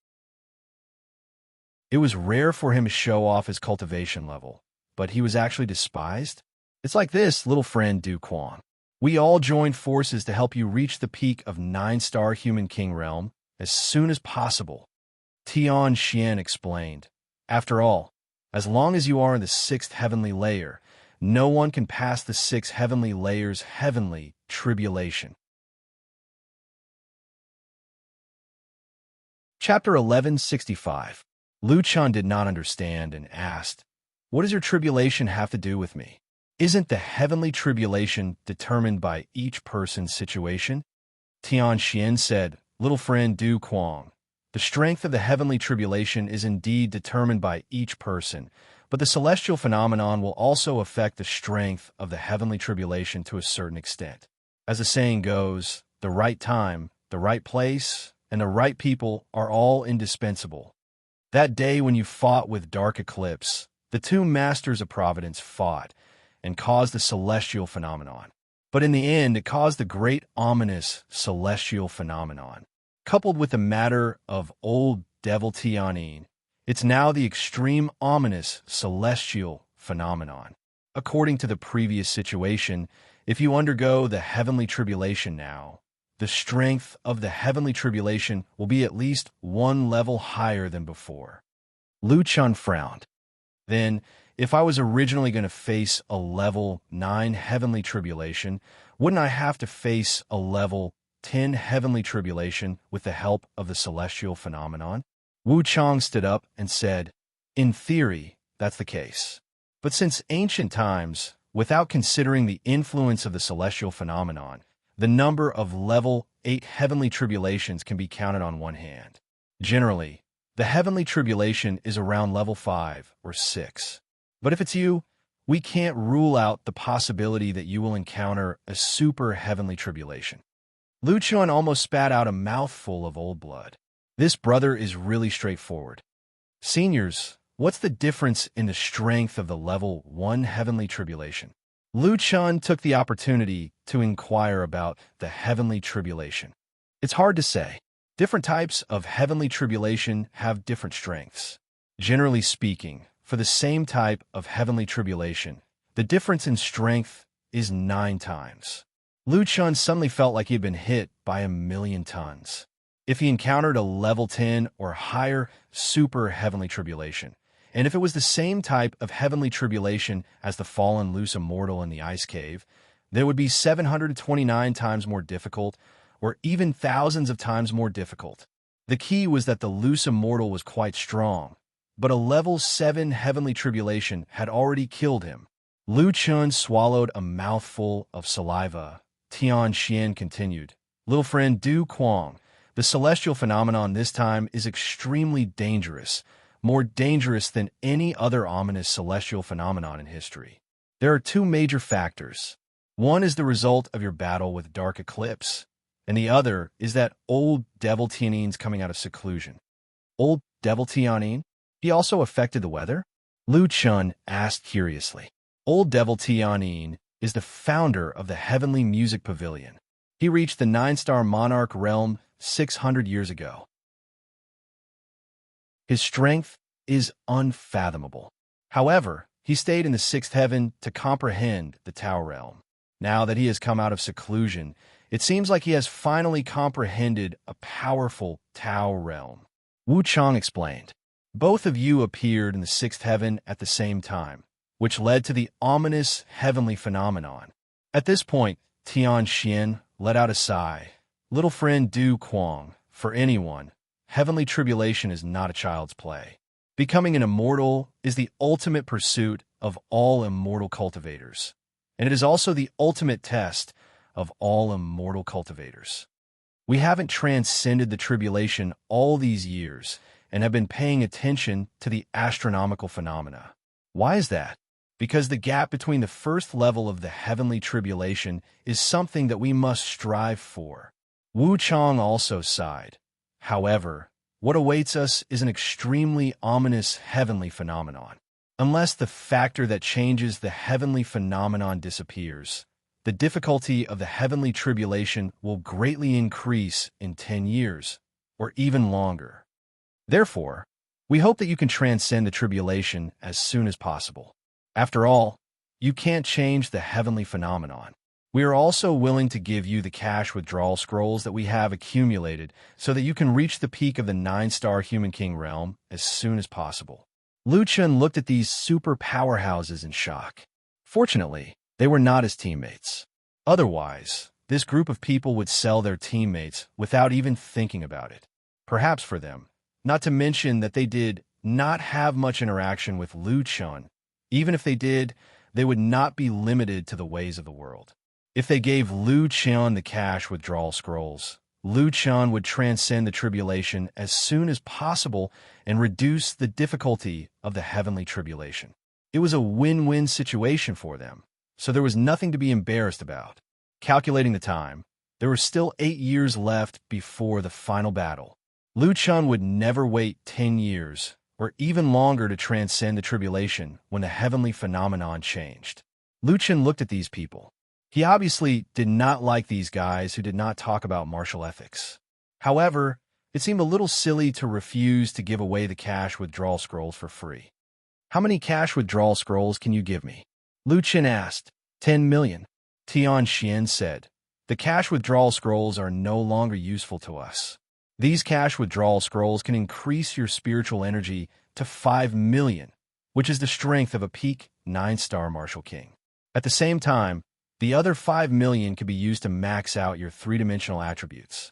It was rare for him to show off his cultivation level, but he was actually despised. It's like this, little friend Du Quang. We all joined forces to help you reach the peak of 9-star Human King Realm as soon as possible. Tian Xian explained. After all, as long as you are in the 6th heavenly layer, no one can pass the 6 heavenly layers' heavenly tribulation. Chapter 1165. Lu Chun did not understand and asked, What does your tribulation have to do with me? Isn't the heavenly tribulation determined by each person's situation? Tian Xian said, Little friend Du Quang, the strength of the heavenly tribulation is indeed determined by each person, but the celestial phenomenon will also affect the strength of the heavenly tribulation to a certain extent. As the saying goes, the right time, the right place, and the right people are all indispensable. That day when you fought with Dark Eclipse, the 2 masters of Providence fought and caused the celestial phenomenon. But in the end, it caused the great ominous celestial phenomenon. Coupled with the matter of old devil Tianyin, it's now the extreme ominous celestial phenomenon. According to the previous situation, if you undergo the heavenly tribulation now, the strength of the heavenly tribulation will be at least 1 level higher than before. Lu Chun frowned. Then, if I was originally going to face a level 9 heavenly tribulation, wouldn't I have to face a level 10 heavenly tribulation with the help of the celestial phenomenon? Wu Chang stood up and said, In theory, that's the case. But since ancient times, without considering the influence of the celestial phenomenon, the number of level 8 heavenly tribulations can be counted on one hand. Generally, the heavenly tribulation is around level 5 or 6. But if it's you, we can't rule out the possibility that you will encounter a super heavenly tribulation. Lu Chun almost spat out a mouthful of old blood. This brother is really straightforward. Seniors, what's the difference in the strength of the level 1 heavenly tribulation? Lu Chun took the opportunity to inquire about the heavenly tribulation. It's hard to say. Different types of heavenly tribulation have different strengths. Generally speaking, for the same type of heavenly tribulation, the difference in strength is 9 times. Lu Chun suddenly felt like he had been hit by 1,000,000 tons. If he encountered a level 10 or higher super heavenly tribulation, and if it was the same type of heavenly tribulation as the fallen loose immortal in the ice cave, then it would be 729 times more difficult, or even thousands of times more difficult. The key was that the loose immortal was quite strong, but a level 7 heavenly tribulation had already killed him. Lu Chun swallowed a mouthful of saliva. Tian Xian continued, "Little friend Du Quang, the celestial phenomenon this time is extremely dangerous, more dangerous than any other ominous celestial phenomenon in history. There are 2 major factors. One is the result of your battle with Dark Eclipse, and the other is that old Devil Tianini's coming out of seclusion." Old Devil Tianin? He also affected the weather? Lu Chun asked curiously. Old Devil Tianin is the founder of the Heavenly Music Pavilion. He reached the 9-star monarch realm 600 years ago. His strength is unfathomable. However, he stayed in the 6th heaven to comprehend the Tao realm. Now that he has come out of seclusion, it seems like he has finally comprehended a powerful Tao realm. Wu Chang explained. Both of you appeared in the 6th heaven at the same time, which led to the ominous heavenly phenomenon. At this point, Tian Xian let out a sigh. Little friend Du Quang, for anyone, heavenly tribulation is not a child's play. Becoming an immortal is the ultimate pursuit of all immortal cultivators, and it is also the ultimate test of all immortal cultivators. We haven't transcended the tribulation all these years and have been paying attention to the astronomical phenomena. Why is that? Because the gap between the first level of the heavenly tribulation is something that we must strive for. Wu Chang also sighed. However, what awaits us is an extremely ominous heavenly phenomenon. Unless the factor that changes the heavenly phenomenon disappears, the difficulty of the heavenly tribulation will greatly increase in 10 years, or even longer. Therefore, we hope that you can transcend the tribulation as soon as possible. After all, you can't change the heavenly phenomenon. We are also willing to give you the cash withdrawal scrolls that we have accumulated so that you can reach the peak of the 9-star Human King realm as soon as possible. Lu Chun looked at these super powerhouses in shock. Fortunately, they were not his teammates. Otherwise, this group of people would sell their teammates without even thinking about it. Perhaps for them, not to mention that they did not have much interaction with Lu Chun. Even if they did, they would not be limited to the ways of the world. If they gave Lu Chun the cash withdrawal scrolls, Lu Chun would transcend the tribulation as soon as possible and reduce the difficulty of the heavenly tribulation. It was a win-win situation for them, so there was nothing to be embarrassed about. Calculating the time, there were still 8 years left before the final battle. Lu Chun would never wait 10 years or even longer to transcend the tribulation when the heavenly phenomenon changed. Lu Chun looked at these people. He obviously did not like these guys who did not talk about martial ethics. However, it seemed a little silly to refuse to give away the cash withdrawal scrolls for free. How many cash withdrawal scrolls can you give me? Lu Chun asked. 10 million. Tian Xian said. The cash withdrawal scrolls are no longer useful to us. These cash withdrawal scrolls can increase your spiritual energy to 5 million, which is the strength of a peak 9-star Martial King. At the same time, the other 5 million can be used to max out your 3-dimensional attributes.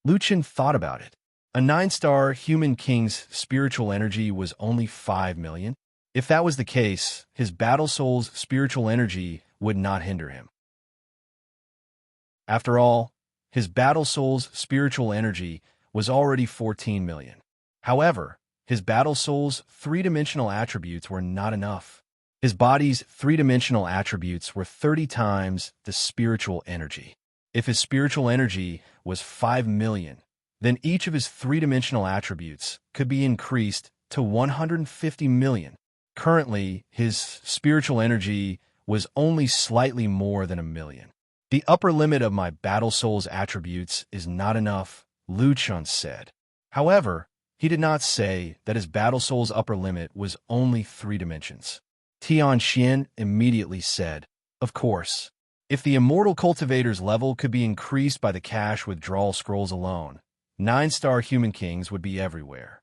Lu Chun thought about it. A 9-star Human King's spiritual energy was only 5 million. If that was the case, his battle soul's spiritual energy would not hinder him. After all, his battle soul's spiritual energy was already 14 million. However, his battle soul's three-dimensional attributes were not enough. His body's three-dimensional attributes were 30 times the spiritual energy. If his spiritual energy was 5 million, then each of his three-dimensional attributes could be increased to 150 million. Currently, his spiritual energy was only slightly more than 1 million. The upper limit of my battle soul's attributes is not enough, Lu Chun said. However, he did not say that his battle soul's upper limit was only 3 dimensions. Tian Xian immediately said, "Of course. If the immortal cultivator's level could be increased by the cash withdrawal scrolls alone, 9-star human kings would be everywhere.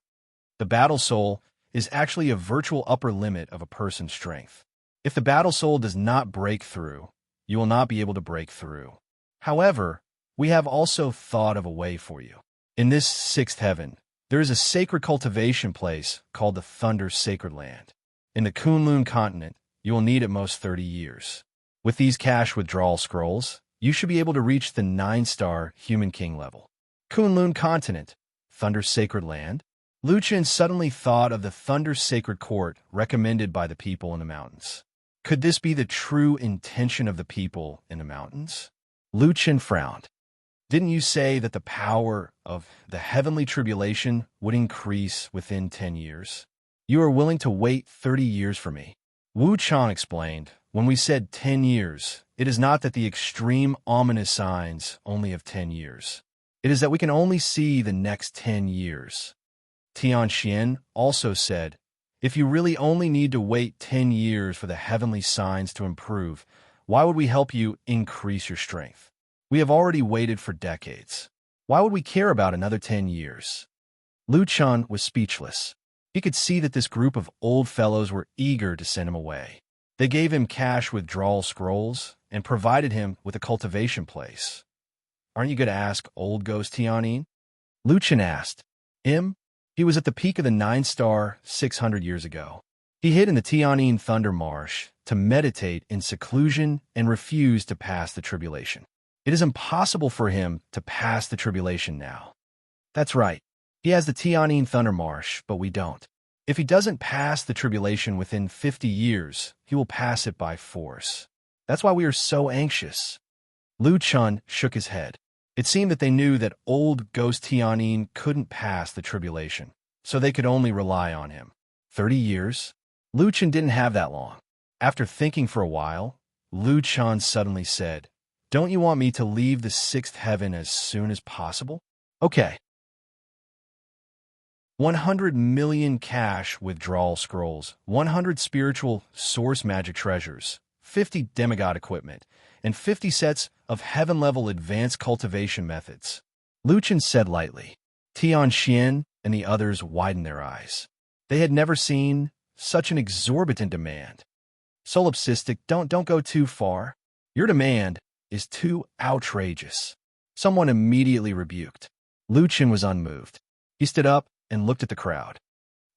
The battle soul is actually a virtual upper limit of a person's strength. If the battle soul does not break through, you will not be able to break through. However, we have also thought of a way for you. In this 6th heaven, there is a sacred cultivation place called the Thunder Sacred Land. In the Kunlun continent, you will need at most 30 years. With these cash withdrawal scrolls, you should be able to reach the 9-star human king level." Kunlun continent, Thunder Sacred Land? Lu Chen suddenly thought of the Thunder Sacred Court recommended by the people in the mountains. Could this be the true intention of the people in the mountains? Lu Chen frowned. Didn't you say that the power of the heavenly tribulation would increase within 10 years? You are willing to wait 30 years for me. Wu Chan explained, when we said 10 years, it is not that the extreme ominous signs only have 10 years. It is that we can only see the next 10 years. Tian Xian also said, if you really only need to wait 10 years for the heavenly signs to improve, why would we help you increase your strength? We have already waited for decades. Why would we care about another 10 years? Lu Chun was speechless. He could see that this group of old fellows were eager to send him away. They gave him cash withdrawal scrolls and provided him with a cultivation place. Aren't you going to ask old ghost Tianyin? Lu Chun asked. He was at the peak of the 9-star 600 years ago. He hid in the Tianyin Thunder Marsh to meditate in seclusion and refused to pass the tribulation. It is impossible for him to pass the tribulation now. That's right. He has the Tianyin Thunder Marsh, but we don't. If he doesn't pass the tribulation within 50 years, he will pass it by force. That's why we are so anxious. Lu Chun shook his head. It seemed that they knew that old ghost Tianyin couldn't pass the tribulation, so they could only rely on him. 30 years? Lu Chun didn't have that long. After thinking for a while, Lu Chun suddenly said, "Don't you want me to leave the 6th heaven as soon as possible?" Okay. 100 million cash withdrawal scrolls, 100 spiritual source magic treasures, 50 demigod equipment, and 50 sets of heaven-level advanced cultivation methods. Lu Chun said lightly. Tian Xian and the others widened their eyes. They had never seen such an exorbitant demand. Solipsistic, don't go too far. Your demand is too outrageous. Someone immediately rebuked. Lu Chun was unmoved. He stood up and looked at the crowd.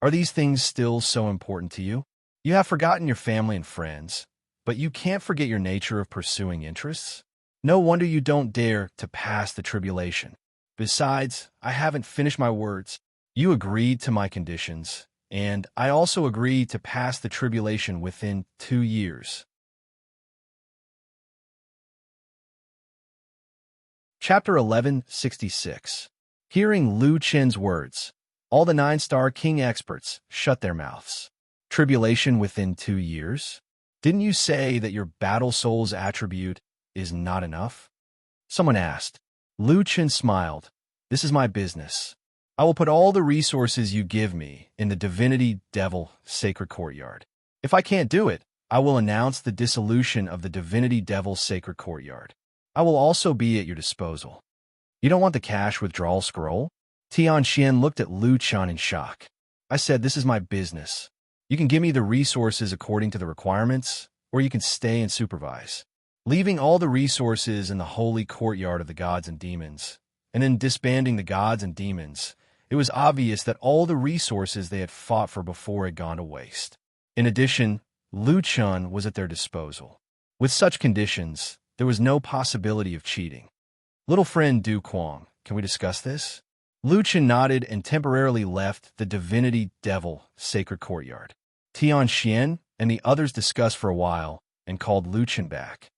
Are these things still so important to you? You have forgotten your family and friends, but you can't forget your nature of pursuing interests? No wonder you don't dare to pass the tribulation. Besides, I haven't finished my words. You agreed to my conditions, and I also agreed to pass the tribulation within 2 years. Chapter 1166. Hearing Lu Chen's words, all the 9-star king experts shut their mouths. Tribulation within 2 years? Didn't you say that your battle soul's attribute is not enough? Someone asked. Lu Chen smiled. This is my business. I will put all the resources you give me in the Divinity Devil Sacred Courtyard. If I can't do it, I will announce the dissolution of the Divinity Devil Sacred Courtyard. I will also be at your disposal. You don't want the cash withdrawal scroll? Tian Xian looked at Lu Chun in shock. I said this is my business. You can give me the resources according to the requirements, or you can stay and supervise. Leaving all the resources in the holy courtyard of the gods and demons, and then disbanding the gods and demons, it was obvious that all the resources they had fought for before had gone to waste. In addition, Lu Chun was at their disposal. With such conditions, there was no possibility of cheating. Little friend Du Quang, can we discuss this? Lu Chun nodded and temporarily left the divinity devil sacred courtyard. Tian Xian and the others discussed for a while and called Lu Chun back.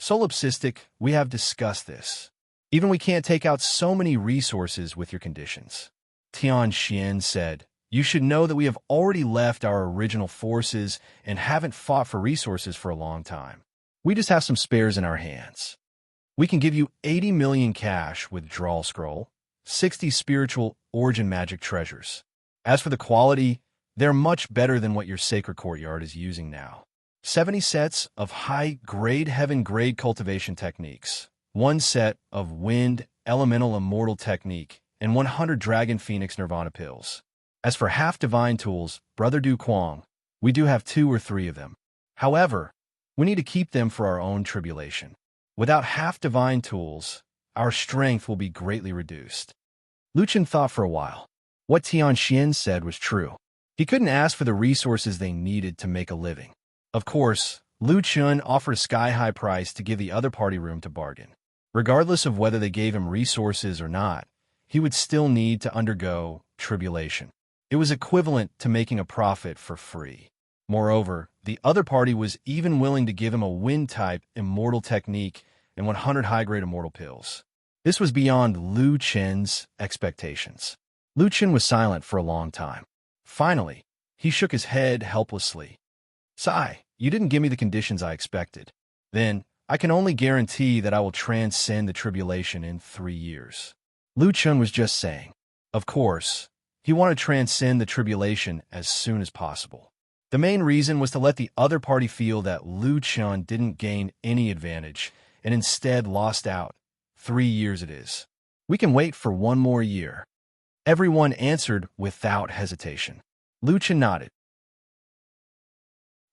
Solipsistic, we have discussed this. Even we can't take out so many resources with your conditions. Tian Xian said, you should know that we have already left our original forces and haven't fought for resources for a long time. We just have some spares in our hands. We can give you 80 million cash withdrawal scroll, 60 spiritual origin magic treasures. As for the quality, they're much better than what your sacred courtyard is using now. 70 sets of high-grade heaven-grade cultivation techniques, 1 set of wind elemental immortal technique, and 100 dragon phoenix nirvana pills. As for half-divine tools, Brother Du Quang, we do have 2 or 3 of them. However, we need to keep them for our own tribulation. Without half-divine tools, our strength will be greatly reduced. Lu Chun thought for a while. What Tian Xian said was true. He couldn't ask for the resources they needed to make a living. Of course, Lu Chun offered a sky-high price to give the other party room to bargain. Regardless of whether they gave him resources or not, he would still need to undergo tribulation. It was equivalent to making a profit for free. Moreover, the other party was even willing to give him a wind-type immortal technique and 100 high-grade immortal pills. This was beyond Lu Chen's expectations. Lu Chen was silent for a long time. Finally, he shook his head helplessly. Sigh, you didn't give me the conditions I expected. Then, I can only guarantee that I will transcend the tribulation in 3 years. Lu Chen was just saying. Of course, he wanted to transcend the tribulation as soon as possible. The main reason was to let the other party feel that Lu Chen didn't gain any advantage and instead lost out. 3 years it is. We can wait for 1 more year. Everyone answered without hesitation. Lu Chen nodded.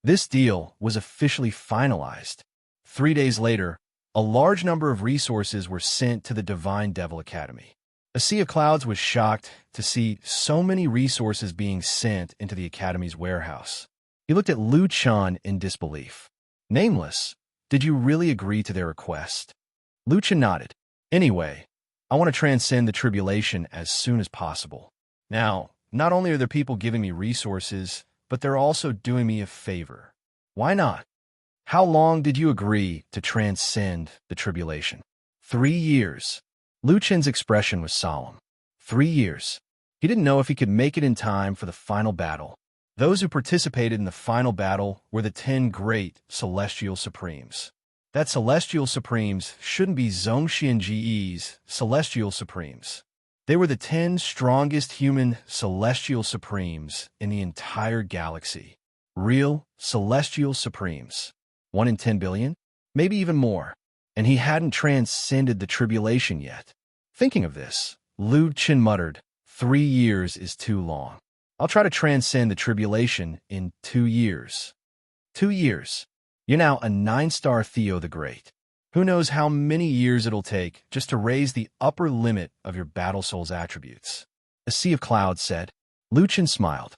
This deal was officially finalized. 3 days later, a large number of resources were sent to the Divine Devil Academy. A Sea of Clouds was shocked to see so many resources being sent into the Academy's warehouse. He looked at Lu Chen in disbelief. Nameless, did you really agree to their request? Lu Chen nodded. Anyway, I want to transcend the tribulation as soon as possible. Now, not only are there people giving me resources, but they're also doing me a favor. Why not? How long did you agree to transcend the tribulation? 3 years. Lu Chen's expression was solemn. 3 years. He didn't know if he could make it in time for the final battle. Those who participated in the final battle were the 10 great Celestial Supremes. That Celestial Supremes shouldn't be Zhongxian Ji's Celestial Supremes. They were the 10 strongest human Celestial Supremes in the entire galaxy. Real Celestial Supremes. 1 in 10 billion? Maybe even more. And he hadn't transcended the tribulation yet. Thinking of this, Lu Chen muttered, 3 years is too long. I'll try to transcend the tribulation in 2 years. 2 years. You're now a 9-star Theo the Great. Who knows how many years it'll take just to raise the upper limit of your battle soul's attributes. A Sea of Clouds said. Lu Chen smiled.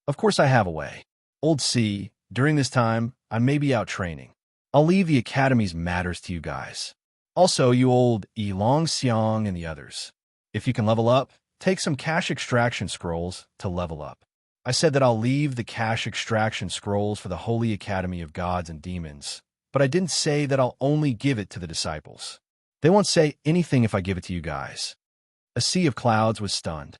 Of course I have a way. Old Sea, during this time, I may be out training. I'll leave the Academy's matters to you guys. Also, you old Yilong Xiang and the others. If you can level up, take some cash extraction scrolls to level up. I said that I'll leave the cash extraction scrolls for the Holy Academy of Gods and Demons, but I didn't say that I'll only give it to the disciples. They won't say anything if I give it to you guys. A Sea of Clouds was stunned.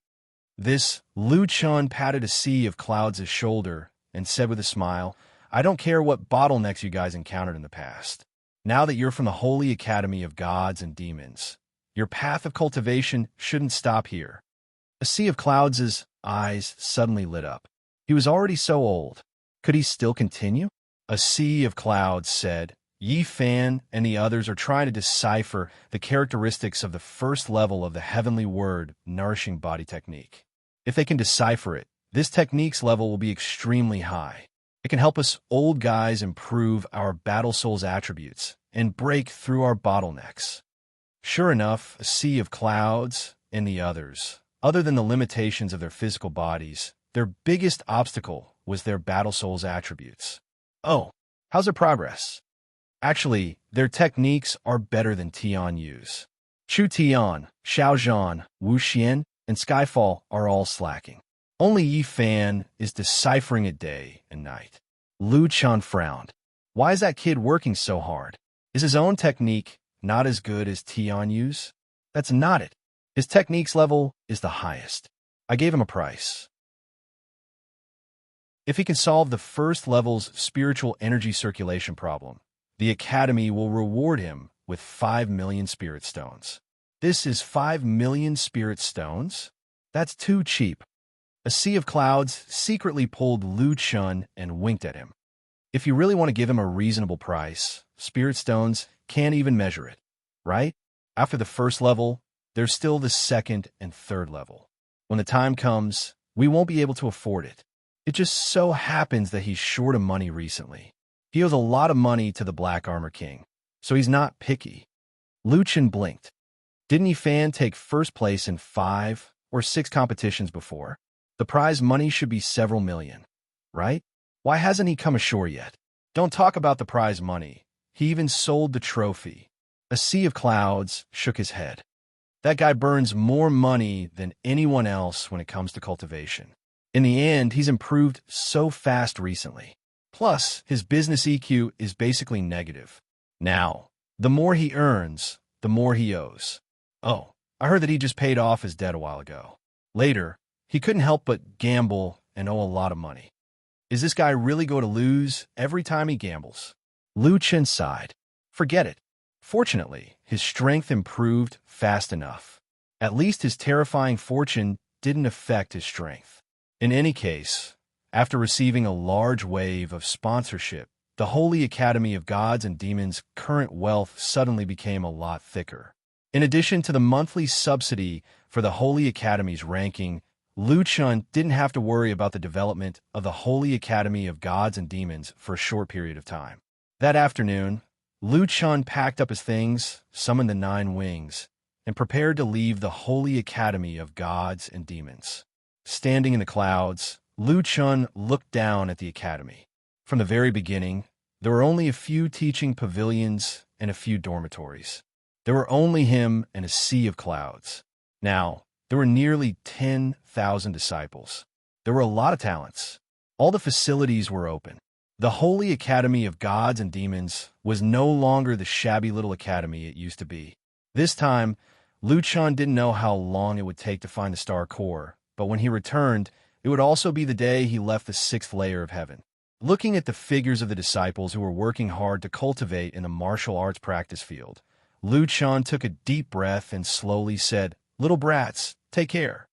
This, Lu Chen patted A Sea of Clouds' shoulder and said with a smile, I don't care what bottlenecks you guys encountered in the past. Now that you're from the Holy Academy of Gods and Demons, your path of cultivation shouldn't stop here. A Sea of Clouds' eyes suddenly lit up. He was already so old. Could he still continue? A Sea of Clouds said, Yi Fan and the others are trying to decipher the characteristics of the first level of the Heavenly Word Nourishing Body Technique. If they can decipher it, this technique's level will be extremely high. It can help us old guys improve our battle soul's attributes and break through our bottlenecks. Sure enough, A Sea of Clouds and the others, other than the limitations of their physical bodies, their biggest obstacle was their battle soul's attributes. Oh, how's their progress? Actually, their techniques are better than Tian Yu's. Chu Tian, Xiao Zhan, Wu Xian, and Skyfall are all slacking. Only Yi Fan is deciphering it day and night. Lu Chun frowned. Why is that kid working so hard? Is his own technique not as good as Tian Yu's? That's not it. His techniques level is the highest. I gave him a price. If he can solve the first level's spiritual energy circulation problem, the Academy will reward him with 5 million spirit stones. This is 5 million spirit stones? That's too cheap. A sea of clouds secretly pulled Lu Chun and winked at him. If you really want to give him a reasonable price, spirit stones can't even measure it, right? After the first level, there's still the second and third level. When the time comes, we won't be able to afford it. It just so happens that he's short of money recently. He owes a lot of money to the Black Armor King, so he's not picky. Lu Chun blinked. Didn't Yi Fan take first place in 5 or 6 competitions before? The prize money should be several million, right? Why hasn't he come ashore yet? Don't talk about the prize money. He even sold the trophy. A sea of clouds shook his head. That guy burns more money than anyone else when it comes to cultivation. In the end, he's improved so fast recently. Plus, his business EQ is basically negative. Now, the more he earns, the more he owes. Oh, I heard that he just paid off his debt a while ago. Later, he couldn't help but gamble and owe a lot of money. Is this guy really going to lose every time he gambles? Lu Chun sighed. Forget it. Fortunately, his strength improved fast enough. At least his terrifying fortune didn't affect his strength. In any case, after receiving a large wave of sponsorship, the Holy Academy of Gods and Demons' current wealth suddenly became a lot thicker. In addition to the monthly subsidy for the Holy Academy's ranking, Lu Chun didn't have to worry about the development of the Holy Academy of Gods and Demons for a short period of time. That afternoon, Lu Chun packed up his things, summoned the 9 wings, and prepared to leave the Holy Academy of Gods and Demons. Standing in the clouds, Lu Chun looked down at the academy. From the very beginning, there were only a few teaching pavilions and a few dormitories. There were only him and a sea of clouds. Now, there were nearly 10,000 disciples. There were a lot of talents. All the facilities were open. The Holy Academy of Gods and Demons was no longer the shabby little academy it used to be. This time, Lu Chun didn't know how long it would take to find the Star Core, but when he returned, it would also be the day he left the 6th layer of heaven. Looking at the figures of the disciples who were working hard to cultivate in the martial arts practice field, Lu Chun took a deep breath and slowly said, "Little brats, take care."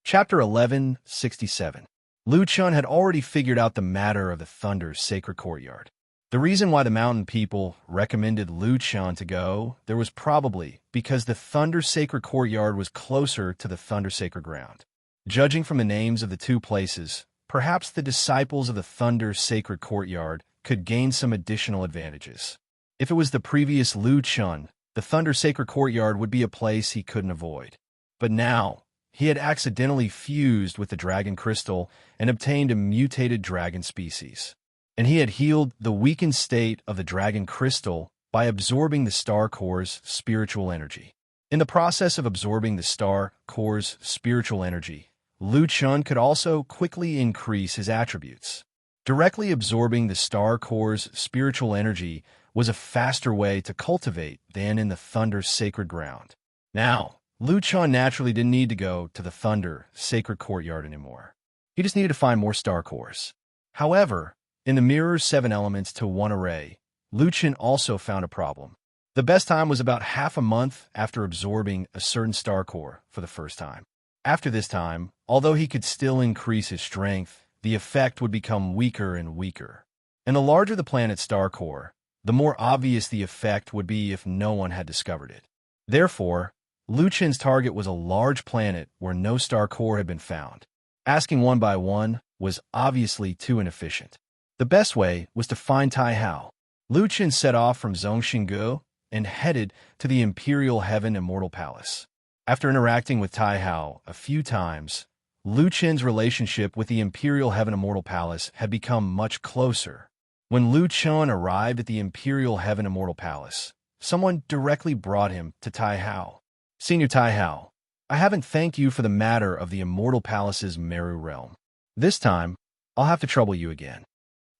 Chapter 1167. Lu Chun had already figured out the matter of the Thunder's sacred courtyard. The reason why the mountain people recommended Lu Chun to go there was probably because the Thunder Sacred Courtyard was closer to the Thunder Sacred Ground. Judging from the names of the 2 places, perhaps the disciples of the Thunder Sacred Courtyard could gain some additional advantages. If it was the previous Lu Chun, the Thunder Sacred Courtyard would be a place he couldn't avoid. But now, he had accidentally fused with the Dragon Crystal and obtained a mutated dragon species. And he had healed the weakened state of the Dragon Crystal by absorbing the Star Core's spiritual energy. In the process of absorbing the Star Core's spiritual energy, Lu Chun could also quickly increase his attributes. Directly absorbing the Star Core's spiritual energy was a faster way to cultivate than in the Thunder's sacred ground. Now, Lu Chun naturally didn't need to go to the Thunder Sacred Courtyard anymore. He just needed to find more Star Cores. However, in the Mirror's 7 elements to 1 array, Lu Chun also found a problem. The best time was about half a month after absorbing a certain Star Core for the first time. After this time, although he could still increase his strength, the effect would become weaker and weaker. And the larger the planet's Star Core, the more obvious the effect would be if no one had discovered it. Therefore, Lu Chun's target was a large planet where no Star Core had been found. Asking one by one was obviously too inefficient. The best way was to find Tai Hao. Lu Chun set off from Zhongxinggu and headed to the Imperial Heaven Immortal Palace. After interacting with Tai Hao a few times, Lu Chen's relationship with the Imperial Heaven Immortal Palace had become much closer. When Lu Chen arrived at the Imperial Heaven Immortal Palace, someone directly brought him to Tai Hao. Senior Tai Hao, I haven't thanked you for the matter of the Immortal Palace's Meru realm. This time, I'll have to trouble you again.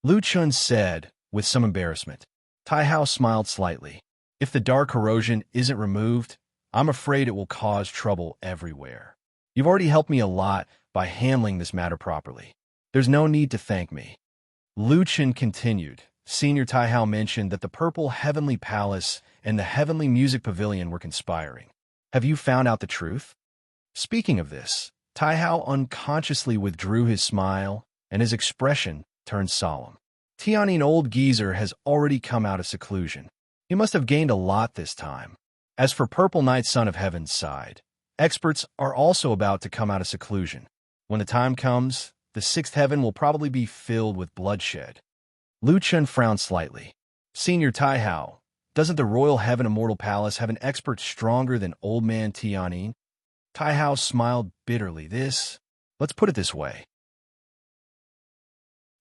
Lu Chen said, with some embarrassment. Tai Hao smiled slightly. If the dark corrosion isn't removed, I'm afraid it will cause trouble everywhere. You've already helped me a lot by handling this matter properly. There's no need to thank me. Lu Chen continued. Senior Tai Hao mentioned that the Purple Heavenly Palace and the Heavenly Music Pavilion were conspiring. Have you found out the truth? Speaking of this, Tai Hao unconsciously withdrew his smile, and his expression turned solemn. Tianyin Old Geezer has already come out of seclusion. He must have gained a lot this time. As for Purple Knight Son of Heaven's side, experts are also about to come out of seclusion. When the time comes, the sixth heaven will probably be filled with bloodshed. Lu Chen frowned slightly. Senior Tai Hao, doesn't the Royal Heaven Immortal Palace have an expert stronger than Old Man Tianyin? Tai Hao smiled bitterly. Let's put it this way.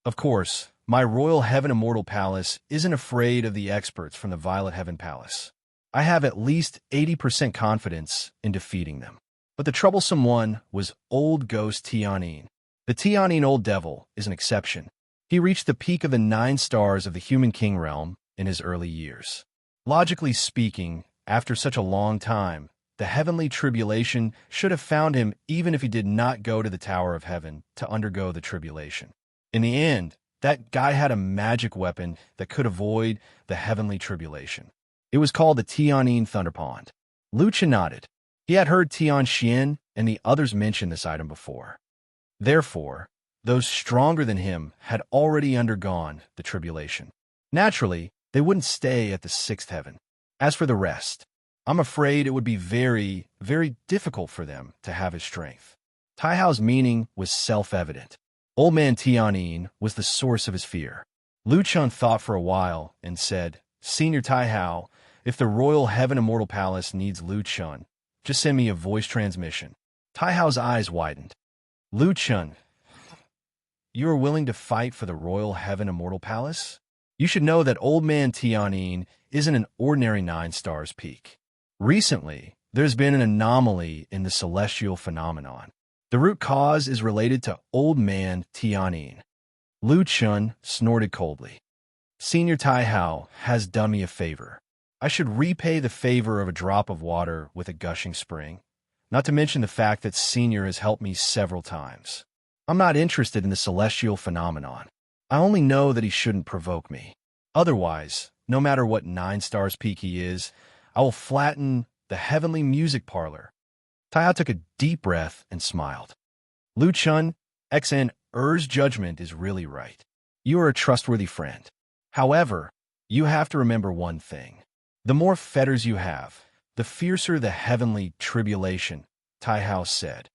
Of course, my Royal Heaven Immortal Palace isn't afraid of the experts from the Violet Heaven Palace. I have at least 80% confidence in defeating them. But the troublesome one was Old Ghost Tianyin. The Tianyin Old Devil is an exception. He reached the peak of the 9 stars of the Human King realm in his early years. Logically speaking, after such a long time, the heavenly tribulation should have found him even if he did not go to the Tower of Heaven to undergo the tribulation. In the end, that guy had a magic weapon that could avoid the heavenly tribulation. It was called the Tianyin Thunderpond. Lu Chen nodded. He had heard Tian Xian and the others mention this item before. Therefore, those stronger than him had already undergone the tribulation. Naturally, they wouldn't stay at the sixth heaven. As for the rest, I'm afraid it would be very, very difficult for them to have his strength. Tai Hao's meaning was self-evident. Old Man Tianyin was the source of his fear. Lu Chen thought for a while and said, Senior Tai Hao, if the Royal Heaven Immortal Palace needs Lu Chen, just send me a voice transmission. Tai Hao's eyes widened. Lu Chen, you are willing to fight for the Royal Heaven Immortal Palace? You should know that Old Man Tianyin isn't an ordinary 9 stars peak. Recently, there's been an anomaly in the celestial phenomenon. The root cause is related to Old Man Tianyin. Lu Chen snorted coldly. Senior Tai Hao has done me a favor. I should repay the favor of a drop of water with a gushing spring, not to mention the fact that Senior has helped me several times. I'm not interested in the celestial phenomenon. I only know that he shouldn't provoke me. Otherwise, no matter what 9 stars peak he is, I will flatten the heavenly music parlor. Tai Hao took a deep breath and smiled. Lu Chen, XN Er's judgment is really right. You are a trustworthy friend. However, you have to remember one thing. The more fetters you have, the fiercer the heavenly tribulation, Tai Hao said.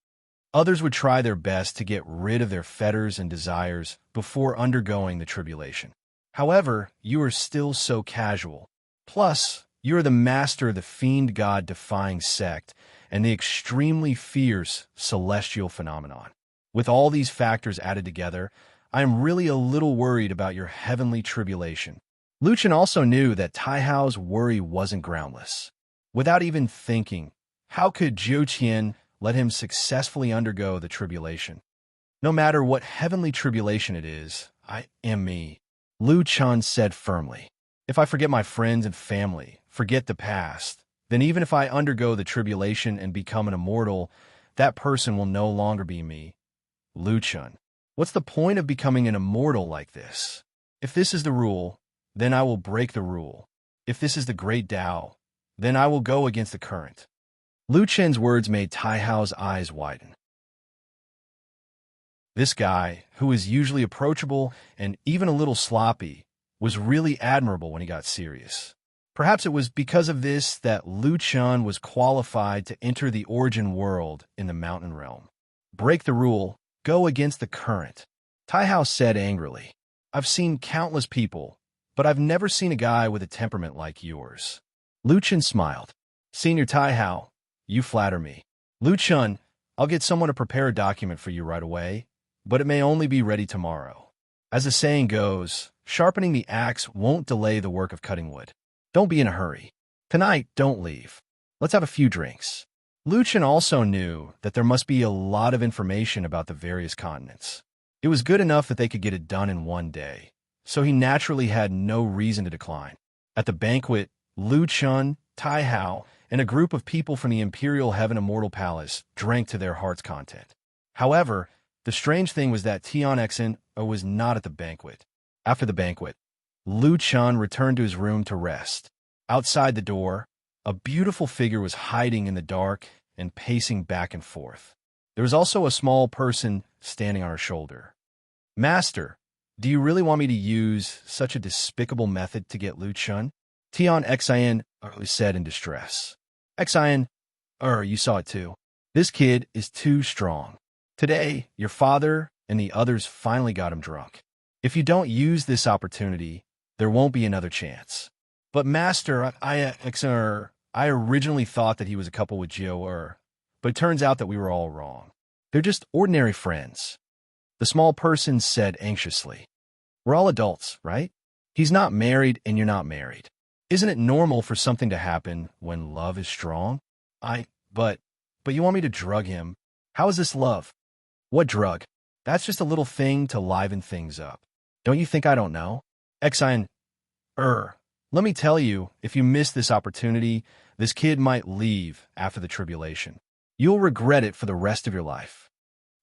Others would try their best to get rid of their fetters and desires before undergoing the tribulation. However, you are still so casual. Plus, you are the master of the fiend god-defying sect and the extremely fierce celestial phenomenon. With all these factors added together, I am really a little worried about your heavenly tribulation. Lu Chen also knew that Tai Hao's worry wasn't groundless. Without even thinking, how could Zhou Qian let him successfully undergo the tribulation? No matter what heavenly tribulation it is, I am me, Lu Chen said firmly. If I forget my friends and family, forget the past, then even if I undergo the tribulation and become an immortal, that person will no longer be me. Lu Chen, what's the point of becoming an immortal like this? If this is the rule, then I will break the rule. If this is the great Tao, then I will go against the current. Lu Chen's words made Tai Hao's eyes widen. This guy, who is usually approachable and even a little sloppy, was really admirable when he got serious. Perhaps it was because of this that Lu Chen was qualified to enter the origin world in the mountain realm. Break the rule, go against the current. Tai Hao said angrily. I've seen countless people, but I've never seen a guy with a temperament like yours. Lu Chen smiled. Senior Tai Hao, You flatter me. Lu Chun, I'll get someone to prepare a document for you right away, but it may only be ready tomorrow. As the saying goes, sharpening the axe won't delay the work of cutting wood. Don't be in a hurry. Tonight, don't leave. Let's have a few drinks. Lu Chun also knew that there must be a lot of information about the various continents. It was good enough that they could get it done in one day, so he naturally had no reason to decline. At the banquet, Lu Chun, Tai Hao, and a group of people from the Imperial Heaven Immortal Palace drank to their heart's content. However, the strange thing was that Tian Xen was not at the banquet. After the banquet, Lu Chun returned to his room to rest. Outside the door, a beautiful figure was hiding in the dark and pacing back and forth. There was also a small person standing on her shoulder. Master, do you really want me to use such a despicable method to get Lu Chun? Tian Xen said in distress. Xen, you saw it too. This kid is too strong. Today, your father and the others finally got him drunk. If you don't use this opportunity, there won't be another chance. But Master, I originally thought that he was a couple with Jiao but it turns out that we were all wrong. They're just ordinary friends. The small person said anxiously. We're all adults, right? He's not married and you're not married. Isn't it normal for something to happen when love is strong? But you want me to drug him? How is this love? What drug? That's just a little thing to liven things up. Don't you think I don't know? Xine, let me tell you, if you miss this opportunity, this kid might leave after the tribulation. You'll regret it for the rest of your life.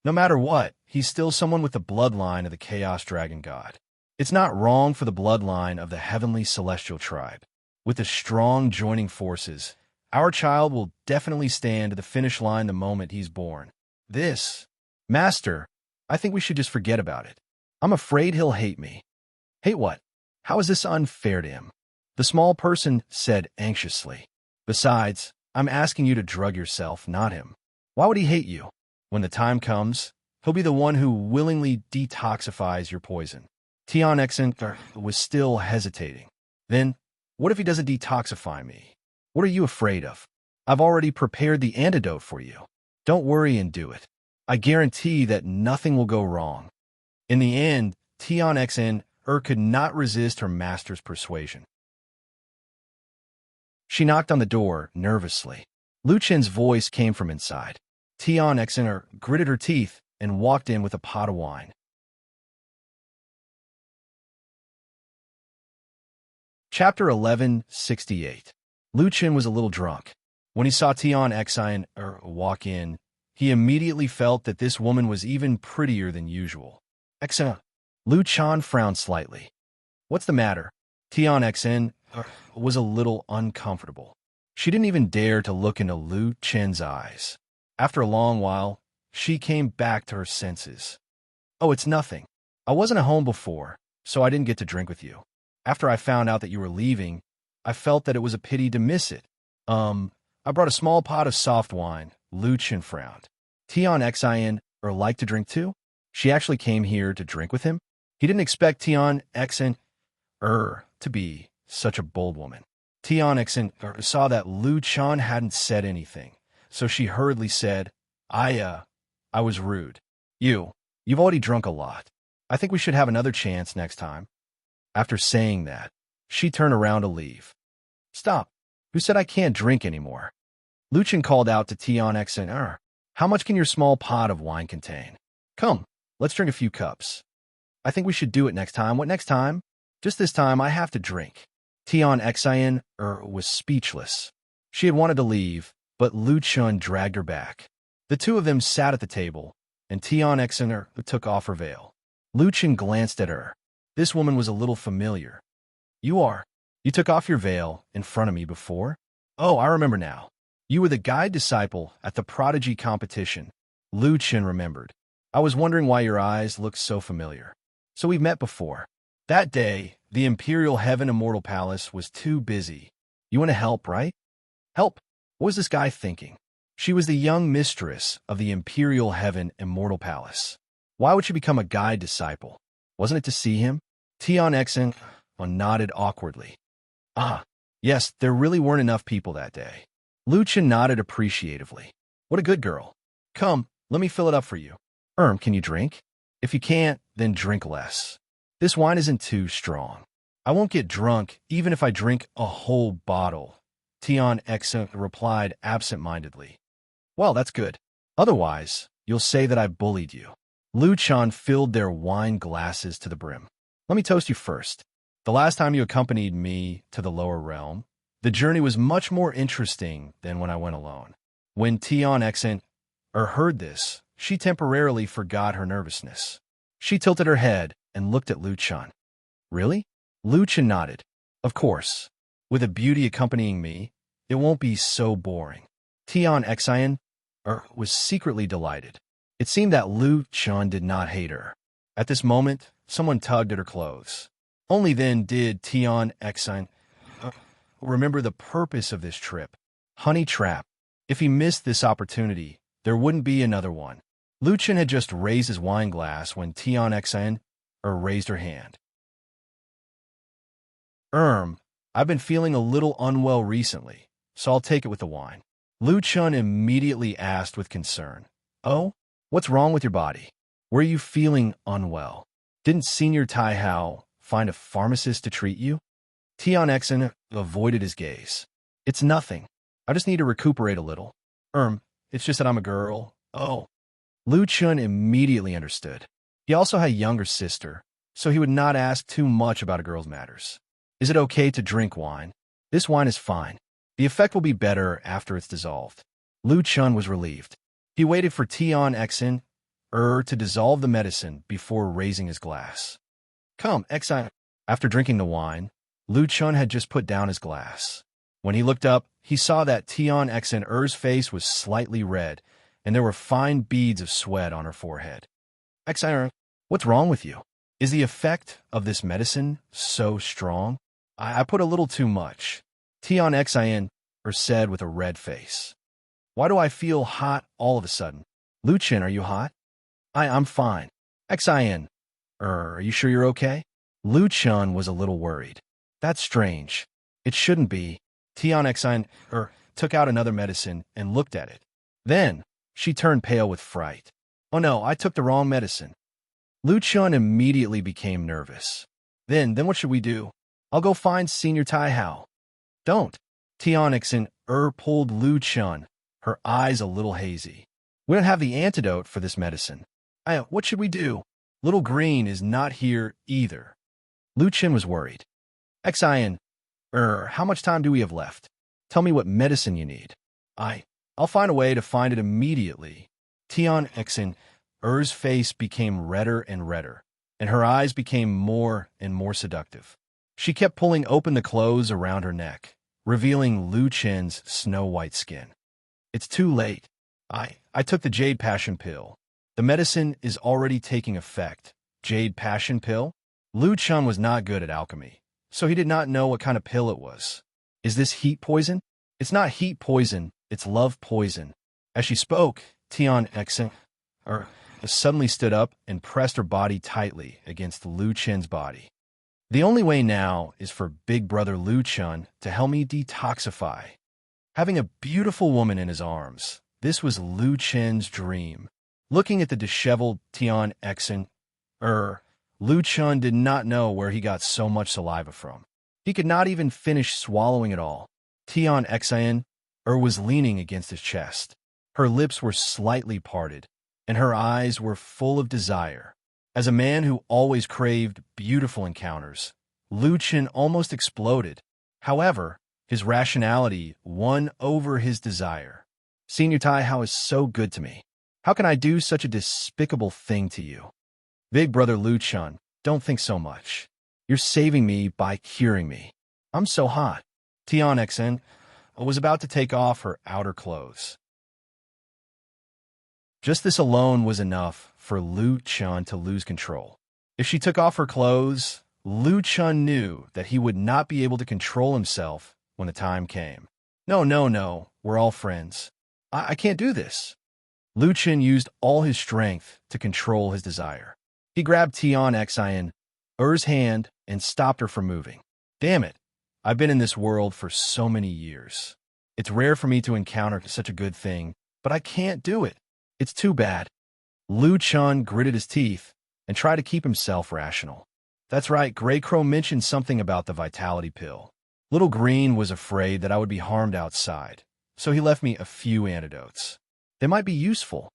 No matter what, he's still someone with the bloodline of the Chaos Dragon God. It's not wrong for the bloodline of the heavenly celestial tribe. With the strong joining forces, our child will definitely stand at the finish line the moment he's born. Master, I think we should just forget about it. I'm afraid he'll hate me. Hate what? How is this unfair to him? The small person said anxiously. Besides, I'm asking you to drug yourself, not him. Why would he hate you? When the time comes, he'll be the one who willingly detoxifies your poison. Tian Xen was still hesitating. Then, what if he doesn't detoxify me? What are you afraid of? I've already prepared the antidote for you. Don't worry and do it. I guarantee that nothing will go wrong. In the end, Tian Xen could not resist her master's persuasion. She knocked on the door nervously. Lu Chen's voice came from inside. Tian Xen gritted her teeth and walked in with a pot of wine. Chapter 1168. Lu Chen was a little drunk. When he saw Tian Xen walk in, he immediately felt that this woman was even prettier than usual. Xen. Lu Chen frowned slightly. What's the matter? Tian Xen was a little uncomfortable. She didn't even dare to look into Lu Chen's eyes. After a long while, she came back to her senses. Oh, it's nothing. I wasn't at home before, so I didn't get to drink with you. After I found out that you were leaving, I felt that it was a pity to miss it. I brought a small pot of soft wine. Lu Chen frowned. Tian Xen like to drink too? She actually came here to drink with him? He didn't expect Tian Xen to be such a bold woman. Tian Xen saw that Lu Chen hadn't said anything, so she hurriedly said, I was rude. You've already drunk a lot. I think we should have another chance next time. After saying that, she turned around to leave. Stop. Who said I can't drink anymore? Lu Chen called out to Tian Xen, how much can your small pot of wine contain? Come, let's drink a few cups. I think we should do it next time. What next time? Just this time, I have to drink. Tian Xen was speechless. She had wanted to leave, but Lu Chen dragged her back. The two of them sat at the table, and Tian Xen took off her veil. Lu Chen glanced at her. This woman was a little familiar. You took off your veil in front of me before? Oh, I remember now. You were the guide disciple at the prodigy competition. Lu Chen remembered. I was wondering why your eyes looked so familiar. So we've met before. That day, the Imperial Heaven Immortal Palace was too busy. You want to help, right? Help? What was this guy thinking? She was the young mistress of the Imperial Heaven Immortal Palace. Why would she become a guide disciple? Wasn't it to see him? Tian Xen nodded awkwardly. Yes, there really weren't enough people that day. Luchin nodded appreciatively. What a good girl. Come, let me fill it up for you. Can you drink? If you can't, then drink less. This wine isn't too strong. I won't get drunk even if I drink a whole bottle, Tion Exa replied absent-mindedly. Well, that's good. Otherwise, you'll say that I bullied you. Luchan filled their wine glasses to the brim. Let me toast you first. The last time you accompanied me to the lower realm, the journey was much more interesting than when I went alone. When Tion Exa heard this, she temporarily forgot her nervousness. She tilted her head and looked at Luchan. Really? Luchan nodded. Of course. With a beauty accompanying me, it won't be so boring. Tion Exian was secretly delighted. It seemed that Luchan did not hate her. At this moment, someone tugged at her clothes. Only then did Tion Exian remember the purpose of this trip. Honey trap. If he missed this opportunity, there wouldn't be another one. Luchan had just raised his wine glass when Tion Exian raised her hand. I've been feeling a little unwell recently, so I'll take it with the wine. Luchan immediately asked with concern. Oh, what's wrong with your body? Were you feeling unwell? Didn't Senior Tai Hao find a pharmacist to treat you? Tion Exen avoided his gaze. It's nothing. I just need to recuperate a little. It's just that I'm a girl. Oh. Luchan immediately understood. He also had a younger sister, so he would not ask too much about a girl's matters. Is it okay to drink wine? This wine is fine. The effect will be better after it's dissolved. Luchan was relieved. He waited for Tion Exen to dissolve the medicine before raising his glass. Come, Exen. After drinking the wine, Luchan had just put down his glass. When he looked up, he saw that Tion Exen face was slightly red, and there were fine beads of sweat on her forehead. Exen, what's wrong with you? Is the effect of this medicine so strong? I put a little too much. Tion Exen said with a red face. Why do I feel hot all of a sudden? Luchan, are you hot? I'm fine. Exen, are you sure you're okay? Luchan was a little worried. That's strange. It shouldn't be. Tion Exen took out another medicine and looked at it. Then, she turned pale with fright. Oh no, I took the wrong medicine. Luchan immediately became nervous. Then what should we do? I'll go find Senior Tai Hao. Don't. Tion Exen pulled Luchan, her eyes a little hazy. We don't have the antidote for this medicine. What should we do? Little Green is not here either. Luchan was worried. Exen, how much time do we have left? Tell me what medicine you need. I'll find a way to find it immediately. Tion Exen's face became redder and redder, and her eyes became more and more seductive. She kept pulling open the clothes around her neck, revealing Luchan's snow-white skin. It's too late. I took the Jade Passion Pill. The medicine is already taking effect. Jade Passion Pill? Luchan was not good at alchemy, so he did not know what kind of pill it was. Is this heat poison? It's not heat poison, it's love poison. As she spoke, Tion Exen suddenly stood up and pressed her body tightly against Luchan's body. The only way now is for Big Brother Luchan to help me detoxify. Having a beautiful woman in his arms, this was Luchan's dream. Looking at the disheveled Tion Exen, Luchan did not know where he got so much saliva from. He could not even finish swallowing it all. Tion Exen was leaning against his chest. Her lips were slightly parted, and her eyes were full of desire. As a man who always craved beautiful encounters, Luchan almost exploded. However, his rationality won over his desire. Senior Tai Hao is so good to me. How can I do such a despicable thing to you? Big Brother Luchan, don't think so much. You're saving me by curing me. I'm so hot. Tion Exen was about to take off her outer clothes. Just this alone was enough for Luchan to lose control. If she took off her clothes, Luchan knew that he would not be able to control himself when the time came. No, we're all friends. I can't do this. Luchan used all his strength to control his desire. He grabbed Tion Exen's hand and stopped her from moving. Damn it, I've been in this world for so many years. It's rare for me to encounter such a good thing, but I can't do it. It's too bad. Lu Chun gritted his teeth and tried to keep himself rational. That's right, Grey Crow mentioned something about the vitality pill. Little Green was afraid that I would be harmed outside, so he left me a few antidotes. They might be useful.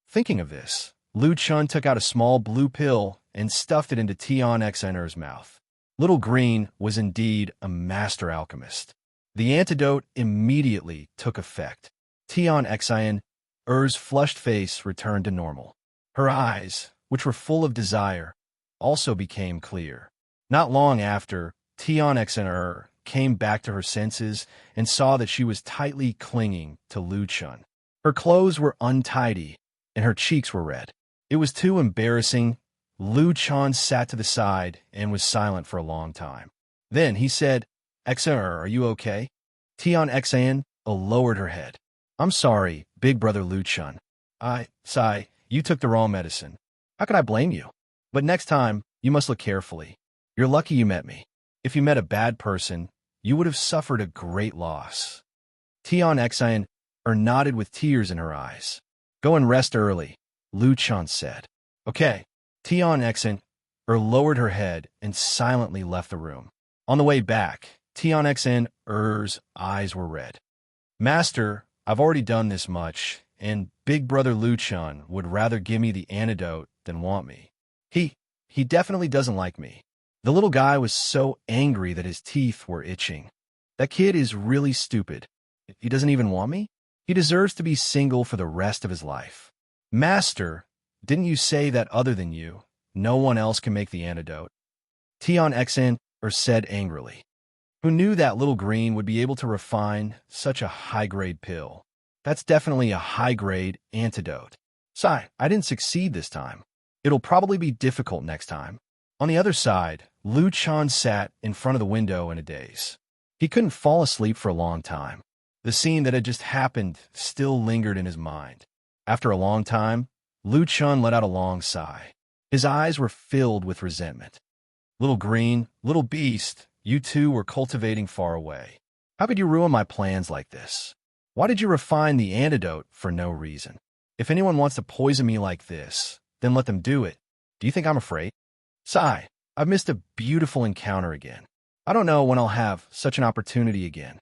Thinking of this, Lu Chun took out a small blue pill and stuffed it into Tion Xner's mouth. Little Green was indeed a master alchemist. The antidote immediately took effect. Tion Xner's flushed face returned to normal. Her eyes, which were full of desire, also became clear. Not long after, Tion Xner came back to her senses and saw that she was tightly clinging to Lu Chun. Her clothes were untidy, and her cheeks were red. It was too embarrassing. Lu Chun sat to the side and was silent for a long time. Then he said, "Xner, are you okay?" Tion Xner lowered her head. "I'm sorry, big brother Lu Chun. Sigh, you took the wrong medicine. How could I blame you? But next time, you must look carefully. You're lucky you met me. If you met a bad person, you would have suffered a great loss." Tion Xner nodded with tears in her eyes. "Go and rest early," Lu Chun said. "Okay." Tion Xner lowered her head and silently left the room. On the way back, Tion Xner's eyes were red. "Master, I've already done this much, and big brother Lu Chun would rather give me the antidote than want me. He definitely doesn't like me." The little guy was so angry that his teeth were itching. "That kid is really stupid. He doesn't even want me? He deserves to be single for the rest of his life." "Master, didn't you say that other than you, no one else can make the antidote?" Tion Xner said angrily. Who knew that Little Green would be able to refine such a high-grade pill? That's definitely a high-grade antidote. Sigh, I didn't succeed this time. It'll probably be difficult next time. On the other side, Lu Chun sat in front of the window in a daze. He couldn't fall asleep for a long time. The scene that had just happened still lingered in his mind. After a long time, Lu Chun let out a long sigh. His eyes were filled with resentment. "Little Green, little beast, you two were cultivating far away. How could you ruin my plans like this? Why did you refine the antidote for no reason? If anyone wants to poison me like this, then let them do it. Do you think I'm afraid? Sigh, I've missed a beautiful encounter again. I don't know when I'll have such an opportunity again."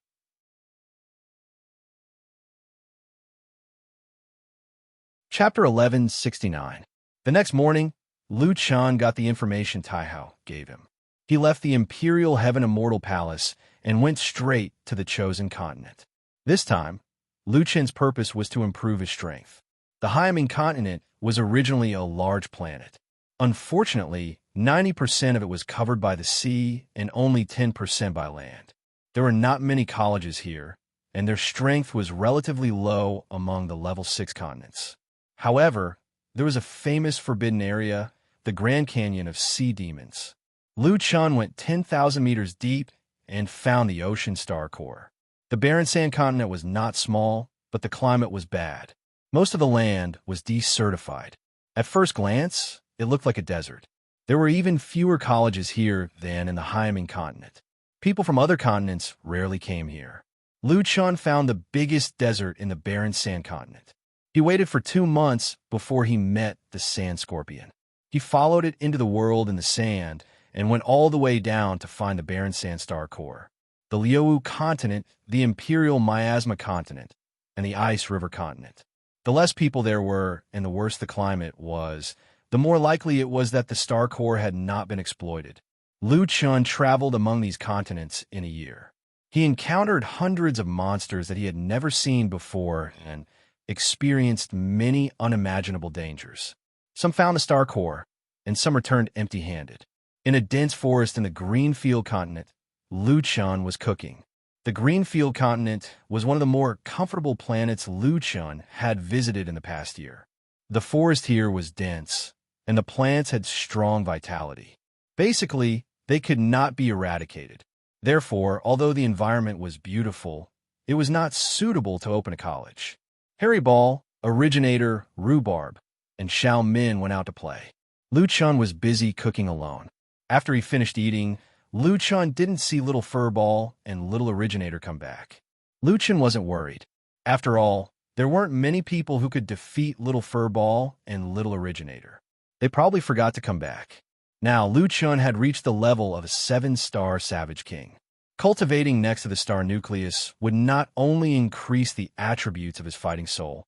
Chapter 1169. The next morning, Lu Chun got the information Taihao gave him. He left the Imperial Heaven Immortal Palace and went straight to the Chosen Continent. This time, Lu Chun's purpose was to improve his strength. The Hyaming continent was originally a large planet. Unfortunately, 90% of it was covered by the sea and only 10% by land. There were not many colleges here, and their strength was relatively low among the level 6 continents. However, there was a famous forbidden area, the Grand Canyon of Sea Demons. Lu Chun went 10,000 meters deep and found the ocean star core. The barren sand continent was not small, but the climate was bad. Most of the land was desertified. At first glance, it looked like a desert. There were even fewer colleges here than in the Hyaming continent. People from other continents rarely came here. Lu Chun found the biggest desert in the barren sand continent. He waited for 2 months before he met the sand scorpion. He followed it into the world in the sand and went all the way down to find the barren sand star core, the Liuwu continent, the Imperial Miasma continent, and the Ice River continent. The less people there were and the worse the climate was, the more likely it was that the star core had not been exploited. Lu Chun traveled among these continents in a year. He encountered hundreds of monsters that he had never seen before and experienced many unimaginable dangers. Some found the star core, and some returned empty-handed. In a dense forest in the Greenfield continent, Lu Chun was cooking. The Greenfield continent was one of the more comfortable planets Lu Chun had visited in the past year. The forest here was dense, and the plants had strong vitality. Basically, they could not be eradicated. Therefore, although the environment was beautiful, it was not suitable to open a college. Harry Ball, Originator, Rhubarb, and Xiao Min went out to play. Lu Chun was busy cooking alone. After he finished eating, Lu Chun didn't see Little Furball and Little Originator come back. Luchin wasn't worried. After all, there weren't many people who could defeat Little Furball and Little Originator. They probably forgot to come back. Now, Luchin had reached the level of a 7-star Savage King. Cultivating next to the star nucleus would not only increase the attributes of his fighting soul,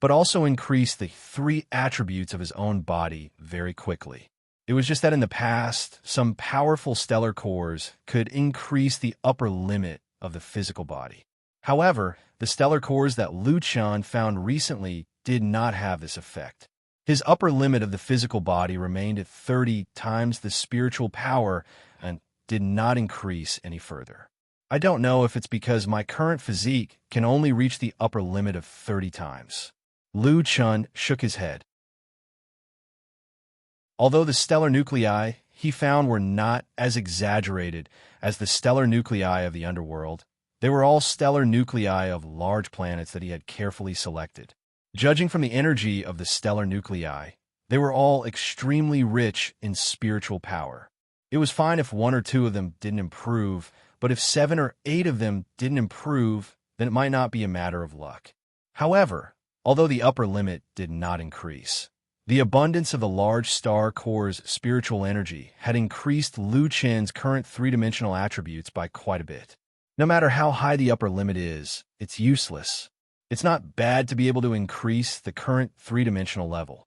but also increase the 3 attributes of his own body very quickly. It was just that in the past, some powerful stellar cores could increase the upper limit of the physical body. However, the stellar cores that Luchin found recently did not have this effect. His upper limit of the physical body remained at 30 times the spiritual power and did not increase any further. I don't know if it's because my current physique can only reach the upper limit of 30 times. Luchin shook his head. Although the stellar nuclei he found were not as exaggerated as the stellar nuclei of the underworld, they were all stellar nuclei of large planets that he had carefully selected. Judging from the energy of the stellar nuclei, they were all extremely rich in spiritual power. It was fine if 1 or 2 of them didn't improve, but if 7 or 8 of them didn't improve, then it might not be a matter of luck. However, although the upper limit did not increase, the abundance of the large star core's spiritual energy had increased Luchin's current 3-dimensional attributes by quite a bit. No matter how high the upper limit is, it's useless. It's not bad to be able to increase the current 3-dimensional level.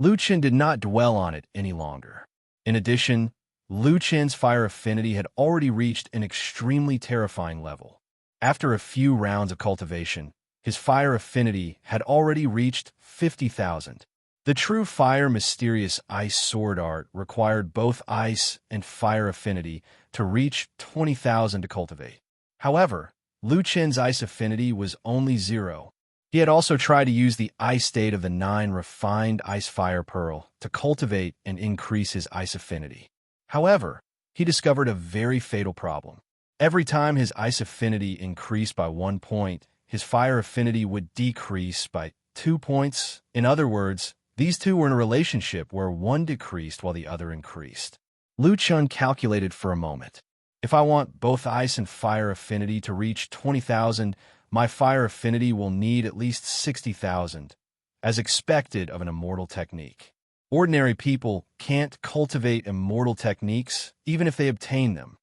Luchin did not dwell on it any longer. In addition, Luchin's fire affinity had already reached an extremely terrifying level. After a few rounds of cultivation, his fire affinity had already reached 50,000. The true fire mysterious ice sword art required both ice and fire affinity to reach 20,000 to cultivate. However, Luchin's ice affinity was only 0. He had also tried to use the ice state of the 9 refined ice fire pearl to cultivate and increase his ice affinity. However, he discovered a very fatal problem. Every time his ice affinity increased by 1 point, his fire affinity would decrease by 2 points. In other words, these two were in a relationship where one decreased while the other increased. Luchin calculated for a moment. If I want both ice and fire affinity to reach 20,000, my fire affinity will need at least 60,000, as expected of an immortal technique. Ordinary people can't cultivate immortal techniques, even if they obtain them.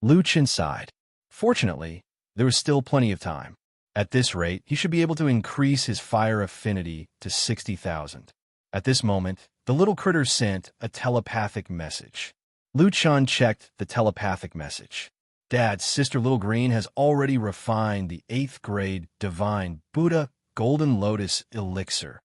Luchin sighed. Fortunately, there was still plenty of time. At this rate, he should be able to increase his fire affinity to 60,000. At this moment, the little critter sent a telepathic message. Luchin checked the telepathic message. Dad, Sister Little Green has already refined the 8th grade Divine Buddha Golden Lotus Elixir.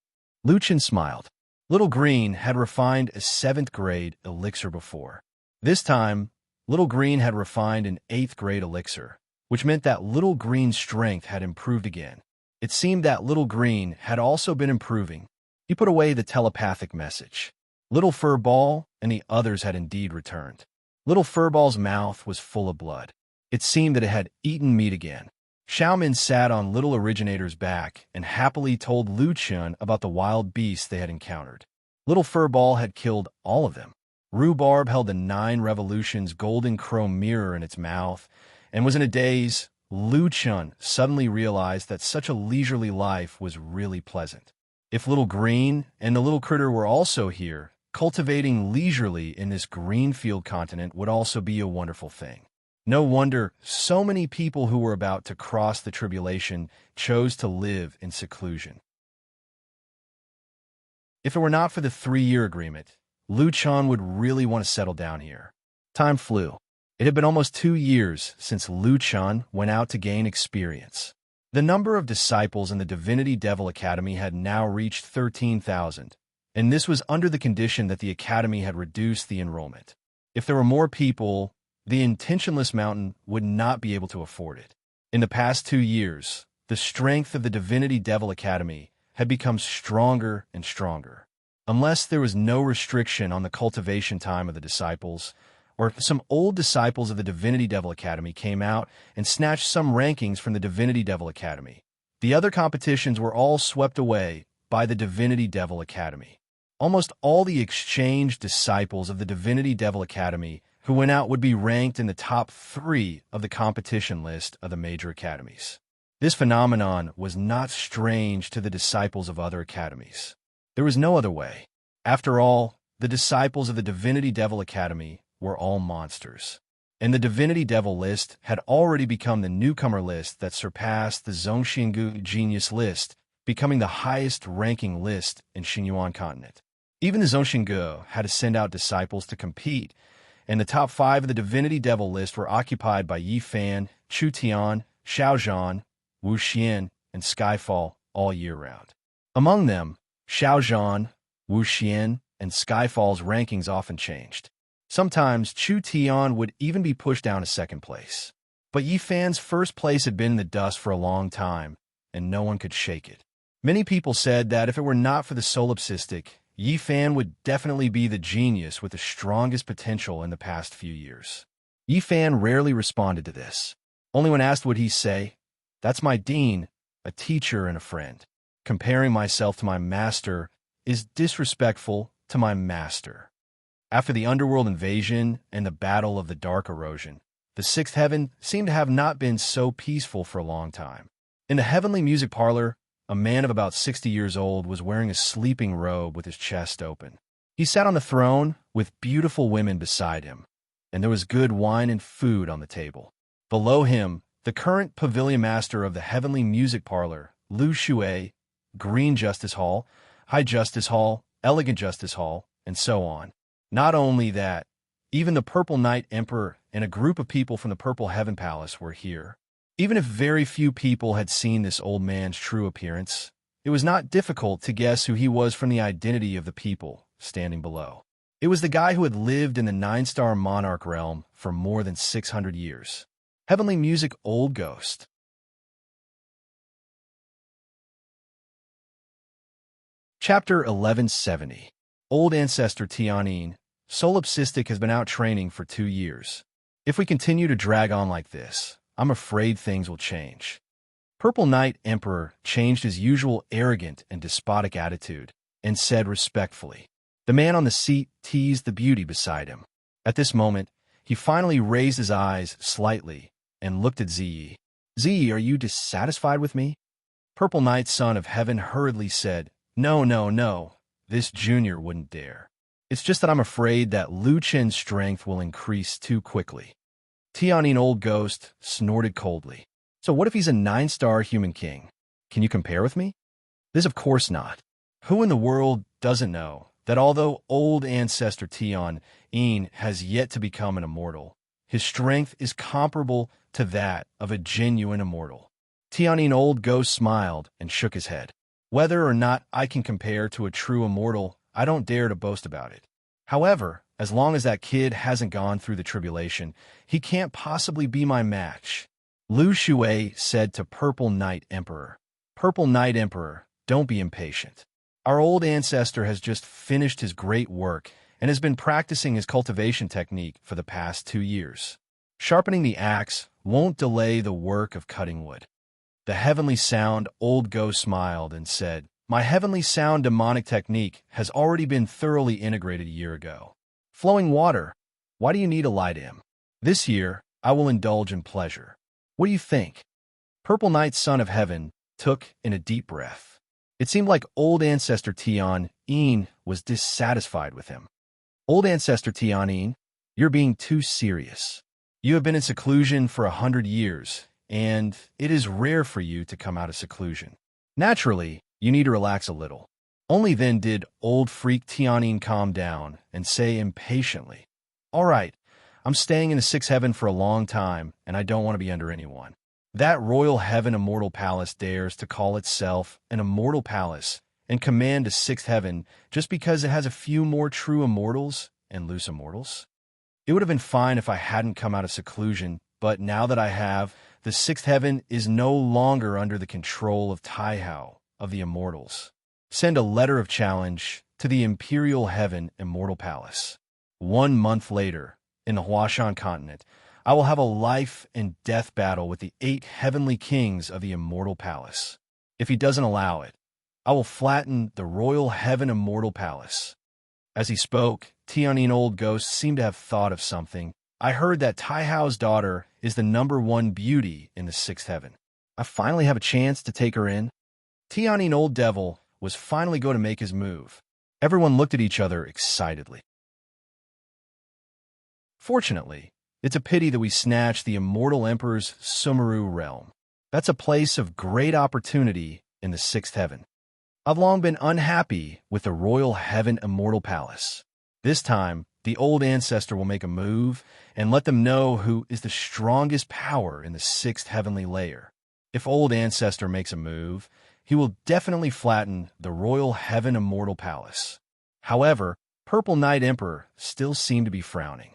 Luchin smiled. Little Green had refined a 7th grade elixir before. This time, Little Green had refined an 8th grade elixir, which meant that Little Green's strength had improved again. It seemed that Little Green had also been improving. He put away the telepathic message. Little Furball and the others had indeed returned. Little Furball's mouth was full of blood. It seemed that it had eaten meat again. Xiaomin sat on Little Originator's back and happily told Luchin about the wild beasts they had encountered. Little Furball had killed all of them. Rhubarb held the 9 Revolutions golden chrome mirror in its mouth and was in a daze. Luchin suddenly realized that such a leisurely life was really pleasant. If Little Green and the little critter were also here, cultivating leisurely in this greenfield continent would also be a wonderful thing. No wonder so many people who were about to cross the tribulation chose to live in seclusion. If it were not for the 3-year agreement, Luchin would really want to settle down here. Time flew. It had been almost 2 years since Luchin went out to gain experience. The number of disciples in the Divinity Devil Academy had now reached 13,000, and this was under the condition that the Academy had reduced the enrollment. If there were more people, the Intentionless Mountain would not be able to afford it. In the past 2 years, the strength of the Divinity Devil Academy had become stronger and stronger. Unless there was no restriction on the cultivation time of the disciples, or if some old disciples of the Divinity Devil Academy came out and snatched some rankings from the Divinity Devil Academy, the other competitions were all swept away by the Divinity Devil Academy. Almost all the exchanged disciples of the Divinity Devil Academy who went out would be ranked in the top 3 of the competition list of the major academies. This phenomenon was not strange to the disciples of other academies. There was no other way. After all, the disciples of the Divinity Devil Academy were all monsters. And the Divinity Devil list had already become the newcomer list that surpassed the Zhongxingu Genius list, becoming the highest-ranking list in Xinyuan continent. Even the Zhongxingu had to send out disciples to compete, and the top 5 of the Divinity Devil list were occupied by Yi Fan, Chu Tian, Xiao Zhan, Wu Xian, and Skyfall all year round. Among them, Xiao Zhan, Wu Xian, and Skyfall's rankings often changed. Sometimes Chu Tian would even be pushed down to second place. But Yi Fan's first place had been in the dust for a long time, and no one could shake it. Many people said that if it were not for the solipsistic, Yi Fan would definitely be the genius with the strongest potential in the past few years. Yi Fan rarely responded to this. Only when asked would he say, "That's my dean, a teacher and a friend. Comparing myself to my master is disrespectful to my master." After the underworld invasion and the battle of the dark erosion, the sixth heaven seemed to have not been so peaceful for a long time. In the heavenly music parlor, a man of about 60 years old was wearing a sleeping robe with his chest open. He sat on the throne with beautiful women beside him, and there was good wine and food on the table. Below him, the current pavilion master of the heavenly music parlor, Lu Shui, Green Justice Hall, High Justice Hall, Elegant Justice Hall, and so on. Not only that, even the Purple Knight Emperor and a group of people from the Purple Heaven Palace were here. Even if very few people had seen this old man's true appearance, it was not difficult to guess who he was from the identity of the people standing below. It was the guy who had lived in the 9-star monarch realm for more than 600 years. Heavenly Music Old Ghost. Chapter 1170. Old Ancestor Tianyin. Solipsistic has been out training for 2 years. If we continue to drag on like this, I'm afraid things will change. Purple Knight Emperor changed his usual arrogant and despotic attitude and said respectfully. The man on the seat teased the beauty beside him. At this moment, he finally raised his eyes slightly and looked at Ziyi. "Ziyi, are you dissatisfied with me?" Purple Knight Son of Heaven hurriedly said, No, this junior wouldn't dare. It's just that I'm afraid that Lu Chen's strength will increase too quickly." Tianyin Old Ghost snorted coldly. "So what if he's a 9-star human king? Can you compare with me?" This of course not. Who in the world doesn't know that although old ancestor Tianyin has yet to become an immortal, his strength is comparable to that of a genuine immortal? Tianyin Old Ghost smiled and shook his head. "Whether or not I can compare to a true immortal, I don't dare to boast about it. However, as long as that kid hasn't gone through the tribulation, he can't possibly be my match." Lu Shui said to Purple Knight Emperor. "Purple Knight Emperor, don't be impatient. Our old ancestor has just finished his great work and has been practicing his cultivation technique for the past 2 years. Sharpening the axe won't delay the work of cutting wood." The heavenly sound Old Ghost smiled and said, "My heavenly sound demonic technique has already been thoroughly integrated a year ago. Flowing water, why do you need a light him? This year, I will indulge in pleasure. What do you think?" Purple Knight Son of Heaven took in a deep breath. It seemed like old ancestor Tianyin was dissatisfied with him. "Old ancestor Tianyin, you're being too serious. You have been in seclusion for 100 years, and it is rare for you to come out of seclusion. Naturally, you need to relax a little." Only then did old freak Tianyin calm down and say impatiently, "All right, I'm staying in the 6th heaven for a long time, and I don't want to be under anyone. That royal heaven immortal palace dares to call itself an immortal palace and command a 6th heaven just because it has a few more true immortals and loose immortals? It would have been fine if I hadn't come out of seclusion, but now that I have, the 6th heaven is no longer under the control of Taihao of the immortals. Send a letter of challenge to the Imperial Heaven Immortal Palace. 1 month later, in the Huashan continent, I will have a life and death battle with the 8 heavenly kings of the Immortal Palace. If he doesn't allow it, I will flatten the Royal Heaven Immortal Palace." As he spoke, Tianyin Old Ghost seemed to have thought of something. "I heard that Taihao's daughter is the #1 beauty in the 6th heaven. I finally have a chance to take her in. Tianine Old Devil was finally going to make his move. Everyone looked at each other excitedly. Fortunately, it's a pity that we snatched the immortal emperor's Sumeru realm. That's a place of great opportunity in the sixth heaven. I've long been unhappy with the royal heaven immortal palace. This time, the old ancestor will make a move and let them know who is the strongest power in the sixth heavenly layer. If old ancestor makes a move, he will definitely flatten the royal heaven immortal palace. However, Purple Knight Emperor still seemed to be frowning.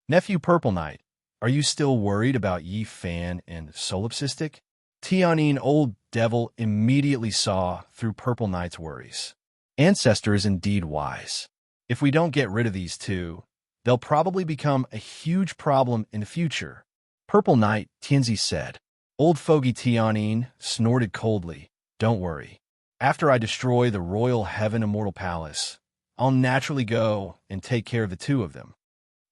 Nephew Purple Knight, are you still worried about Yi Fan and Solipsistic? Tianine Old Devil immediately saw through Purple Knight's worries. Ancestor is indeed wise. If we don't get rid of these two, they'll probably become a huge problem in the future. Purple Knight, Tianzi said. Old fogey Tianine snorted coldly. Don't worry. After I destroy the royal heaven immortal palace, I'll naturally go and take care of the two of them.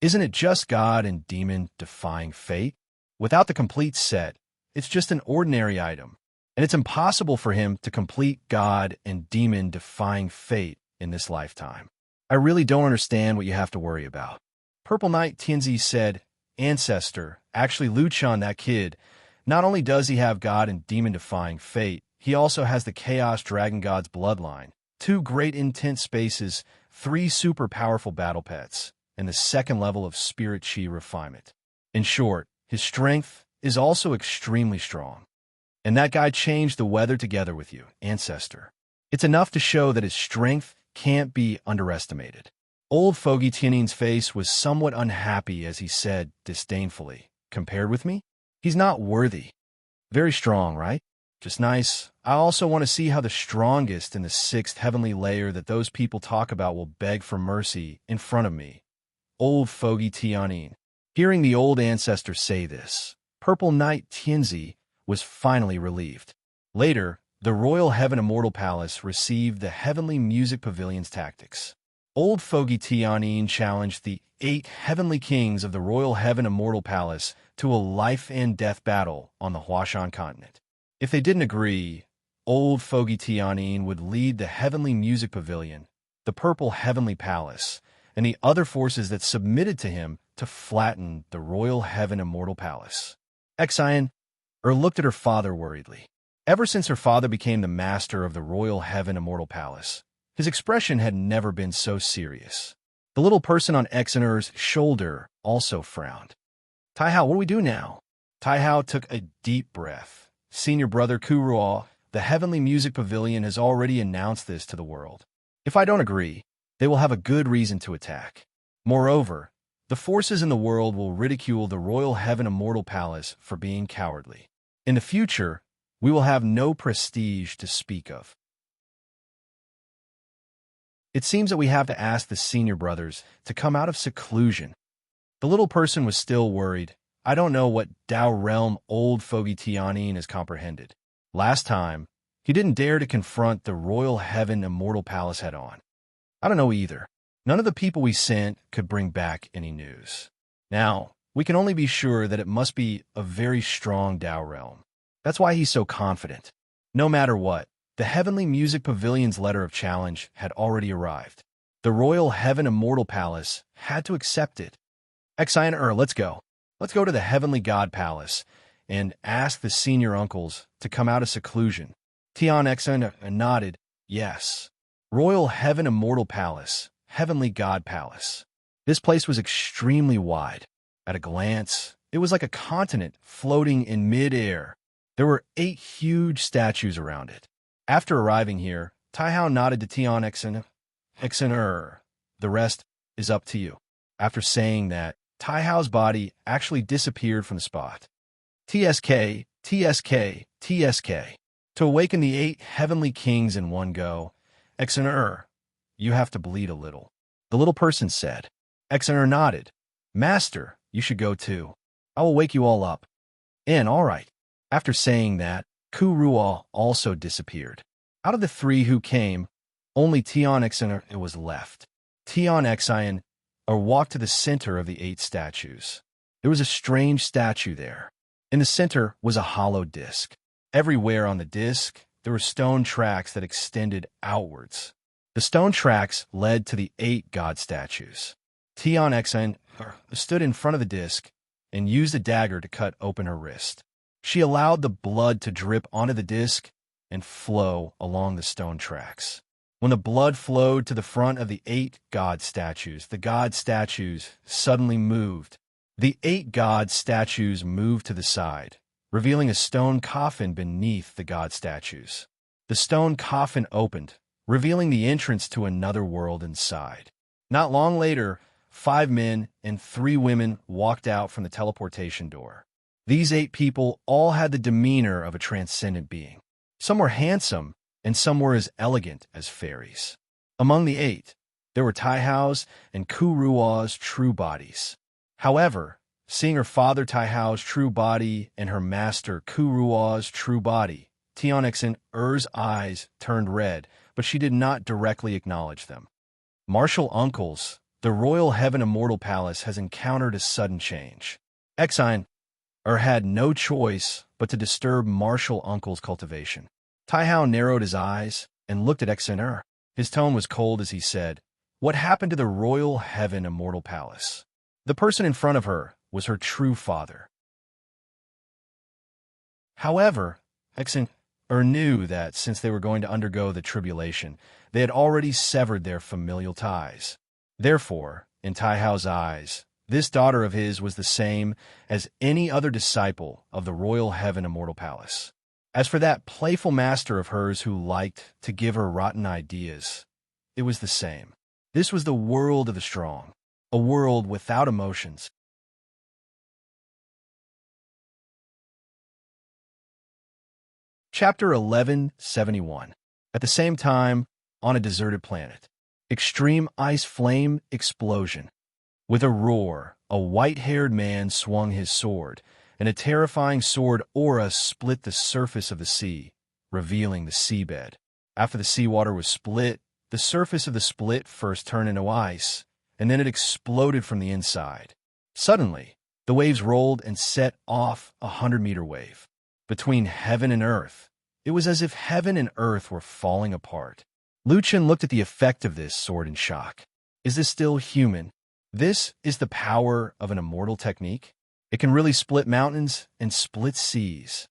Isn't it just God and demon defying fate? Without the complete set, it's just an ordinary item, and it's impossible for him to complete God and demon defying fate in this lifetime. I really don't understand what you have to worry about. Purple Knight Tianzi said, Ancestor, actually Luchan, that kid, not only does he have God and demon defying fate, he also has the Chaos Dragon God's bloodline, 2 great intense spaces, 3 super powerful battle pets, and the second level of spirit chi refinement. In short, his strength is also extremely strong. And that guy changed the weather together with you, Ancestor. It's enough to show that his strength can't be underestimated. Old Fogey Tianine's face was somewhat unhappy as he said disdainfully, compared with me? He's not worthy. Very strong, right? Just nice. I also want to see how the strongest in the 6th heavenly layer that those people talk about will beg for mercy in front of me. Old Fogey Tianine. Hearing the old ancestor say this, Purple Knight Tianzi was finally relieved. Later, the Royal Heaven Immortal Palace received the Heavenly Music Pavilion's tactics. Old Fogey Tianine challenged the 8 Heavenly Kings of the Royal Heaven Immortal Palace to a life-and-death battle on the Huashan continent. If they didn't agree, Old Fogey Tianine would lead the Heavenly Music Pavilion, the Purple Heavenly Palace, and the other forces that submitted to him to flatten the Royal Heaven Immortal Palace. Xian looked at her father worriedly. Ever since her father became the master of the Royal Heaven Immortal Palace, his expression had never been so serious. The little person on Xian's shoulder also frowned. Taihao, what do we do now? Taihao took a deep breath. Senior brother Kuruo, the Heavenly Music Pavilion has already announced this to the world. If I don't agree, they will have a good reason to attack. Moreover, the forces in the world will ridicule the Royal Heaven Immortal Palace for being cowardly. In the future, we will have no prestige to speak of. It seems that we have to ask the senior brothers to come out of seclusion. The little person was still worried. I don't know what Dao Realm Old Fogey Tianine has comprehended. Last time, he didn't dare to confront the Royal Heaven Immortal Palace head-on. I don't know either. None of the people we sent could bring back any news. Now, we can only be sure that it must be a very strong Dao Realm. That's why he's so confident. No matter what, the Heavenly Music Pavilion's letter of challenge had already arrived. The Royal Heaven Immortal Palace had to accept it. Xian, let's go. Let's go to the Heavenly God Palace and ask the senior uncles to come out of seclusion. Tian Xian nodded, yes. Royal Heaven Immortal Palace, Heavenly God Palace. This place was extremely wide. At a glance, it was like a continent floating in mid-air. There were 8 huge statues around it. After arriving here, Taihao nodded to Tian Xian. Xian, the rest is up to you. After saying that, Taihao's body actually disappeared from the spot. TSK, TSK, TSK. To awaken the 8 heavenly kings in one go, Xian, you have to bleed a little. The little person said. Xian nodded. Master, you should go too. I will wake you all up. All right. After saying that, Kuruo also disappeared. Out of the 3 who came, only Tian Xian was left. Tian Xian walked to the center of the 8 statues. There was a strange statue there. In the center was a hollow disc. Everywhere on the disc, there were stone tracks that extended outwards. The stone tracks led to the 8 god statues. Xen stood in front of the disc and used a dagger to cut open her wrist. She allowed the blood to drip onto the disc and flow along the stone tracks. When the blood flowed to the front of the 8 god statues, the god statues suddenly moved. The 8 god statues moved to the side, revealing a stone coffin beneath the god statues. The stone coffin opened, revealing the entrance to another world inside. Not long later, 5 men and 3 women walked out from the teleportation door. These 8 people all had the demeanor of a transcendent being. Some were handsome, and some were as elegant as fairies. Among the 8, there were Taihao's and Kurua's true bodies. However, seeing her father Taihao's true body and her master Kurua's true body, Xen's eyes turned red, but she did not directly acknowledge them. Martial uncles, the royal heaven immortal palace has encountered a sudden change. Xen had no choice but to disturb martial uncle's cultivation. Taihao narrowed his eyes and looked at Xen. His tone was cold as he said, "What happened to the royal heaven immortal palace?" The person in front of her was her true father. However, Xen knew that since they were going to undergo the tribulation, they had already severed their familial ties. Therefore, in Taihao's eyes, this daughter of his was the same as any other disciple of the royal heaven immortal palace. As for that playful master of hers who liked to give her rotten ideas, it was the same. This was the world of the strong, a world without emotions. Chapter 1171. At the same time, on a deserted planet. Extreme ice flame explosion. With a roar, a white-haired man swung his sword, and a terrifying sword aura split the surface of the sea, revealing the seabed. After the seawater was split, the surface of the split first turned into ice, and then it exploded from the inside. Suddenly, the waves rolled and set off a 100-meter wave. Between heaven and earth, it was as if heaven and earth were falling apart. Luchin looked at the effect of this sword in shock. Is this still human? This is the power of an immortal technique? It can really split mountains and split seas.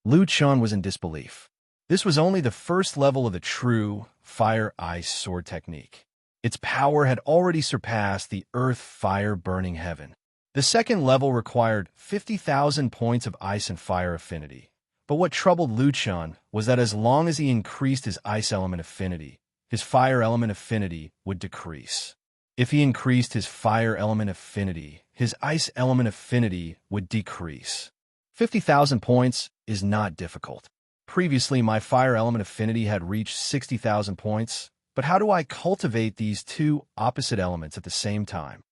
Lu Chun was in disbelief. This was only the first level of the true fire-ice sword technique. Its power had already surpassed the earth-fire-burning heaven. The second level required 50,000 points of ice and fire affinity. But what troubled Lu Chun was that as long as he increased his ice element affinity, his fire element affinity would decrease. If he increased his fire element affinity, his ice element affinity would decrease. 50,000 points is not difficult. Previously, my fire element affinity had reached 60,000 points, but how do I cultivate these two opposite elements at the same time?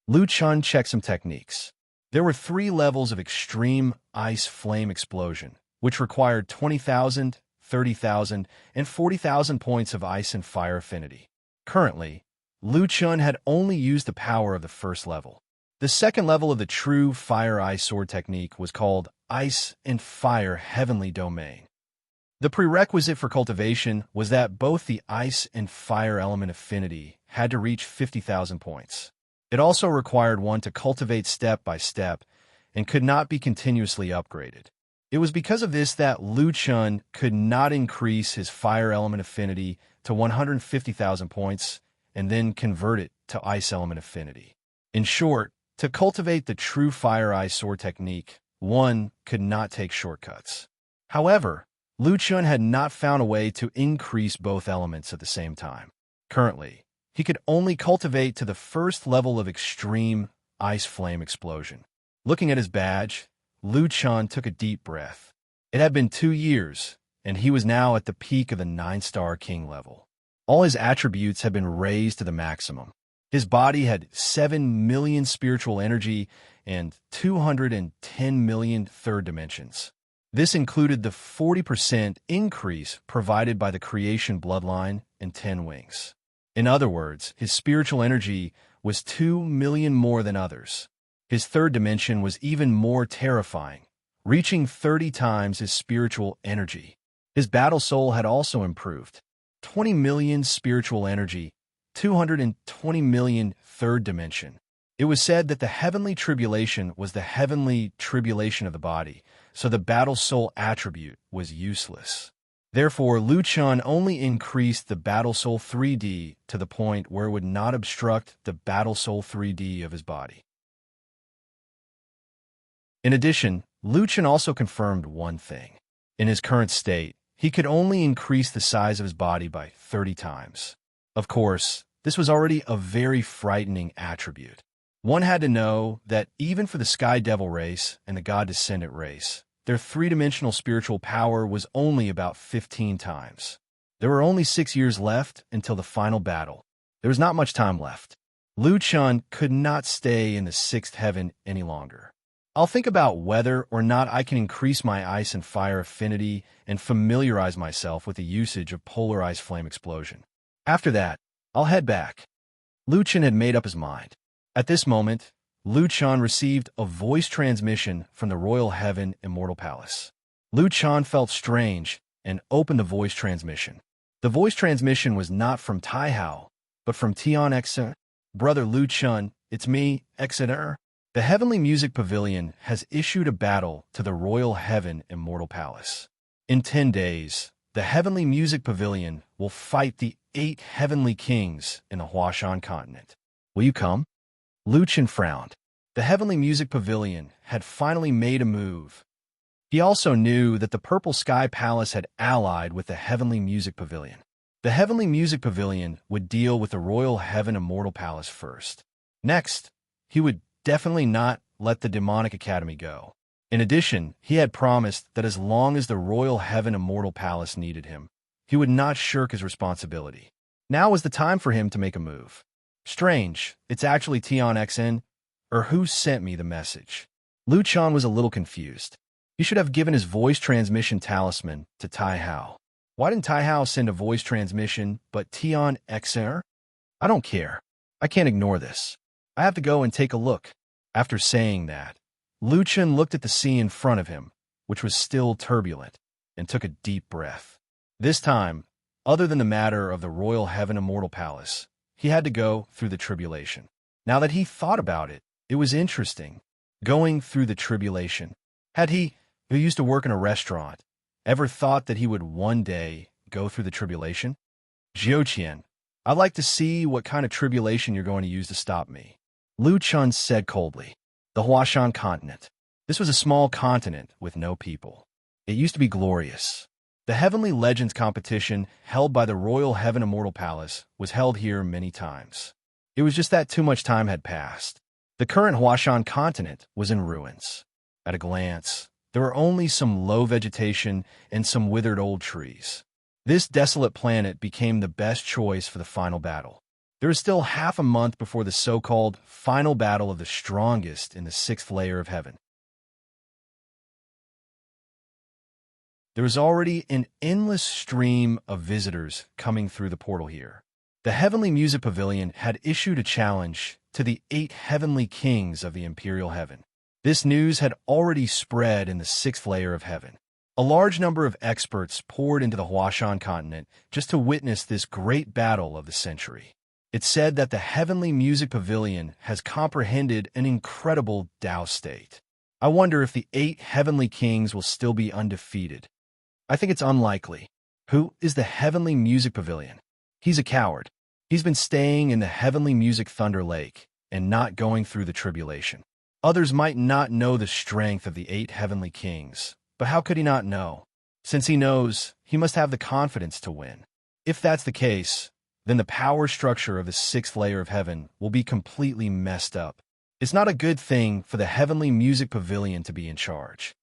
Lu Chun checked some techniques. There were 3 levels of extreme ice flame explosion, which required 20,000, 30,000, and 40,000 points of ice and fire affinity. Currently, Lu Chun had only used the power of the first level. The second level of the true fire-ice sword technique was called Ice and Fire Heavenly Domain. The prerequisite for cultivation was that both the ice and fire element affinity had to reach 50,000 points. It also required one to cultivate step by step and could not be continuously upgraded. It was because of this that Lu Chun could not increase his fire element affinity to 150,000 points and then convert it to ice element affinity. In short, to cultivate the true fire-ice sword technique, one could not take shortcuts. However, Lu Chun had not found a way to increase both elements at the same time. Currently, he could only cultivate to the first level of extreme ice flame explosion. Looking at his badge, Lu Chun took a deep breath. It had been 2 years, and he was now at the peak of the 9-star king level. All his attributes had been raised to the maximum. His body had 7 million spiritual energy and 210 million third dimensions. This included the 40% increase provided by the creation bloodline and 10 wings. In other words, his spiritual energy was 2 million more than others. His third dimension was even more terrifying, reaching 30 times his spiritual energy. His battle soul had also improved. 20 million spiritual energy, 220 million third dimension. It was said that the heavenly tribulation was the heavenly tribulation of the body, so the battle soul attribute was useless. Therefore, Lu Chun only increased the battle soul 3D to the point where it would not obstruct the battle soul 3D of his body. In addition, Lu Chun also confirmed one thing. In his current state, he could only increase the size of his body by 30 times. Of course, this was already a very frightening attribute. One had to know that even for the Sky Devil race and the God Descendant race, their three-dimensional spiritual power was only about 15 times. There were only 6 years left until the final battle. There was not much time left. Lu Chun could not stay in the sixth heaven any longer. I'll think about whether or not I can increase my ice and fire affinity and familiarize myself with the usage of polarized flame explosion. After that, I'll head back. Lu Chun had made up his mind. At this moment, Lu Chun received a voice transmission from the Royal Heaven Immortal Palace. Lu Chun felt strange and opened the voice transmission. The voice transmission was not from Tai Hao, but from Tian Xer. Brother Lu Chun, it's me, Xer. The Heavenly Music Pavilion has issued a battle to the Royal Heaven Immortal Palace. In 10 days, the Heavenly Music Pavilion will fight the 8 Heavenly Kings in the Huashan continent. Will you come? Lu Chun frowned. The Heavenly Music Pavilion had finally made a move. He also knew that the Purple Sky Palace had allied with the Heavenly Music Pavilion. The Heavenly Music Pavilion would deal with the Royal Heaven Immortal Palace first. Next, he would definitely not let the Demonic Academy go. In addition, he had promised that as long as the Royal Heaven Immortal Palace needed him, he would not shirk his responsibility. Now was the time for him to make a move. Strange, it's actually Tian Xn, or who sent me the message? Lu Chun was a little confused. He should have given his voice transmission talisman to Tai Hao. Why didn't Tai Hao send a voice transmission but Tian Xn? I don't care. I can't ignore this. I have to go and take a look. After saying that, Lu Chun looked at the sea in front of him, which was still turbulent, and took a deep breath. This time, other than the matter of the Royal Heaven Immortal Palace, he had to go through the tribulation. Now that he thought about it, it was interesting. Going through the tribulation. Had he, who used to work in a restaurant, ever thought that he would one day go through the tribulation? Jiuqian, I'd like to see what kind of tribulation you're going to use to stop me. Lu Chun said coldly. The Huashan continent. This was a small continent with no people. It used to be glorious. The Heavenly Legends competition held by the Royal Heaven Immortal Palace was held here many times. It was just that too much time had passed. The current Huashan continent was in ruins. At a glance, there were only some low vegetation and some withered old trees. This desolate planet became the best choice for the final battle. There is still half a month before the so-called final battle of the strongest in the 6th layer of heaven. There is already an endless stream of visitors coming through the portal here. The Heavenly Music Pavilion had issued a challenge to the 8 Heavenly Kings of the Imperial Heaven. This news had already spread in the 6th layer of heaven. A large number of experts poured into the Huashan continent just to witness this great battle of the century. It's said that the Heavenly Music Pavilion has comprehended an incredible Tao state. I wonder if the 8 Heavenly Kings will still be undefeated. I think it's unlikely. Who is the Heavenly Music Pavilion? He's a coward. He's been staying in the Heavenly Music Thunder Lake and not going through the tribulation. Others might not know the strength of the 8 Heavenly Kings, but how could he not know? Since he knows, he must have the confidence to win. If that's the case, then the power structure of the 6th layer of heaven will be completely messed up. It's not a good thing for the Heavenly Music Pavilion to be in charge.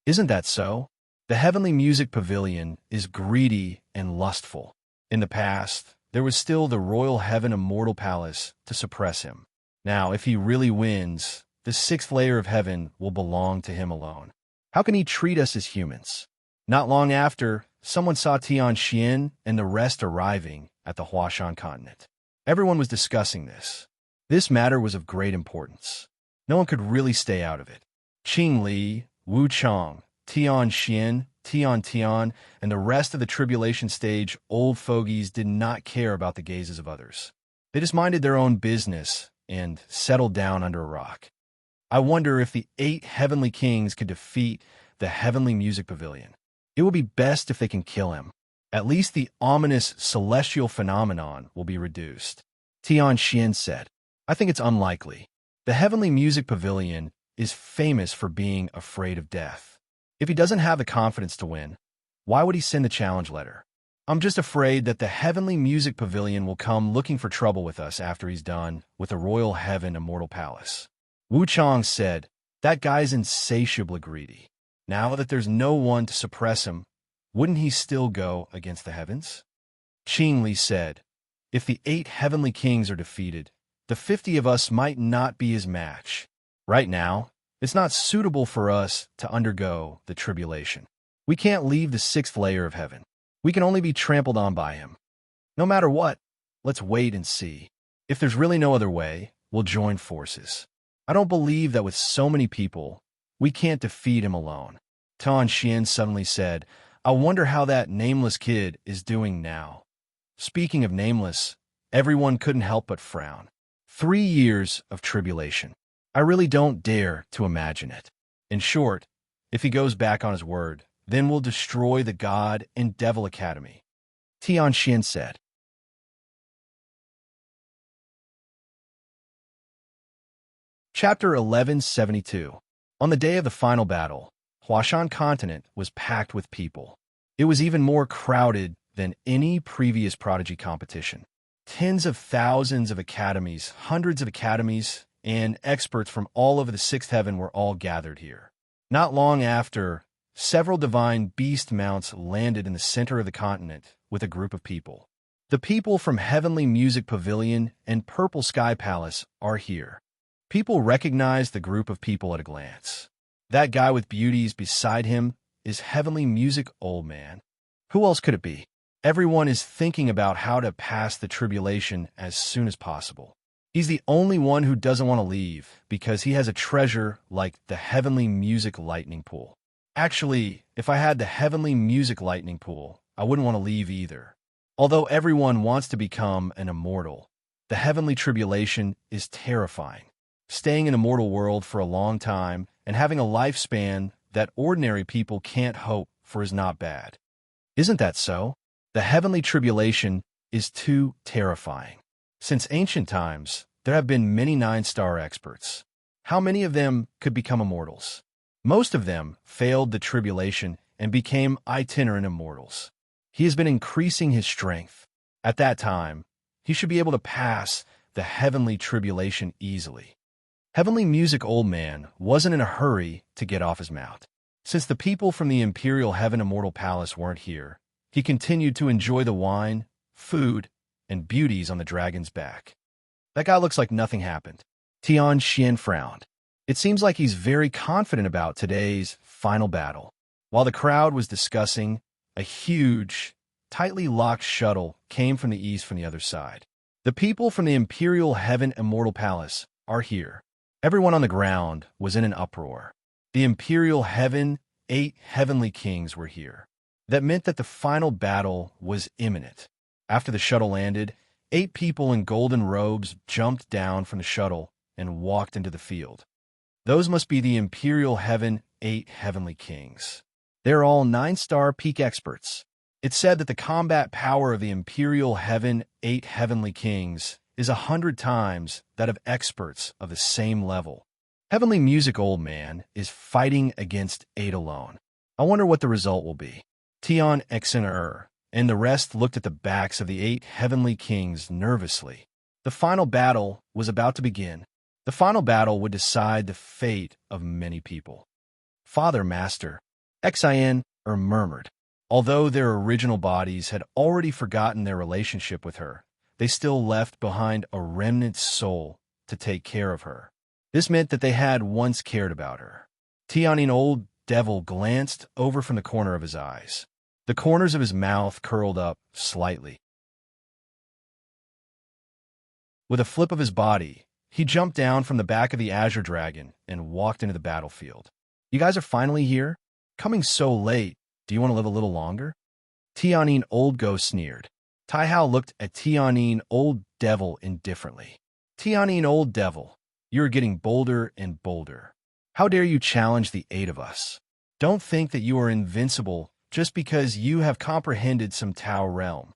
Isn't that so? The Heavenly Music Pavilion is greedy and lustful. In the past, there was still the Royal Heaven Immortal Palace to suppress him. Now, if he really wins, the 6th layer of heaven will belong to him alone. How can he treat us as humans? Not long after, someone saw Tian Xian and the rest arriving at the Huashan continent. Everyone was discussing this. This matter was of great importance. No one could really stay out of it. Qing Li, Wu Chang, Tian Xian, Tian, and the rest of the tribulation stage old fogies did not care about the gazes of others. They just minded their own business and settled down under a rock. I wonder if the 8 heavenly kings could defeat the heavenly music pavilion. It will be best if they can kill him. At least the ominous celestial phenomenon will be reduced. Tian Xian said, I think it's unlikely. The heavenly music pavilion is famous for being afraid of death. If he doesn't have the confidence to win, why would he send the challenge letter? I'm just afraid that the heavenly music pavilion will come looking for trouble with us after he's done with the royal heaven immortal palace. Wu Chang said, that guy's insatiably greedy. Now that there's no one to suppress him, wouldn't he still go against the heavens? Qing Li said, if the 8 heavenly kings are defeated, the 50 of us might not be his match. Right now, it's not suitable for us to undergo the tribulation. We can't leave the 6th layer of heaven. We can only be trampled on by him. No matter what, let's wait and see. If there's really no other way, we'll join forces. I don't believe that with so many people, we can't defeat him alone. Tan Xian suddenly said, I wonder how that nameless kid is doing now. Speaking of nameless, everyone couldn't help but frown. 3 years of tribulation. I really don't dare to imagine it. In short, if he goes back on his word, then we'll destroy the God and Devil Academy. Tian Xian said. Chapter 1172. On the day of the final battle, Huashan continent was packed with people. It was even more crowded than any previous prodigy competition. Tens of thousands of academies, hundreds of academies, and experts from all over the 6th heaven were all gathered here. Not long after, several divine beast mounts landed in the center of the continent with a group of people. The people from Heavenly Music Pavilion and Purple Sky Palace are here. People recognize the group of people at a glance. That guy with beauties beside him is Heavenly Music Old Man. Who else could it be? Everyone is thinking about how to pass the tribulation as soon as possible. He's the only one who doesn't want to leave because he has a treasure like the Heavenly Music Lightning Pool. Actually, if I had the Heavenly Music Lightning Pool, I wouldn't want to leave either. Although everyone wants to become an immortal, the heavenly tribulation is terrifying. Staying in a mortal world for a long time and having a lifespan that ordinary people can't hope for is not bad. Isn't that so? The heavenly tribulation is too terrifying. Since ancient times, there have been many 9-star experts. How many of them could become immortals? Most of them failed the tribulation and became itinerant immortals. He has been increasing his strength. At that time, he should be able to pass the heavenly tribulation easily. Heavenly Music Old Man wasn't in a hurry to get off his mount. Since the people from the Imperial Heaven Immortal Palace weren't here, he continued to enjoy the wine, food, and beauties on the dragon's back. That guy looks like nothing happened. Tian Xian frowned. It seems like he's very confident about today's final battle. While the crowd was discussing, a huge, tightly locked shuttle came from the east from the other side. The people from the Imperial Heaven Immortal Palace are here. Everyone on the ground was in an uproar. The Imperial Heaven, 8 heavenly kings were here. That meant that the final battle was imminent. After the shuttle landed, 8 people in golden robes jumped down from the shuttle and walked into the field. Those must be the Imperial Heaven 8 heavenly kings. They're all 9-star peak experts. It's said that the combat power of the Imperial Heaven 8 heavenly kings is 100 times that of experts of the same level. Heavenly Music Old Man is fighting against 8 alone. I wonder what the result will be. Tian Xen and the rest looked at the backs of the 8 heavenly kings nervously. The final battle was about to begin. The final battle would decide the fate of many people. Father Master, Xin murmured. Although their original bodies had already forgotten their relationship with her, they still left behind a remnant soul to take care of her. This meant that they had once cared about her. Tianin Old Devil glanced over from the corner of his eyes. The corners of his mouth curled up slightly. With a flip of his body, he jumped down from the back of the Azure Dragon and walked into the battlefield. You guys are finally here? Coming so late, do you want to live a little longer? Tianine Old Ghost sneered. Tai Hao looked at Tianine Old Devil indifferently. Tianine Old Devil, you're getting bolder and bolder. How dare you challenge the 8 of us? Don't think that you are invincible just because you have comprehended some Tao realm.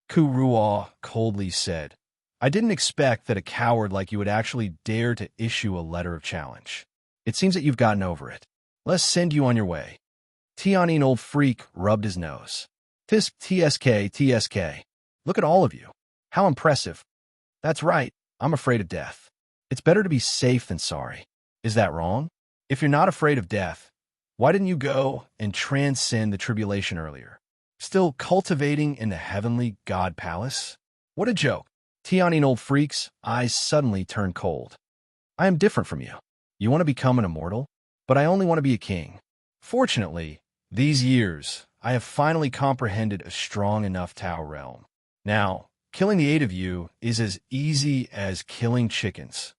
Ku Ruo coldly said, I didn't expect that a coward like you would actually dare to issue a letter of challenge. It seems that you've gotten over it. Let's send you on your way. Tianine Old Freak rubbed his nose. TSK. Look at all of you. How impressive. That's right, I'm afraid of death. It's better to be safe than sorry. Is that wrong? If you're not afraid of death, why didn't you go and transcend the tribulation earlier? Still cultivating in the heavenly God palace? What a joke. Tianine Old Freak's eyes suddenly turned cold. I am different from you. You want to become an immortal? But I only want to be a king. Fortunately, these years, I have finally comprehended a strong enough Tao realm. Now, killing the 8 of you is as easy as killing chickens.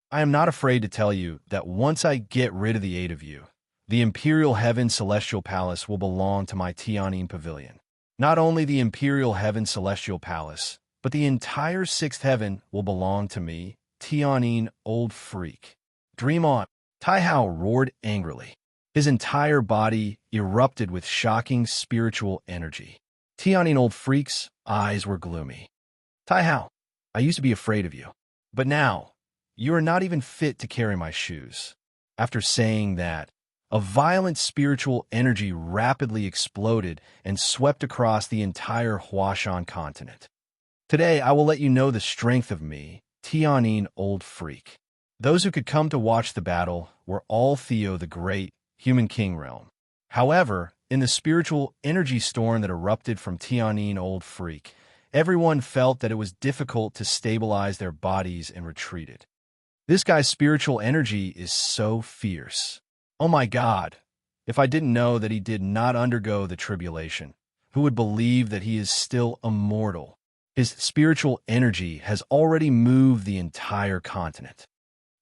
I am not afraid to tell you that once I get rid of the 8 of you, the Imperial Heaven Celestial Palace will belong to my Tianine Pavilion. Not only the Imperial Heaven Celestial Palace, but the entire 6th heaven will belong to me, Tianine Old Freak. Dream on. Tai Hao roared angrily. His entire body erupted with shocking spiritual energy. Tianine Old Freak's eyes were gloomy. Tai Hao, I used to be afraid of you, but now, you are not even fit to carry my shoes. After saying that, a violent spiritual energy rapidly exploded and swept across the entire Huashan continent. Today, I will let you know the strength of me, Tianine Old Freak. Those who could come to watch the battle were all Theo the Great, Human King realm. However, in the spiritual energy storm that erupted from Tianine Old Freak, everyone felt that it was difficult to stabilize their bodies and retreated. This guy's spiritual energy is so fierce. Oh my God, if I didn't know that he did not undergo the tribulation, who would believe that he is still immortal? His spiritual energy has already moved the entire continent.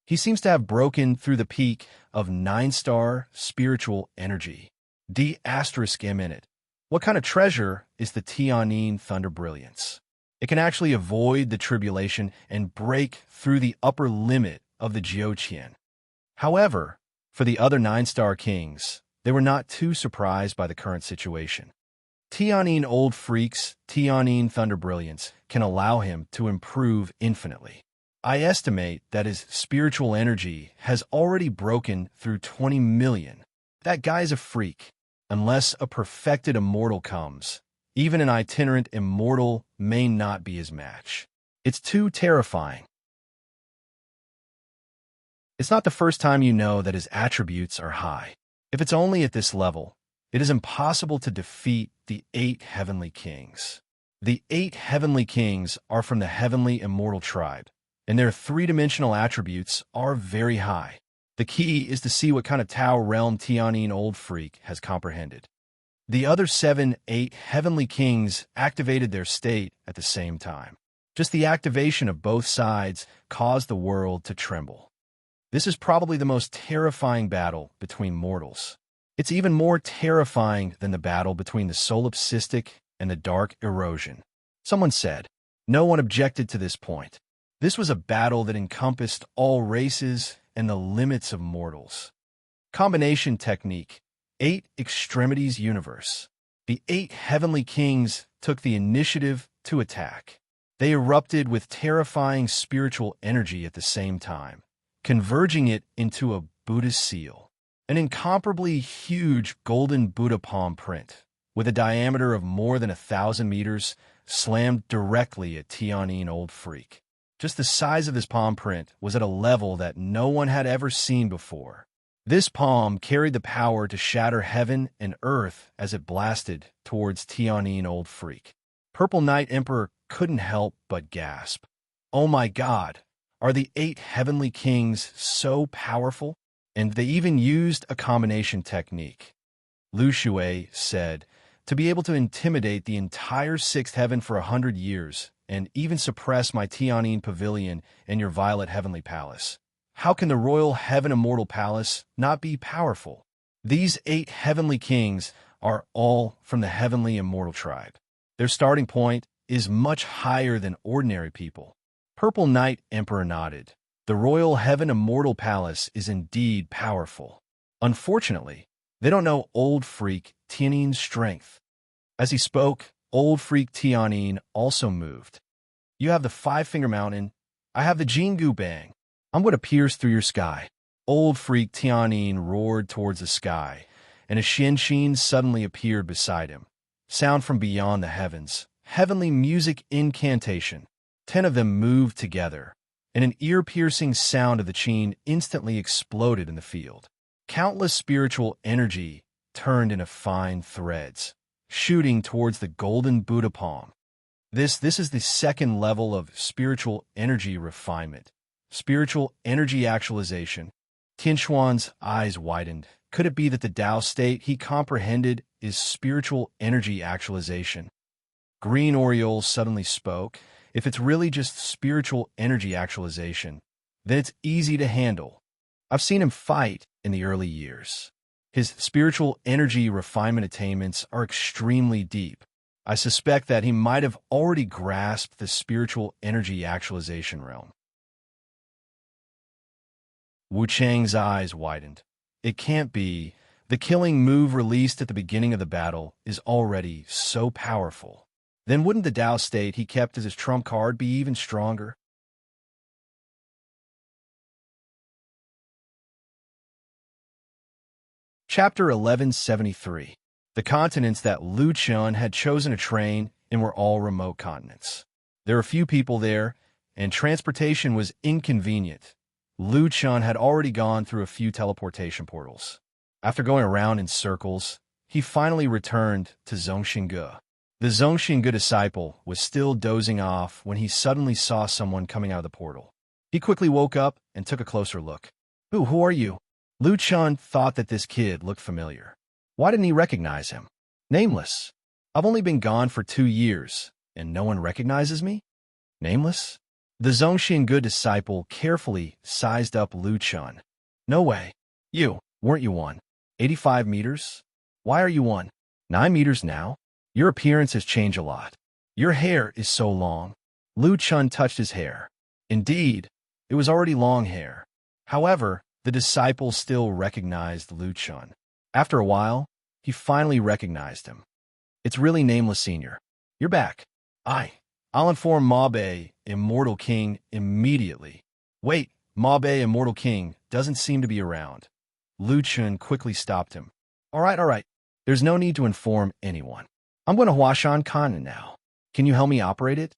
He seems to have broken through the peak of 9-star spiritual energy. D*M in it. What kind of treasure is the Tianine Thunder Brilliance? It can actually avoid the tribulation and break through the upper limit of the Jiuqian. However, for the other 9-star kings, they were not too surprised by the current situation. Tianine Old Freak's Tianine Thunder Brilliance can allow him to improve infinitely. I estimate that his spiritual energy has already broken through 20 million. That guy's a freak. Unless a perfected immortal comes, even an itinerant immortal may not be his match. It's too terrifying. It's not the first time you know that his attributes are high. If it's only at this level, it is impossible to defeat the 8 heavenly kings. The 8 heavenly kings are from the heavenly immortal tribe, and their 3-dimensional attributes are very high. The key is to see what kind of Tao realm Tianine Old Freak has comprehended. The other 7-8 heavenly kings activated their state at the same time. Just the activation of both sides caused the world to tremble. This is probably the most terrifying battle between mortals. It's even more terrifying than the battle between the solipsistic and the dark erosion. Someone said. No one objected to this point. This was a battle that encompassed all races and the limits of mortals. Combination technique, 8 extremities universe. The 8 heavenly kings took the initiative to attack. They erupted with terrifying spiritual energy at the same time, converging it into a Buddha seal, an incomparably huge golden Buddha palm print, with a diameter of more than 1,000 meters, slammed directly at Tianine Old Freak. Just the size of this palm print was at a level that no one had ever seen before. This palm carried the power to shatter heaven and earth as it blasted towards Tianine Old Freak. Purple Knight Emperor couldn't help but gasp. Oh my God, are the 8 heavenly kings so powerful? And they even used a combination technique. Lu Shui said, to be able to intimidate the entire 6th heaven for 100 years, and even suppress my Tianine Pavilion and your Violet Heavenly Palace. How can the Royal Heaven Immortal Palace not be powerful? These 8 heavenly kings are all from the heavenly immortal tribe. Their starting point is much higher than ordinary people. Purple Knight Emperor nodded. The royal heaven immortal palace is indeed powerful. Unfortunately, they don't know old freak Tianin's strength. As he spoke, old freak Tianin also moved. You have the Five-Finger Mountain. I have the Jingu Bang. I'm going to pierce through your sky. Old freak Tianin roared towards the sky, and a Xinshin suddenly appeared beside him. Sound from beyond the heavens. Heavenly music incantation. 10 of them moved together, and an ear-piercing sound of the Qin instantly exploded in the field. Countless spiritual energy turned into fine threads, shooting towards the golden Buddha palm. This is the second level of spiritual energy refinement. Spiritual energy actualization. Tianxuan's eyes widened. Could it be that the Tao state he comprehended is spiritual energy actualization? Green Oriole suddenly spoke. If it's really just spiritual energy actualization, then it's easy to handle. I've seen him fight in the early years. His spiritual energy refinement attainments are extremely deep. I suspect that he might have already grasped the spiritual energy actualization realm. Wu Chang's eyes widened. It can't be. The killing move released at the beginning of the battle is already so powerful. Then wouldn't the Tao state he kept as his trump card be even stronger? Chapter 1173. The continents that Lu Chun had chosen to train in were all remote continents. There were few people there, and transportation was inconvenient. Lu Chun had already gone through a few teleportation portals. After going around in circles, he finally returned to Zhongxingge. The Zhongxingge disciple was still dozing off when he suddenly saw someone coming out of the portal. He quickly woke up and took a closer look. Who are you? Lu Chun thought that this kid looked familiar. Why didn't he recognize him? Nameless. I've only been gone for 2 years, and no one recognizes me? Nameless? The Zhongxingge disciple carefully sized up Lu Chun. No way. You, weren't you 185 meters? Why are you 9 meters now? Your appearance has changed a lot. Your hair is so long. Lu Chun touched his hair. Indeed, it was already long hair. However, the disciple still recognized Lu Chun. After a while, he finally recognized him. It's really Nameless Senior. You're back. I'll inform Mabe, Immortal King, immediately. Wait, Mabe, Immortal King, doesn't seem to be around. Lu Chun quickly stopped him. All right. There's no need to inform anyone. I'm going to Huashan Continent now. Can you help me operate it?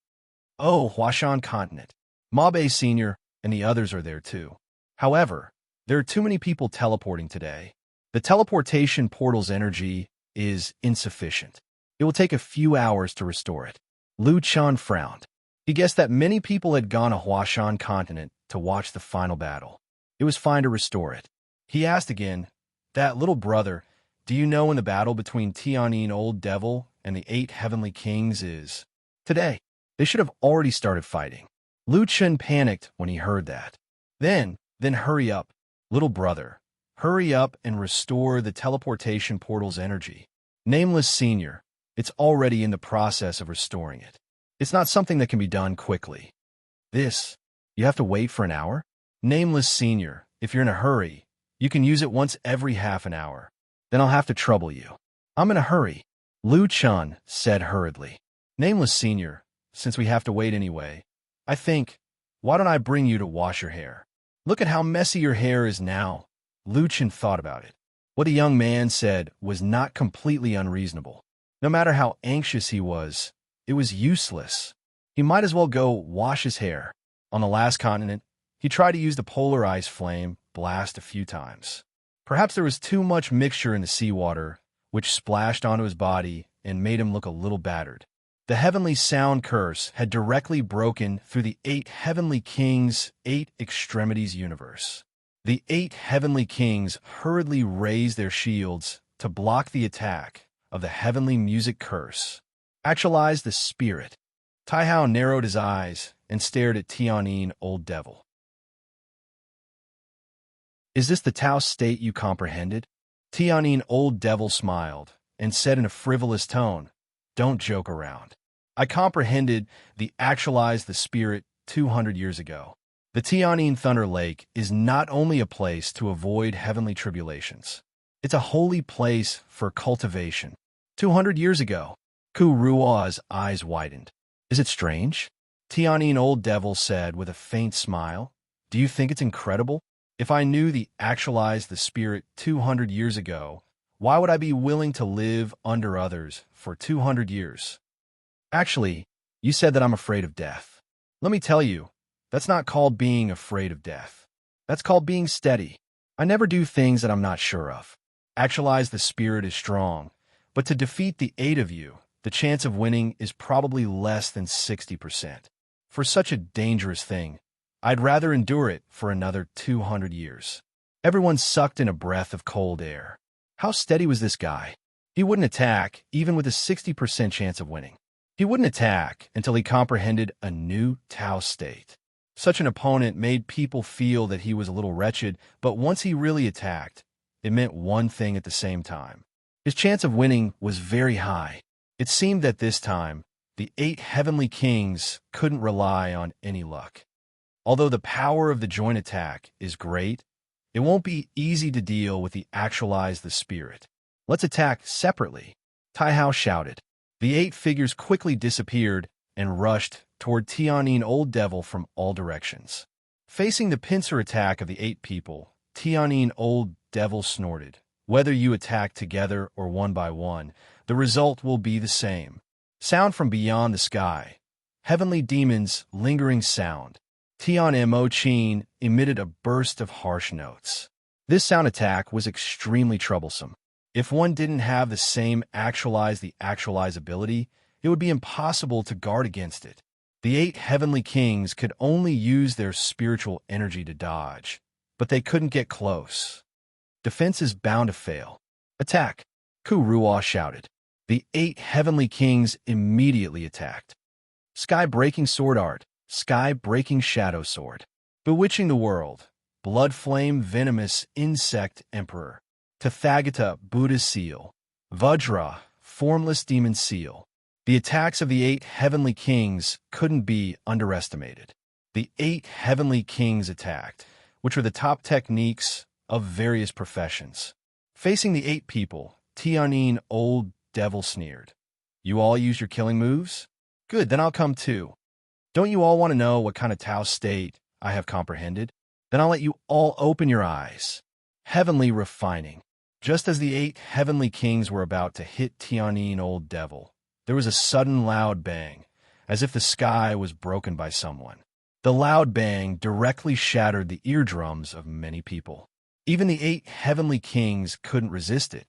Oh, Huashan Continent. Mabe Senior and the others are there too. However, there are too many people teleporting today. The teleportation portal's energy is insufficient. It will take a few hours to restore it. Lu Chun frowned. He guessed that many people had gone to Huashan Continent to watch the final battle. It was fine to restore it. He asked again, that little brother, do you know when the battle between Tianin Old Devil and the 8 Heavenly Kings is? Today. They should have already started fighting. Lu Chun panicked when he heard that. Then hurry up, little brother. Hurry up and restore the teleportation portal's energy. Nameless Senior, it's already in the process of restoring it. It's not something that can be done quickly. You have to wait for an hour? Nameless Senior, if you're in a hurry, you can use it once every half an hour. Then I'll have to trouble you. I'm in a hurry. Lu Chun said hurriedly. Nameless Senior, since we have to wait anyway, why don't I bring you to wash your hair? Look at how messy your hair is now. Lu Chun thought about it. What the young man said was not completely unreasonable. No matter how anxious he was, it was useless. He might as well go wash his hair. On the last continent, he tried to use the polar ice flame blast a few times. Perhaps there was too much mixture in the seawater, which splashed onto his body and made him look a little battered. The heavenly sound curse had directly broken through the 8 Heavenly Kings' 8 Extremities universe. The 8 Heavenly Kings hurriedly raised their shields to block the attack of the heavenly music curse. Actualized the spirit. Taihao narrowed his eyes and stared at Tianin Old Devil. Is this the Tao state you comprehended? Tianyin Old Devil smiled and said in a frivolous tone, "Don't joke around. I comprehended actualized the spirit 200 years ago. The Tianyin Thunder Lake is not only a place to avoid heavenly tribulations. It's a holy place for cultivation. 200 years ago." Ku Rua's eyes widened. "Is it strange?" Tianyin Old Devil said with a faint smile. "Do you think it's incredible? If I knew actualized the spirit 200 years ago, why would I be willing to live under others for 200 years? Actually, you said that I'm afraid of death. Let me tell you, that's not called being afraid of death. That's called being steady. I never do things that I'm not sure of. Actualize the spirit is strong, but to defeat the 8 of you, the chance of winning is probably less than 60%. For such a dangerous thing, I'd rather endure it for another 200 years." Everyone sucked in a breath of cold air. How steady was this guy? He wouldn't attack, even with a 60% chance of winning. He wouldn't attack until he comprehended a new Tao state. Such an opponent made people feel that he was a little wretched, but once he really attacked, it meant one thing at the same time. His chance of winning was very high. It seemed that this time, the 8 heavenly kings couldn't rely on any luck. Although the power of the joint attack is great, it won't be easy to deal with actualize the spirit. "Let's attack separately," Tai Hao shouted. The 8 figures quickly disappeared and rushed toward Tianyin Old Devil from all directions. Facing the pincer attack of the 8 people, Tianyin Old Devil snorted. "Whether you attack together or one by one, the result will be the same." Sound from beyond the sky. Heavenly demons' lingering sound. Tian Mo Chin emitted a burst of harsh notes. This sound attack was extremely troublesome. If one didn't have the same actualize ability, it would be impossible to guard against it. The 8 heavenly kings could only use their spiritual energy to dodge, but they couldn't get close. Defense is bound to fail. "Attack!" Ku Ruo shouted. The 8 heavenly kings immediately attacked. Sky-breaking sword art, sky-breaking shadow sword. Bewitching the world, blood flame venomous insect emperor. Tathagata Buddha's seal. Vajra, formless demon seal. The attacks of the 8 heavenly kings couldn't be underestimated. The 8 heavenly kings attacked, which were the top techniques of various professions. Facing the 8 people, Tianyin Old Devil sneered. "You all use your killing moves? Good, then I'll come too. Don't you all want to know what kind of Tao state I have comprehended? Then I'll let you all open your eyes." Heavenly refining. Just as the 8 heavenly kings were about to hit Tianyin Old Devil, there was a sudden loud bang, as if the sky was broken by someone. The loud bang directly shattered the eardrums of many people. Even the 8 heavenly kings couldn't resist it.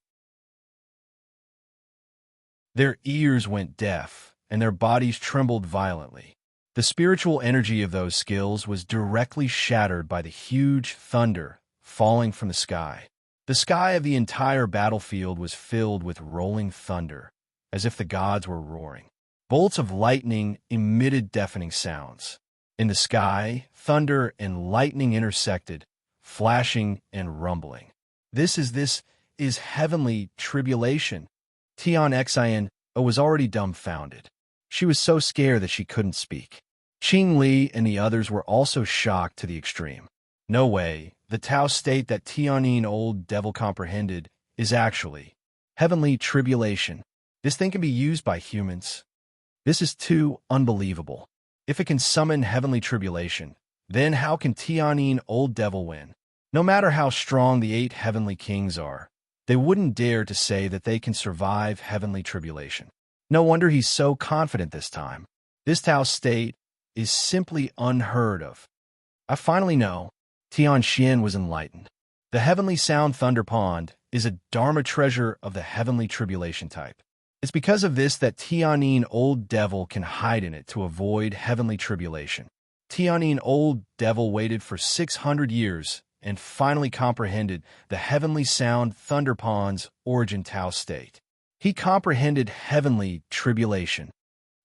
Their ears went deaf, and their bodies trembled violently. The spiritual energy of those skills was directly shattered by the huge thunder falling from the sky. The sky of the entire battlefield was filled with rolling thunder, as if the gods were roaring. Bolts of lightning emitted deafening sounds. In the sky, thunder and lightning intersected, flashing and rumbling. This is heavenly tribulation. Tian Xin was already dumbfounded. She was so scared that she couldn't speak. Qing Li and the others were also shocked to the extreme. No way, the Tao state that Tianyin Old Devil comprehended is actually heavenly tribulation. This thing can be used by humans. This is too unbelievable. If it can summon heavenly tribulation, then how can Tianyin Old Devil win? No matter how strong the 8 heavenly kings are, they wouldn't dare to say that they can survive heavenly tribulation. No wonder he's so confident this time. This Tao state is simply unheard of. I finally know. Tian Xian was enlightened. The heavenly sound thunder pond is a dharma treasure of the heavenly tribulation type. It's because of this that Tianyin Old Devil can hide in it to avoid heavenly tribulation. Tianyin Old Devil waited for 600 years and finally comprehended the heavenly sound thunder pond's origin Tao state. He comprehended heavenly tribulation.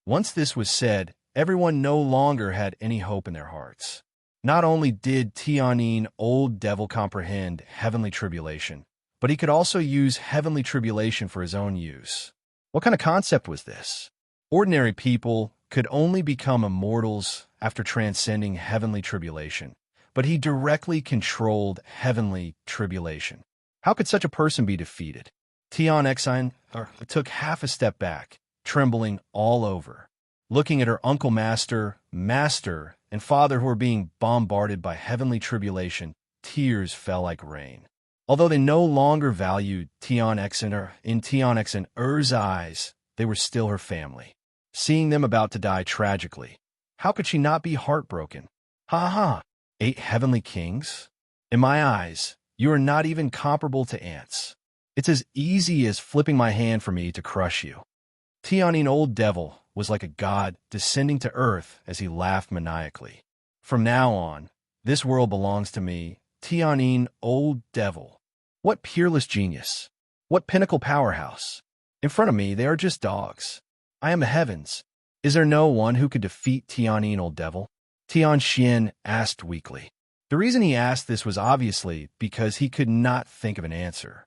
Once this was said, everyone no longer had any hope in their hearts. Not only did Tianyin Old Devil comprehend heavenly tribulation, but he could also use heavenly tribulation for his own use. What kind of concept was this? Ordinary people could only become immortals after transcending heavenly tribulation, but he directly controlled heavenly tribulation. How could such a person be defeated? Tion Exine took half a step back, trembling all over, looking at her uncle master, and father who were being bombarded by heavenly tribulation. Tears fell like rain. Although they no longer valued Tion Exine, in Tion Exine's eyes, they were still her family. Seeing them about to die tragically, how could she not be heartbroken? Ha ha! 8 heavenly kings? In my eyes, you are not even comparable to ants. It's as easy as flipping my hand for me to crush you. Tianine Old Devil was like a god descending to earth as he laughed maniacally. From now on, this world belongs to me, Tianine Old Devil. What peerless genius! What pinnacle powerhouse! In front of me, they are just dogs. I am the heavens. Is there no one who could defeat Tianine Old Devil? Tian Xian asked weakly. The reason he asked this was obviously because he could not think of an answer.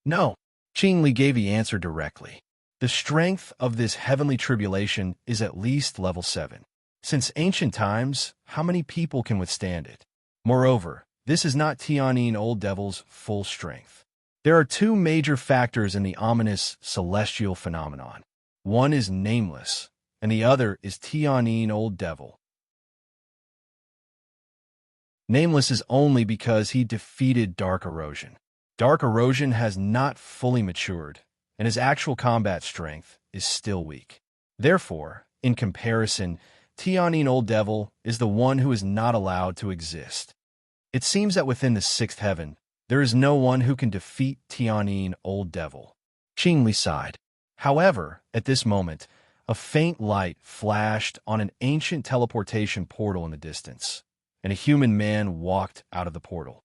No, Qing Li gave the answer directly. The strength of this heavenly tribulation is at least level 7. Since ancient times, how many people can withstand it? Moreover, this is not Tianine Old Devil's full strength. There are 2 major factors in the ominous celestial phenomenon. One is nameless, and the other is Tianine Old Devil. Nameless is only because he defeated Dark Erosion. Dark Erosion has not fully matured, and his actual combat strength is still weak. Therefore, in comparison, Tianine Old Devil is the one who is not allowed to exist. It seems that within the 6th heaven, there is no one who can defeat Tianine Old Devil. Qing Li sighed. However, at this moment, a faint light flashed on an ancient teleportation portal in the distance, and a human man walked out of the portal.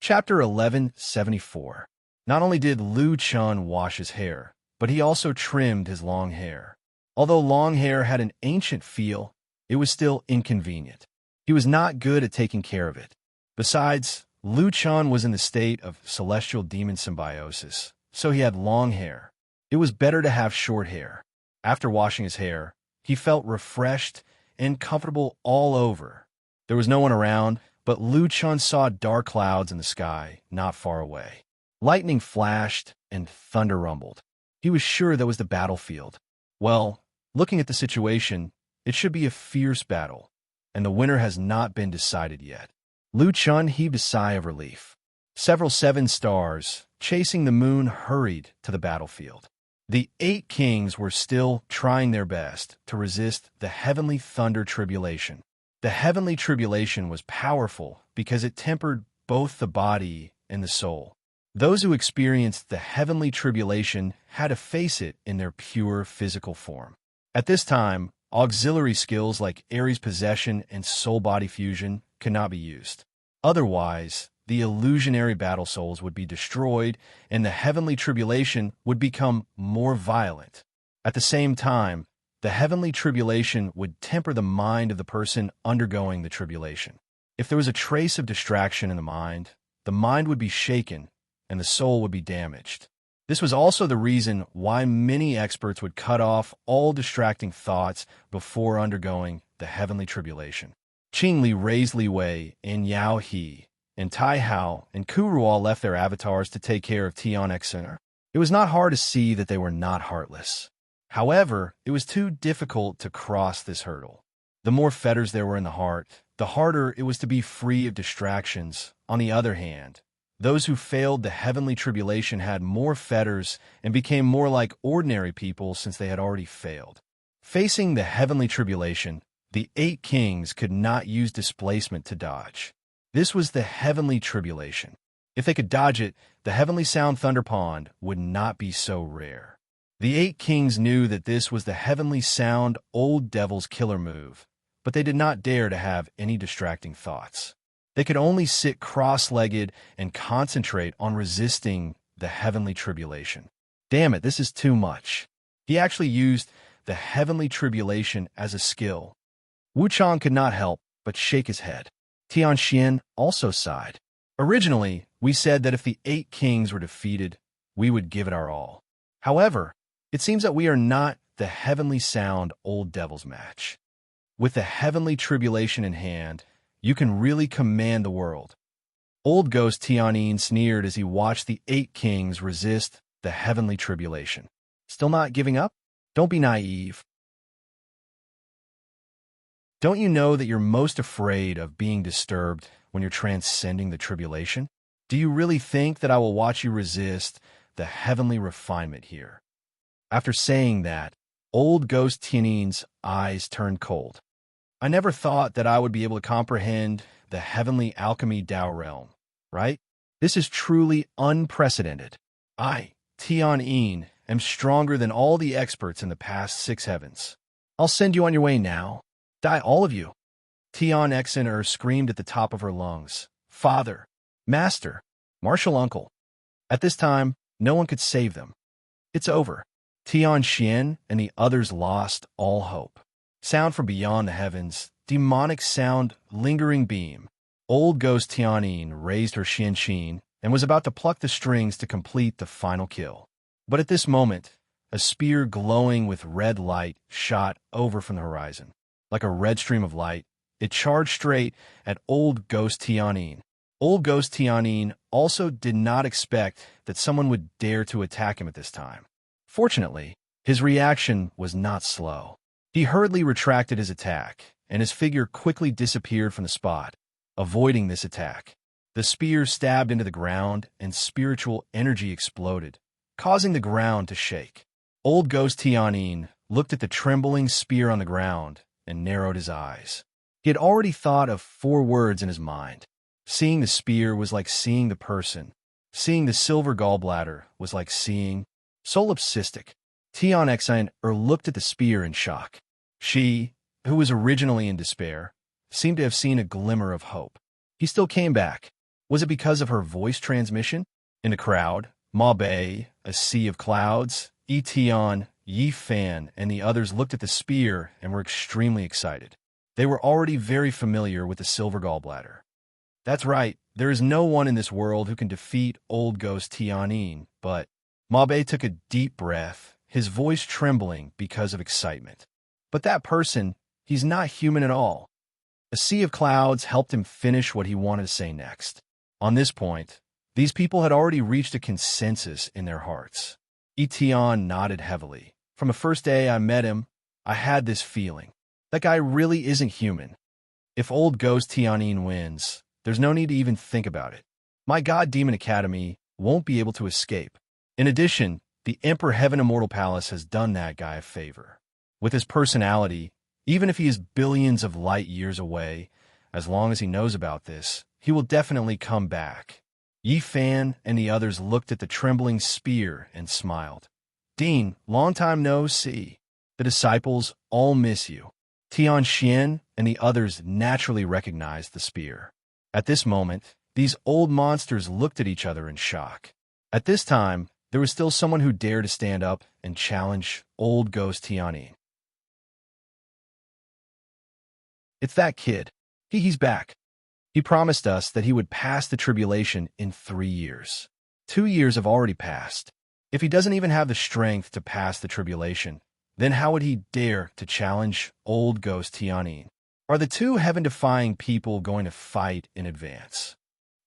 Chapter 1174. Not only did Lu Chun wash his hair, but he also trimmed his long hair. Although long hair had an ancient feel, it was still inconvenient. He was not good at taking care of it. Besides, Lu Chun was in the state of celestial demon symbiosis, so he had long hair. It was better to have short hair. After washing his hair, he felt refreshed and comfortable all over. There was no one around, but Lu Chun saw dark clouds in the sky not far away. Lightning flashed and thunder rumbled. He was sure that was the battlefield. Well, looking at the situation, it should be a fierce battle, and the winner has not been decided yet. Lu Chun heaved a sigh of relief. Several 7 stars, chasing the moon, hurried to the battlefield. The 8 kings were still trying their best to resist the heavenly thunder tribulation. The heavenly tribulation was powerful because it tempered both the body and the soul. Those who experienced the heavenly tribulation had to face it in their pure physical form. At this time, auxiliary skills like Ares possession and soul-body fusion cannot be used. Otherwise, the illusionary battle souls would be destroyed and the heavenly tribulation would become more violent. At the same time, the heavenly tribulation would temper the mind of the person undergoing the tribulation. If there was a trace of distraction in the mind would be shaken and the soul would be damaged. This was also the reason why many experts would cut off all distracting thoughts before undergoing the heavenly tribulation. Qing Li raised Li Wei and Yao He, and Tai Hao and Kurual left their avatars to take care of Tian Exine. It was not hard to see that they were not heartless. However, it was too difficult to cross this hurdle. The more fetters there were in the heart, the harder it was to be free of distractions. On the other hand, those who failed the heavenly tribulation had more fetters and became more like ordinary people since they had already failed. Facing the heavenly tribulation, the 8 kings could not use displacement to dodge. This was the heavenly tribulation. If they could dodge it, the heavenly sound thunder pond would not be so rare. The 8 kings knew that this was the heavenly sound Old Devil's killer move, but they did not dare to have any distracting thoughts. They could only sit cross-legged and concentrate on resisting the heavenly tribulation. Damn it, this is too much. He actually used the heavenly tribulation as a skill. Wu Chang could not help but shake his head. Tian Xian also sighed. Originally, we said that if the 8 kings were defeated, we would give it our all. However, it seems that we are not the heavenly sound old devil's match. With the heavenly tribulation in hand, you can really command the world. Old Ghost Tianyin sneered as he watched the 8 kings resist the heavenly tribulation. Still not giving up? Don't be naive. Don't you know that you're most afraid of being disturbed when you're transcending the tribulation? Do you really think that I will watch you resist the heavenly refinement here? After saying that, Old Ghost Tianyin's eyes turned cold. I never thought that I would be able to comprehend the heavenly alchemy Tao realm, right? This is truly unprecedented. I, Tianyin, am stronger than all the experts in the past 6 heavens. I'll send you on your way now. Die, all of you. Tian Xen screamed at the top of her lungs. Father, Master, Martial Uncle. At this time, no one could save them. It's over. Tian Xian and the others lost all hope. Sound from beyond the heavens, demonic sound, lingering beam. Old Ghost Tianyin raised her Xian and was about to pluck the strings to complete the final kill. But at this moment, a spear glowing with red light shot over from the horizon. Like a red stream of light, it charged straight at Old Ghost Tianyin. Old Ghost Tianyin also did not expect that someone would dare to attack him at this time. Fortunately, his reaction was not slow. He hurriedly retracted his attack, and his figure quickly disappeared from the spot, avoiding this attack. The spear stabbed into the ground, and spiritual energy exploded, causing the ground to shake. Old Ghost Tianyin looked at the trembling spear on the ground and narrowed his eyes. He had already thought of 4 words in his mind. Seeing the spear was like seeing the person. Seeing the silver gallbladder was like seeing solipsistic. Tian Xen looked at the spear in shock. She, who was originally in despair, seemed to have seen a glimmer of hope. He still came back. Was it because of her voice transmission? In the crowd, Ma Bei, a sea of clouds, Yi Tian, Yi Fan, and the others looked at the spear and were extremely excited. They were already very familiar with the silver gallbladder. That's right, there is no one in this world who can defeat Old Ghost Tianyin, but Ma Bei took a deep breath, his voice trembling because of excitement. But that person, he's not human at all. A sea of clouds helped him finish what he wanted to say next. On this point, these people had already reached a consensus in their hearts. Yi Tian nodded heavily. From the first day I met him, I had this feeling. That guy really isn't human. If Old Ghost Tianyin wins, there's no need to even think about it. My God Demon Academy won't be able to escape. In addition, the Emperor Heaven Immortal Palace has done that guy a favor. With his personality, even if he is billions of light years away, as long as he knows about this, he will definitely come back. Yi Fan and the others looked at the trembling spear and smiled. Dean, long time no see. The disciples all miss you. Tian Xian and the others naturally recognized the spear. At this moment, these old monsters looked at each other in shock. At this time, there was still someone who dared to stand up and challenge Old Ghost Tianyin. It's that kid. He's back. He promised us that he would pass the tribulation in 3 years. 2 years have already passed. If he doesn't even have the strength to pass the tribulation, then how would he dare to challenge Old Ghost Tianyin? Are the 2 heaven-defying people going to fight in advance?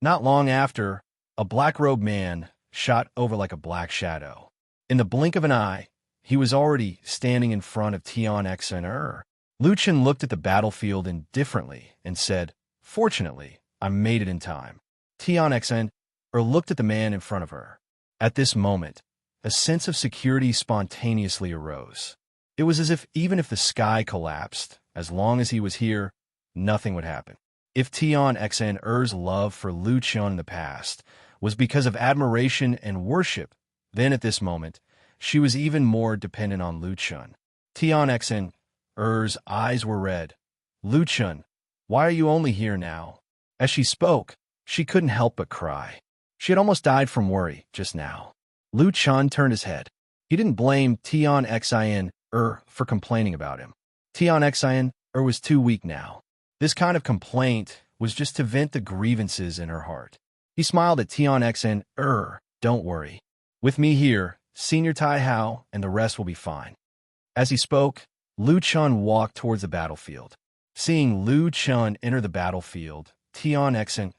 Not long after, a black-robed man shot over like a black shadow. In the blink of an eye, he was already standing in front of Tian Xen. Luchin looked at the battlefield indifferently and said, Fortunately, I made it in time. Tian Xen looked at the man in front of her. At this moment, a sense of security spontaneously arose. It was as if even if the sky collapsed, as long as he was here, nothing would happen. If Tian Xen's love for Lu Chun in the past was because of admiration and worship, then at this moment, she was even more dependent on Lu Chun. Tian Xen's eyes were red. Lu Chun, why are you only here now? As she spoke, she couldn't help but cry. She had almost died from worry just now. Lu Chun turned his head. He didn't blame Tian Xen for complaining about him. Tian Xen was too weak now. This kind of complaint was just to vent the grievances in her heart. He smiled at Tion X and, don't worry. With me here, Senior Tai Hao, and the rest will be fine. As he spoke, Lu Chun walked towards the battlefield. Seeing Lu Chun enter the battlefield, Tion Xen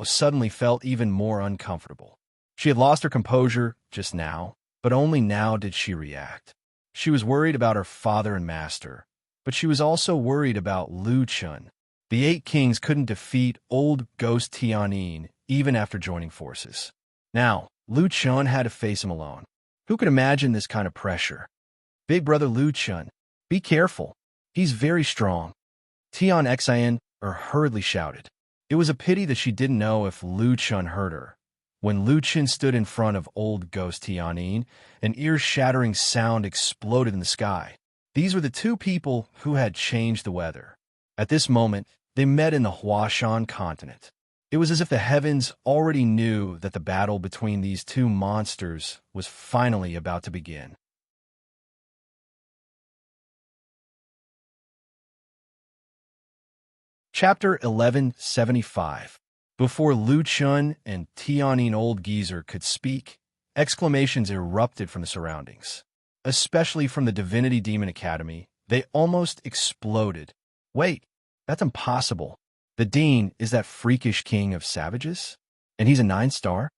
suddenly felt even more uncomfortable. She had lost her composure just now, but only now did she react. She was worried about her father and master, but she was also worried about Lu Chun. The 8 kings couldn't defeat old ghost Tianyin even after joining forces. Now, Lu Chun had to face him alone. Who could imagine this kind of pressure? Big brother Lu Chun, be careful. He's very strong. Tian Xian hurriedly shouted. It was a pity that she didn't know if Lu Chun heard her. When Lu Chun stood in front of old ghost Tianyin, an ear-shattering sound exploded in the sky. These were the 2 people who had changed the weather. At this moment, they met in the Huashan continent. It was as if the heavens already knew that the battle between these 2 monsters was finally about to begin. Chapter 1175. Before Lu Chun and Tianyin Old Geezer could speak, exclamations erupted from the surroundings. Especially from the Divinity Demon Academy, they almost exploded. Wait, that's impossible. The Dean is that freakish king of savages? And he's a 9-star?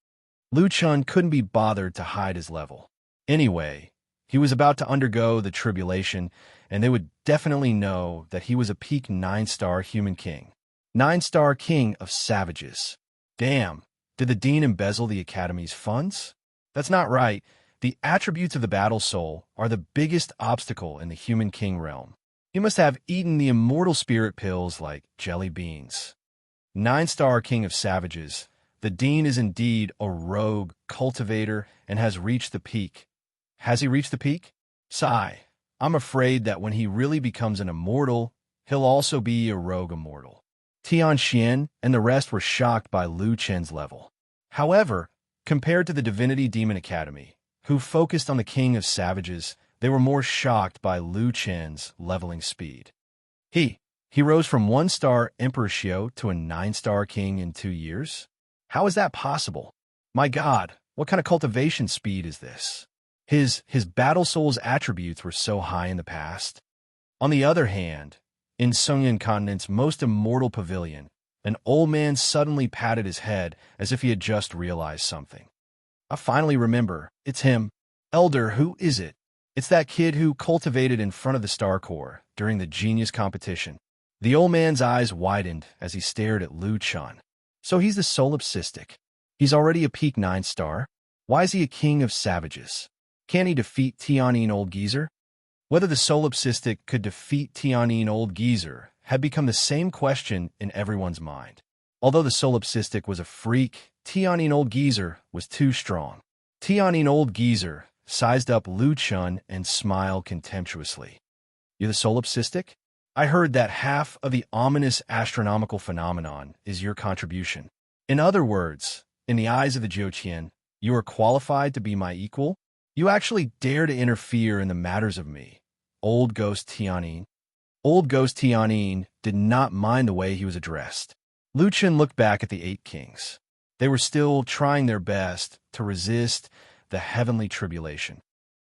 Lu Chun couldn't be bothered to hide his level. Anyway, he was about to undergo the tribulation, and they would definitely know that he was a peak 9-star human king. 9-star king of savages. Damn, did the Dean embezzle the Academy's funds? That's not right. The attributes of the battle soul are the biggest obstacle in the human king realm. He must have eaten the immortal spirit pills like jelly beans. 9-star king of savages, the Dean is indeed a rogue cultivator and has reached the peak. Has he reached the peak? Sigh. I'm afraid that when he really becomes an immortal, he'll also be a rogue immortal. Tian Xian and the rest were shocked by Lu Chen's level. However, compared to the Divinity Demon Academy, who focused on the king of savages, they were more shocked by Lu Chen's leveling speed. He rose from 1-star Emperor Xiao to a 9-star king in 2 years? How is that possible? My God, what kind of cultivation speed is this? His battle soul's attributes were so high in the past. On the other hand, in Sungyan Continent's most immortal pavilion, an old man suddenly patted his head as if he had just realized something. I finally remember. It's him. Elder, who is it? It's that kid who cultivated in front of the Star Corps during the genius competition. The old man's eyes widened as he stared at Lu Chun. So he's the solipsistic. He's already a peak 9-star. Why is he a king of savages? Can he defeat Tianyin Old Geezer? Whether the solipsistic could defeat Tianyin Old Geezer had become the same question in everyone's mind. Although the solipsistic was a freak, Tianyin Old Geezer was too strong. Tianyin Old Geezer sized up Lu Chun and smiled contemptuously. You're the solipsistic? I heard that half of the ominous astronomical phenomenon is your contribution. In other words, in the eyes of the Jiuqian, you are qualified to be my equal? You actually dare to interfere in the matters of me, old ghost Tianyin. Old ghost Tianyin did not mind the way he was addressed. Lu Chun looked back at the 8 kings. They were still trying their best to resist the heavenly tribulation.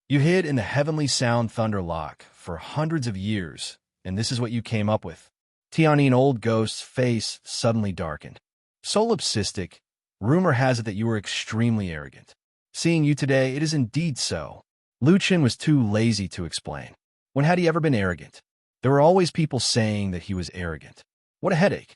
You hid in the heavenly sound thunder lock for hundreds of years, and this is what you came up with. Tianyin Old Ghost's face suddenly darkened. Solipsistic, rumor has it that you are extremely arrogant. Seeing you today, it is indeed so. Lu Chun was too lazy to explain. When had he ever been arrogant? There were always people saying that he was arrogant. What a headache.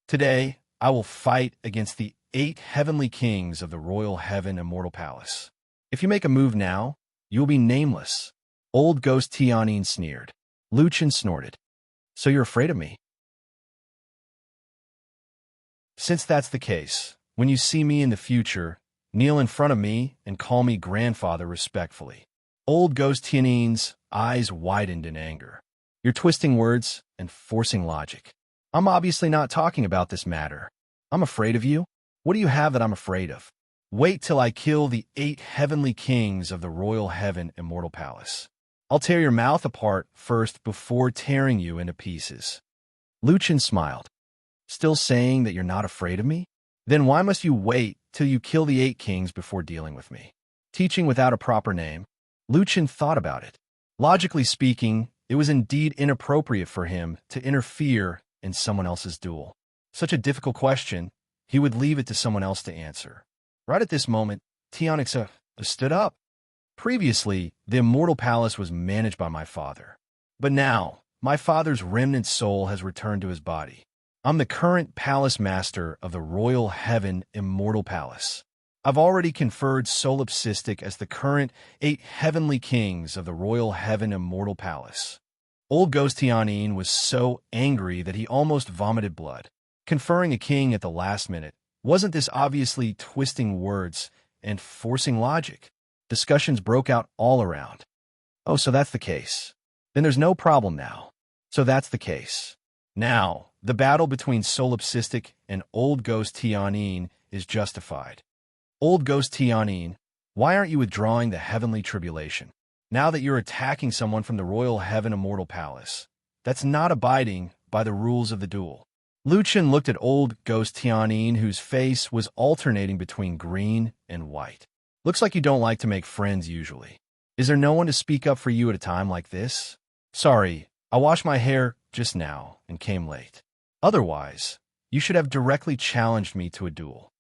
Today, I will fight against the 8 heavenly kings of the royal heaven immortal palace. If you make a move now, you will be nameless. Old ghost Tianyin sneered. Lu Chun snorted. So you're afraid of me? Since that's the case, when you see me in the future, kneel in front of me and call me grandfather respectfully. Old ghost Tianyin's eyes widened in anger. You're twisting words and forcing logic. I'm obviously not talking about this matter. I'm afraid of you? What do you have that I'm afraid of? Wait till I kill the 8 heavenly kings of the royal heaven immortal palace. I'll tear your mouth apart first before tearing you into pieces. Luchin smiled. Still saying that you're not afraid of me? Then why must you wait till you kill the 8 kings before dealing with me? Teaching without a proper name? Luchin thought about it. Logically speaking, it was indeed inappropriate for him to interfere in someone else's duel. Such a difficult question, he would leave it to someone else to answer. Right at this moment, Tianixa stood up. Previously, the immortal palace was managed by my father. But now, my father's remnant soul has returned to his body. I'm the current palace master of the Royal Heaven Immortal Palace. I've already conferred solipsistic as the current 8 heavenly kings of the Royal Heaven Immortal Palace. Old Ghost Tianyin was so angry that he almost vomited blood. Conferring a king at the last minute, wasn't this obviously twisting words and forcing logic? Discussions broke out all around. Oh, so that's the case. Then there's no problem now. So that's the case. Now, the battle between solipsistic and Old Ghost Tianyin is justified. Old Ghost Tianyin, why aren't you withdrawing the heavenly tribulation? Now that you're attacking someone from the Royal Heaven Immortal Palace, that's not abiding by the rules of the duel. Luchin looked at Old Ghost Tianyin, whose face was alternating between green and white. Looks like you don't like to make friends usually. Is there no one to speak up for you at a time like this? Sorry, I washed my hair just now and came late. Otherwise, you should have directly challenged me to a duel.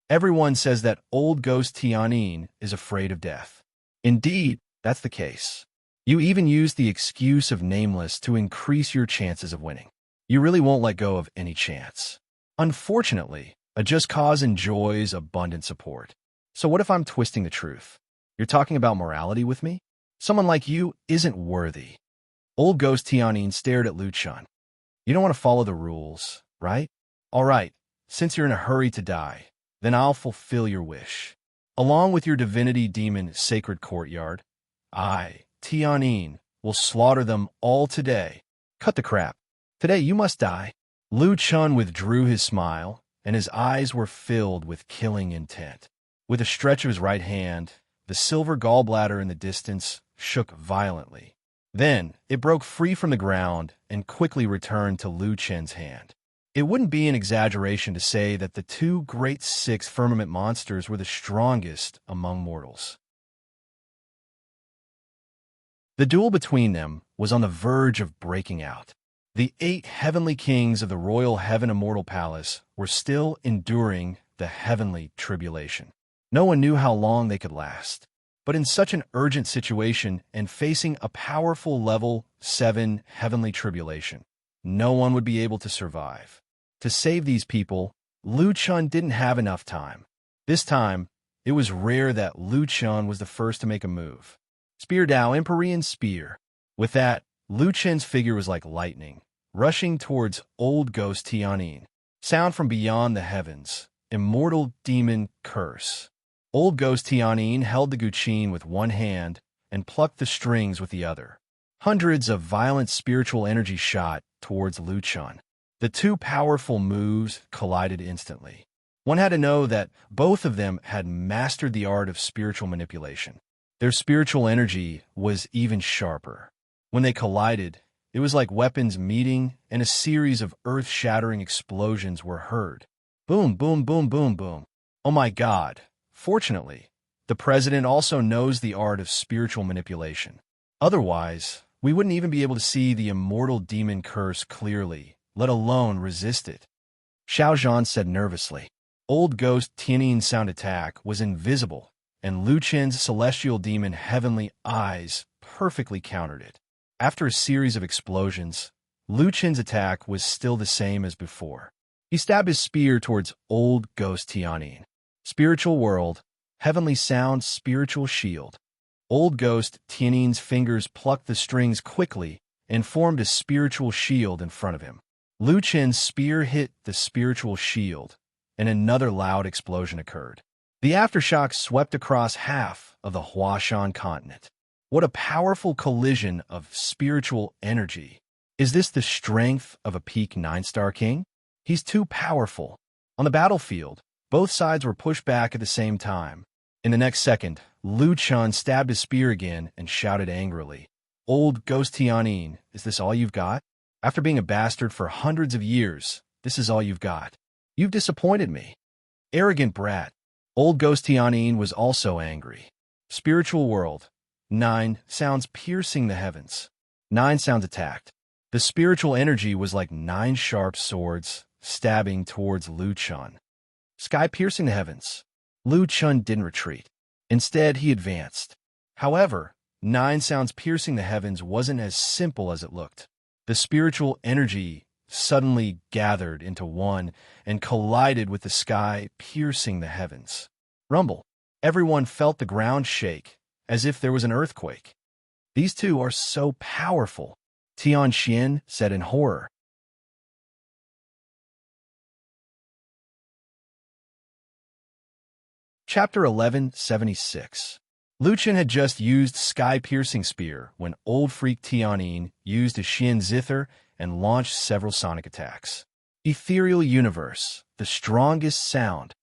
Everyone says that Old Ghost Tianyin is afraid of death. Indeed, that's the case. You even use the excuse of nameless to increase your chances of winning. You really won't let go of any chance. Unfortunately, a just cause enjoys abundant support. So what if I'm twisting the truth? You're talking about morality with me? Someone like you isn't worthy. Old Ghost Tianyin stared at Luchan. You don't want to follow the rules, right? All right, since you're in a hurry to die, then I'll fulfill your wish. Along with your divinity demon sacred courtyard, I, Tianyin, will slaughter them all today. Cut the crap. Today you must die. Lu Chun withdrew his smile, and his eyes were filled with killing intent. With a stretch of his right hand, the silver gallbladder in the distance shook violently. Then it broke free from the ground and quickly returned to Lu Chen's hand. It wouldn't be an exaggeration to say that the 2 great 6 firmament monsters were the strongest among mortals. The duel between them was on the verge of breaking out. The 8 heavenly kings of the Royal Heaven Immortal Palace were still enduring the heavenly tribulation. No one knew how long they could last. But in such an urgent situation and facing a powerful level 7 heavenly tribulation, no one would be able to survive. To save these people, Lu Chun didn't have enough time. This time, it was rare that Lu Chun was the first to make a move. Spear Dao Empyrean Spear. With that, Lu Chen's figure was like lightning, rushing towards Old Ghost Tianyin. Sound from beyond the heavens. Immortal Demon Curse. Old Ghost Tianyin held the guqin with one hand and plucked the strings with the other. Hundreds of violent spiritual energy shot towards Lu Chun. The 2 powerful moves collided instantly. One had to know that both of them had mastered the art of spiritual manipulation. Their spiritual energy was even sharper. When they collided, it was like weapons meeting, and a series of earth-shattering explosions were heard. Boom, boom, boom, boom, boom. Oh my God. Fortunately, the president also knows the art of spiritual manipulation. Otherwise, we wouldn't even be able to see the immortal demon curse clearly, let alone resist it. Xiao Zhan said nervously. Old Ghost Tianyin's sound attack was invisible, and Lu Chen's celestial demon heavenly eyes perfectly countered it. After a series of explosions, Lu Chen's attack was still the same as before. He stabbed his spear towards Old Ghost Tianyin. Spiritual world, heavenly sound, spiritual shield. Old Ghost Tianyin's fingers plucked the strings quickly and formed a spiritual shield in front of him. Lu Chen's spear hit the spiritual shield, and another loud explosion occurred. The aftershock swept across half of the Huashan continent. What a powerful collision of spiritual energy. Is this the strength of a peak 9-star king? He's too powerful. On the battlefield, both sides were pushed back at the same time. In the next second, Lu Chun stabbed his spear again and shouted angrily, Old Ghost Tianyin, is this all you've got? After being a bastard for hundreds of years, this is all you've got. You've disappointed me. Arrogant brat. Old Ghost Tianyin was also angry. Spiritual world. 9 sounds piercing the heavens. 9 sounds attacked. The spiritual energy was like 9 sharp swords stabbing towards Lu Chun. Sky piercing the heavens. Lu Chun didn't retreat. Instead, he advanced. However, 9 sounds piercing the heavens wasn't as simple as it looked. The spiritual energy suddenly gathered into one and collided with the sky, piercing the heavens. Rumble. Everyone felt the ground shake, as if there was an earthquake. These two are so powerful, Tian Xian said in horror. Chapter 1176. Lu Chen had just used sky-piercing spear when old freak Tianyin used a Xian zither and launched several sonic attacks. Ethereal universe, the strongest sound.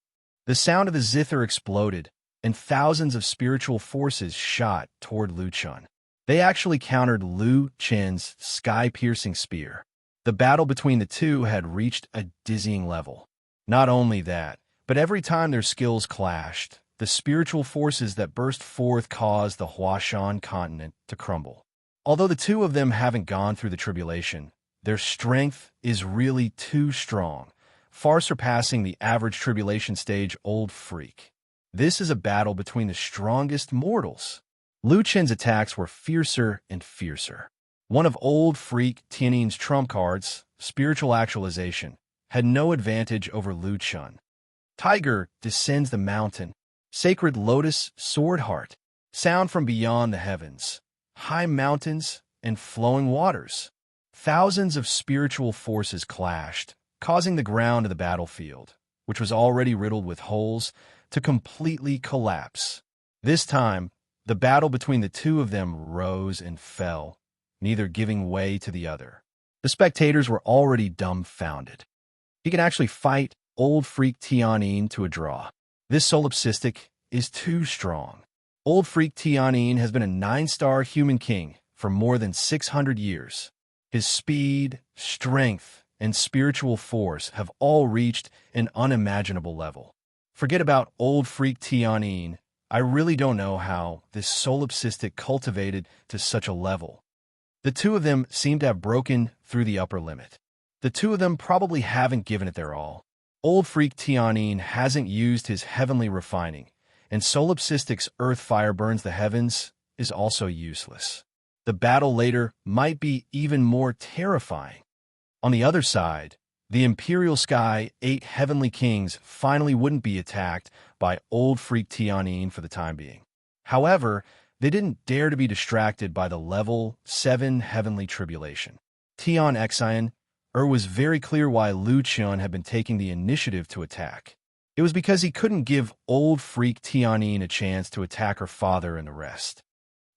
The sound of the zither exploded, and thousands of spiritual forces shot toward Lu Chen. They actually countered Lu Chen's sky-piercing spear. The battle between the two had reached a dizzying level. Not only that, but every time their skills clashed, the spiritual forces that burst forth caused the Huashan continent to crumble. Although the two of them haven't gone through the tribulation, their strength is really too strong, far surpassing the average tribulation stage old freak. This is a battle between the strongest mortals. Lu Chen's attacks were fiercer and fiercer. One of old freak Tianyin's trump cards, spiritual actualization, had no advantage over Lu Chen. Tiger descends the mountain. Sacred lotus, sword heart, sound from beyond the heavens, high mountains and flowing waters. Thousands of spiritual forces clashed, causing the ground of the battlefield, which was already riddled with holes, to completely collapse. This time, the battle between the two of them rose and fell, neither giving way to the other. The spectators were already dumbfounded. He can actually fight old freak Tianyin to a draw. This solipsistic is too strong. Old freak Tianyin has been a 9-star human king for more than 600 years. His speed, strength, and spiritual force have all reached an unimaginable level. Forget about old freak Tianyin. I really don't know how this solipsistic cultivated to such a level. The two of them seem to have broken through the upper limit. The two of them probably haven't given it their all. Old freak Tianyin hasn't used his heavenly refining, and solipsistic's earth fire burns the heavens is also useless. The battle later might be even more terrifying. On the other side, the imperial sky 8 heavenly kings finally wouldn't be attacked by old freak Tianyin for the time being. However, they didn't dare to be distracted by the level 7 heavenly tribulation. Tian Xian was very clear why Lu Chen had been taking the initiative to attack. It was because he couldn't give old freak Tianyin a chance to attack her father and the rest.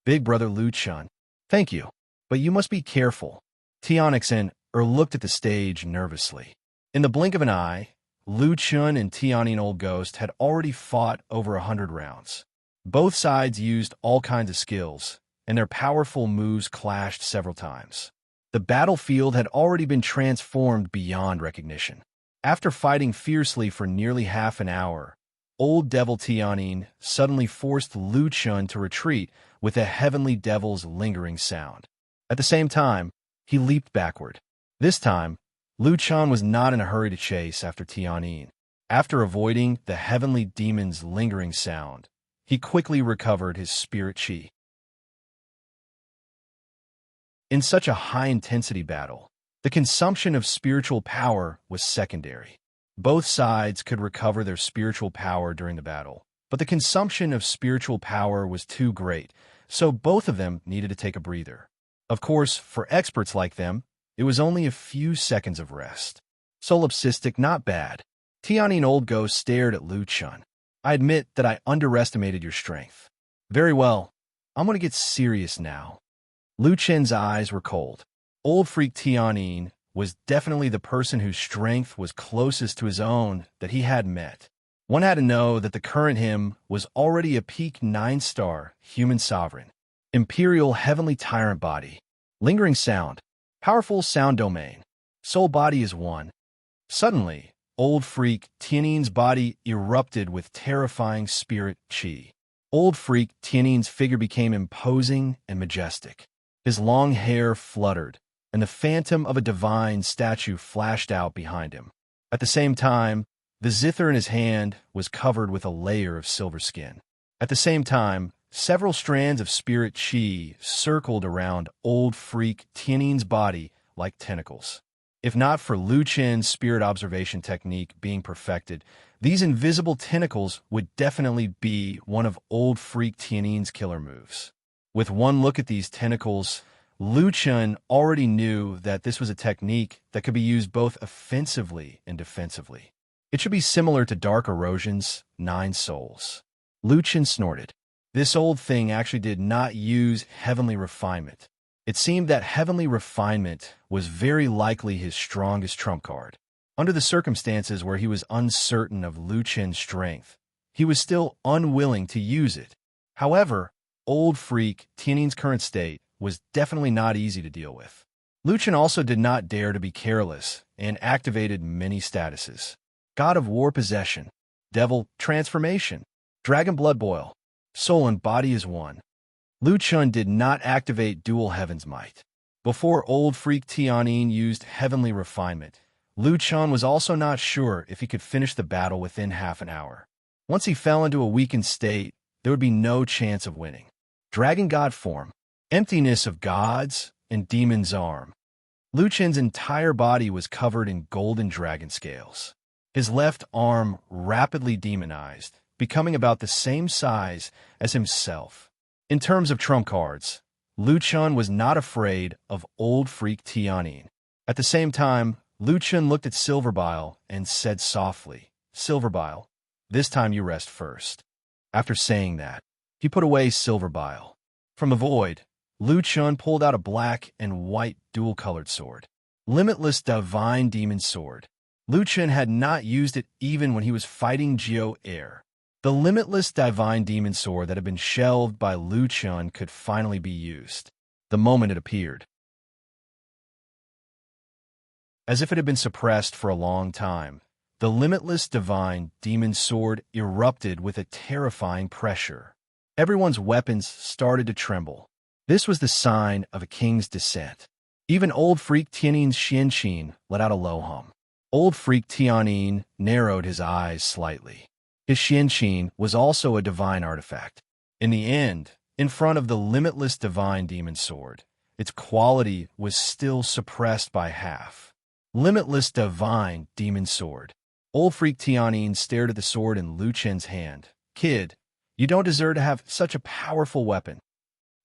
Big brother Lu Chen, thank you, but you must be careful. Tian Xian looked at the stage nervously. In the blink of an eye, Lu Chen and Tianyin Old Ghost had already fought over 100 rounds. Both sides used all kinds of skills, and their powerful moves clashed several times. The battlefield had already been transformed beyond recognition. After fighting fiercely for nearly half an hour, Old Devil Tianyin suddenly forced Lu Chen to retreat with a heavenly devil's lingering sound. At the same time, he leaped backward. This time, Lu Chen was not in a hurry to chase after Tianyin. After avoiding the heavenly demon's lingering sound, he quickly recovered his spirit chi. In such a high-intensity battle, the consumption of spiritual power was secondary. Both sides could recover their spiritual power during the battle, but the consumption of spiritual power was too great, so both of them needed to take a breather. Of course, for experts like them, it was only a few seconds of rest. Solipsistic, not bad. Tianyin Old Ghost stared at Lu Chen. I admit that I underestimated your strength. Very well, I'm going to get serious now. Lu Chen's eyes were cold. Old freak Tianyin was definitely the person whose strength was closest to his own that he had met. One had to know that the current him was already a peak 9-star human sovereign. Imperial heavenly tyrant body. Lingering sound. Powerful sound domain. Soul body is one. Suddenly, old freak Tianin's body erupted with terrifying spirit chi. Old freak Tianin's figure became imposing and majestic. His long hair fluttered, and the phantom of a divine statue flashed out behind him. At the same time, the zither in his hand was covered with a layer of silver skin. At the same time, several strands of spirit chi circled around old freak Tianin's body like tentacles. If not for Lu Chen's spirit observation technique being perfected, these invisible tentacles would definitely be one of old freak Tianin's killer moves. With one look at these tentacles, Lu Chen already knew that this was a technique that could be used both offensively and defensively. It should be similar to Dark Erosion's 9 Souls. Lu Chen snorted. This old thing actually did not use heavenly refinement. It seemed that heavenly refinement was very likely his strongest trump card. Under the circumstances where he was uncertain of Lu Chen's strength, he was still unwilling to use it. However, old freak Tianin's current state was definitely not easy to deal with. Lu Chen also did not dare to be careless and activated many statuses. God of War Possession, Devil Transformation, Dragon Blood Boil, Soul and Body is one. Lu Chen did not activate Dual Heaven's Might. Before old freak Tianin used heavenly refinement, Lu Chen was also not sure if he could finish the battle within half an hour. Once he fell into a weakened state, there would be no chance of winning. Dragon God Form, Emptiness of Gods, and Demon's Arm. Lu Chen's entire body was covered in golden dragon scales. His left arm rapidly demonized, becoming about the same size as himself. In terms of trump cards, Lu Chen was not afraid of old freak Tianin. At the same time, Lu Chen looked at Silverbile and said softly, "Silverbile, this time you rest first." After saying that, he put away Silverbile. From the void, Lu Chen pulled out a black and white dual-colored sword. Limitless Divine Demon Sword. Lu Chen had not used it even when he was fighting Jiao Air. The limitless divine demon sword that had been shelved by Lu Chen could finally be used, the moment it appeared. As if it had been suppressed for a long time, the limitless divine demon sword erupted with a terrifying pressure. Everyone's weapons started to tremble. This was the sign of a king's descent. Even old freak Tianin's Xianqin let out a low hum. Old freak Tianin narrowed his eyes slightly. His Xianqin was also a divine artifact. In the end, in front of the limitless divine demon sword, its quality was still suppressed by half. Limitless divine demon sword. Old freak Tianin stared at the sword in Lu Chen's hand. "Kid, you don't deserve to have such a powerful weapon."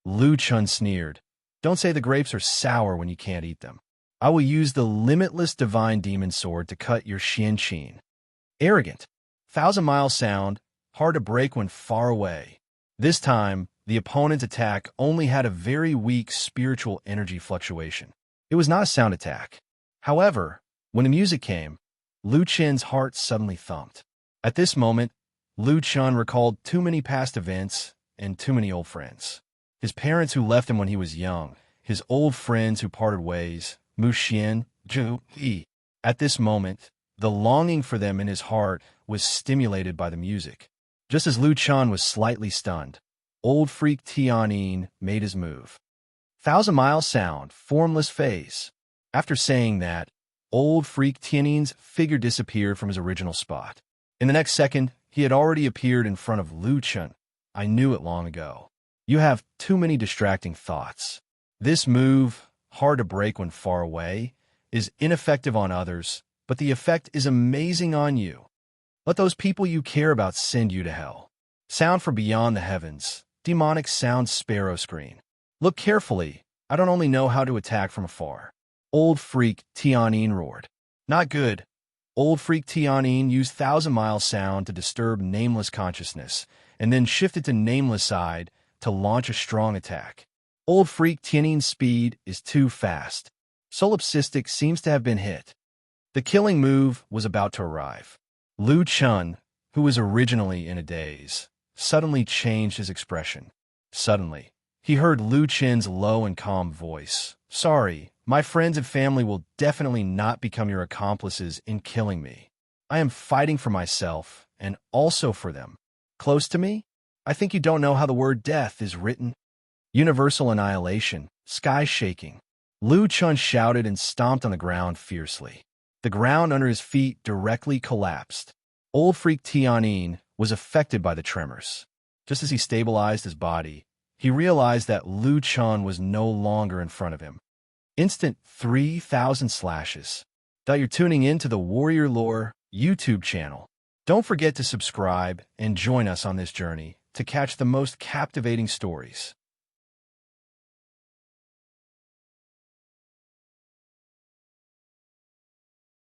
Lu Chen sneered. "Don't say the grapes are sour when you can't eat them. I will use the limitless divine demon sword to cut your Xianqin." Arrogant. 1,000-mile sound, hard to break when far away. This time, the opponent's attack only had a very weak spiritual energy fluctuation. It was not a sound attack. However, when the music came, Lu Chen's heart suddenly thumped. At this moment, Lu Chen recalled too many past events and too many old friends. His parents who left him when he was young, his old friends who parted ways, Mu Xian, Zhu Yi. At this moment, the longing for them in his heart was stimulated by the music. Just as Lu Chen was slightly stunned, old freak Tianin made his move. 1,000-mile sound, formless phase. After saying that, old freak Tianin's figure disappeared from his original spot. In the next second, he had already appeared in front of Lu Chen. "I knew it long ago. You have too many distracting thoughts. This move, hard to break when far away, is ineffective on others, but the effect is amazing on you. Let those people you care about send you to hell." Sound from beyond the heavens. Demonic sound sparrow screen. "Look carefully. I don't only know how to attack from afar." Old freak Tianin roared. "Not good." Old freak Tianin used 1,000-mile sound to disturb Nameless consciousness, and then shifted to Nameless side to launch a strong attack. Old freak Tianin's speed is too fast. Solipsistic seems to have been hit. The killing move was about to arrive. Lu Chen, who was originally in a daze, suddenly changed his expression. Suddenly, he heard Lu Chen's low and calm voice. "Sorry, My friends and family will definitely not become your accomplices in killing me. I am fighting for myself and also for them. Close to me? I think you don't know how the word death is written. Universal annihilation, sky shaking. Lu Chun shouted and stomped on the ground fiercely. The ground under his feet directly collapsed. Old freak Tianyin was affected by the tremors. Just as he stabilized his body, he realized that Lu Chun was no longer in front of him. Instant 3,000 slashes. That you're tuning in to the Warrior Lore YouTube channel. Don't forget to subscribe and join us on this journey to catch the most captivating stories.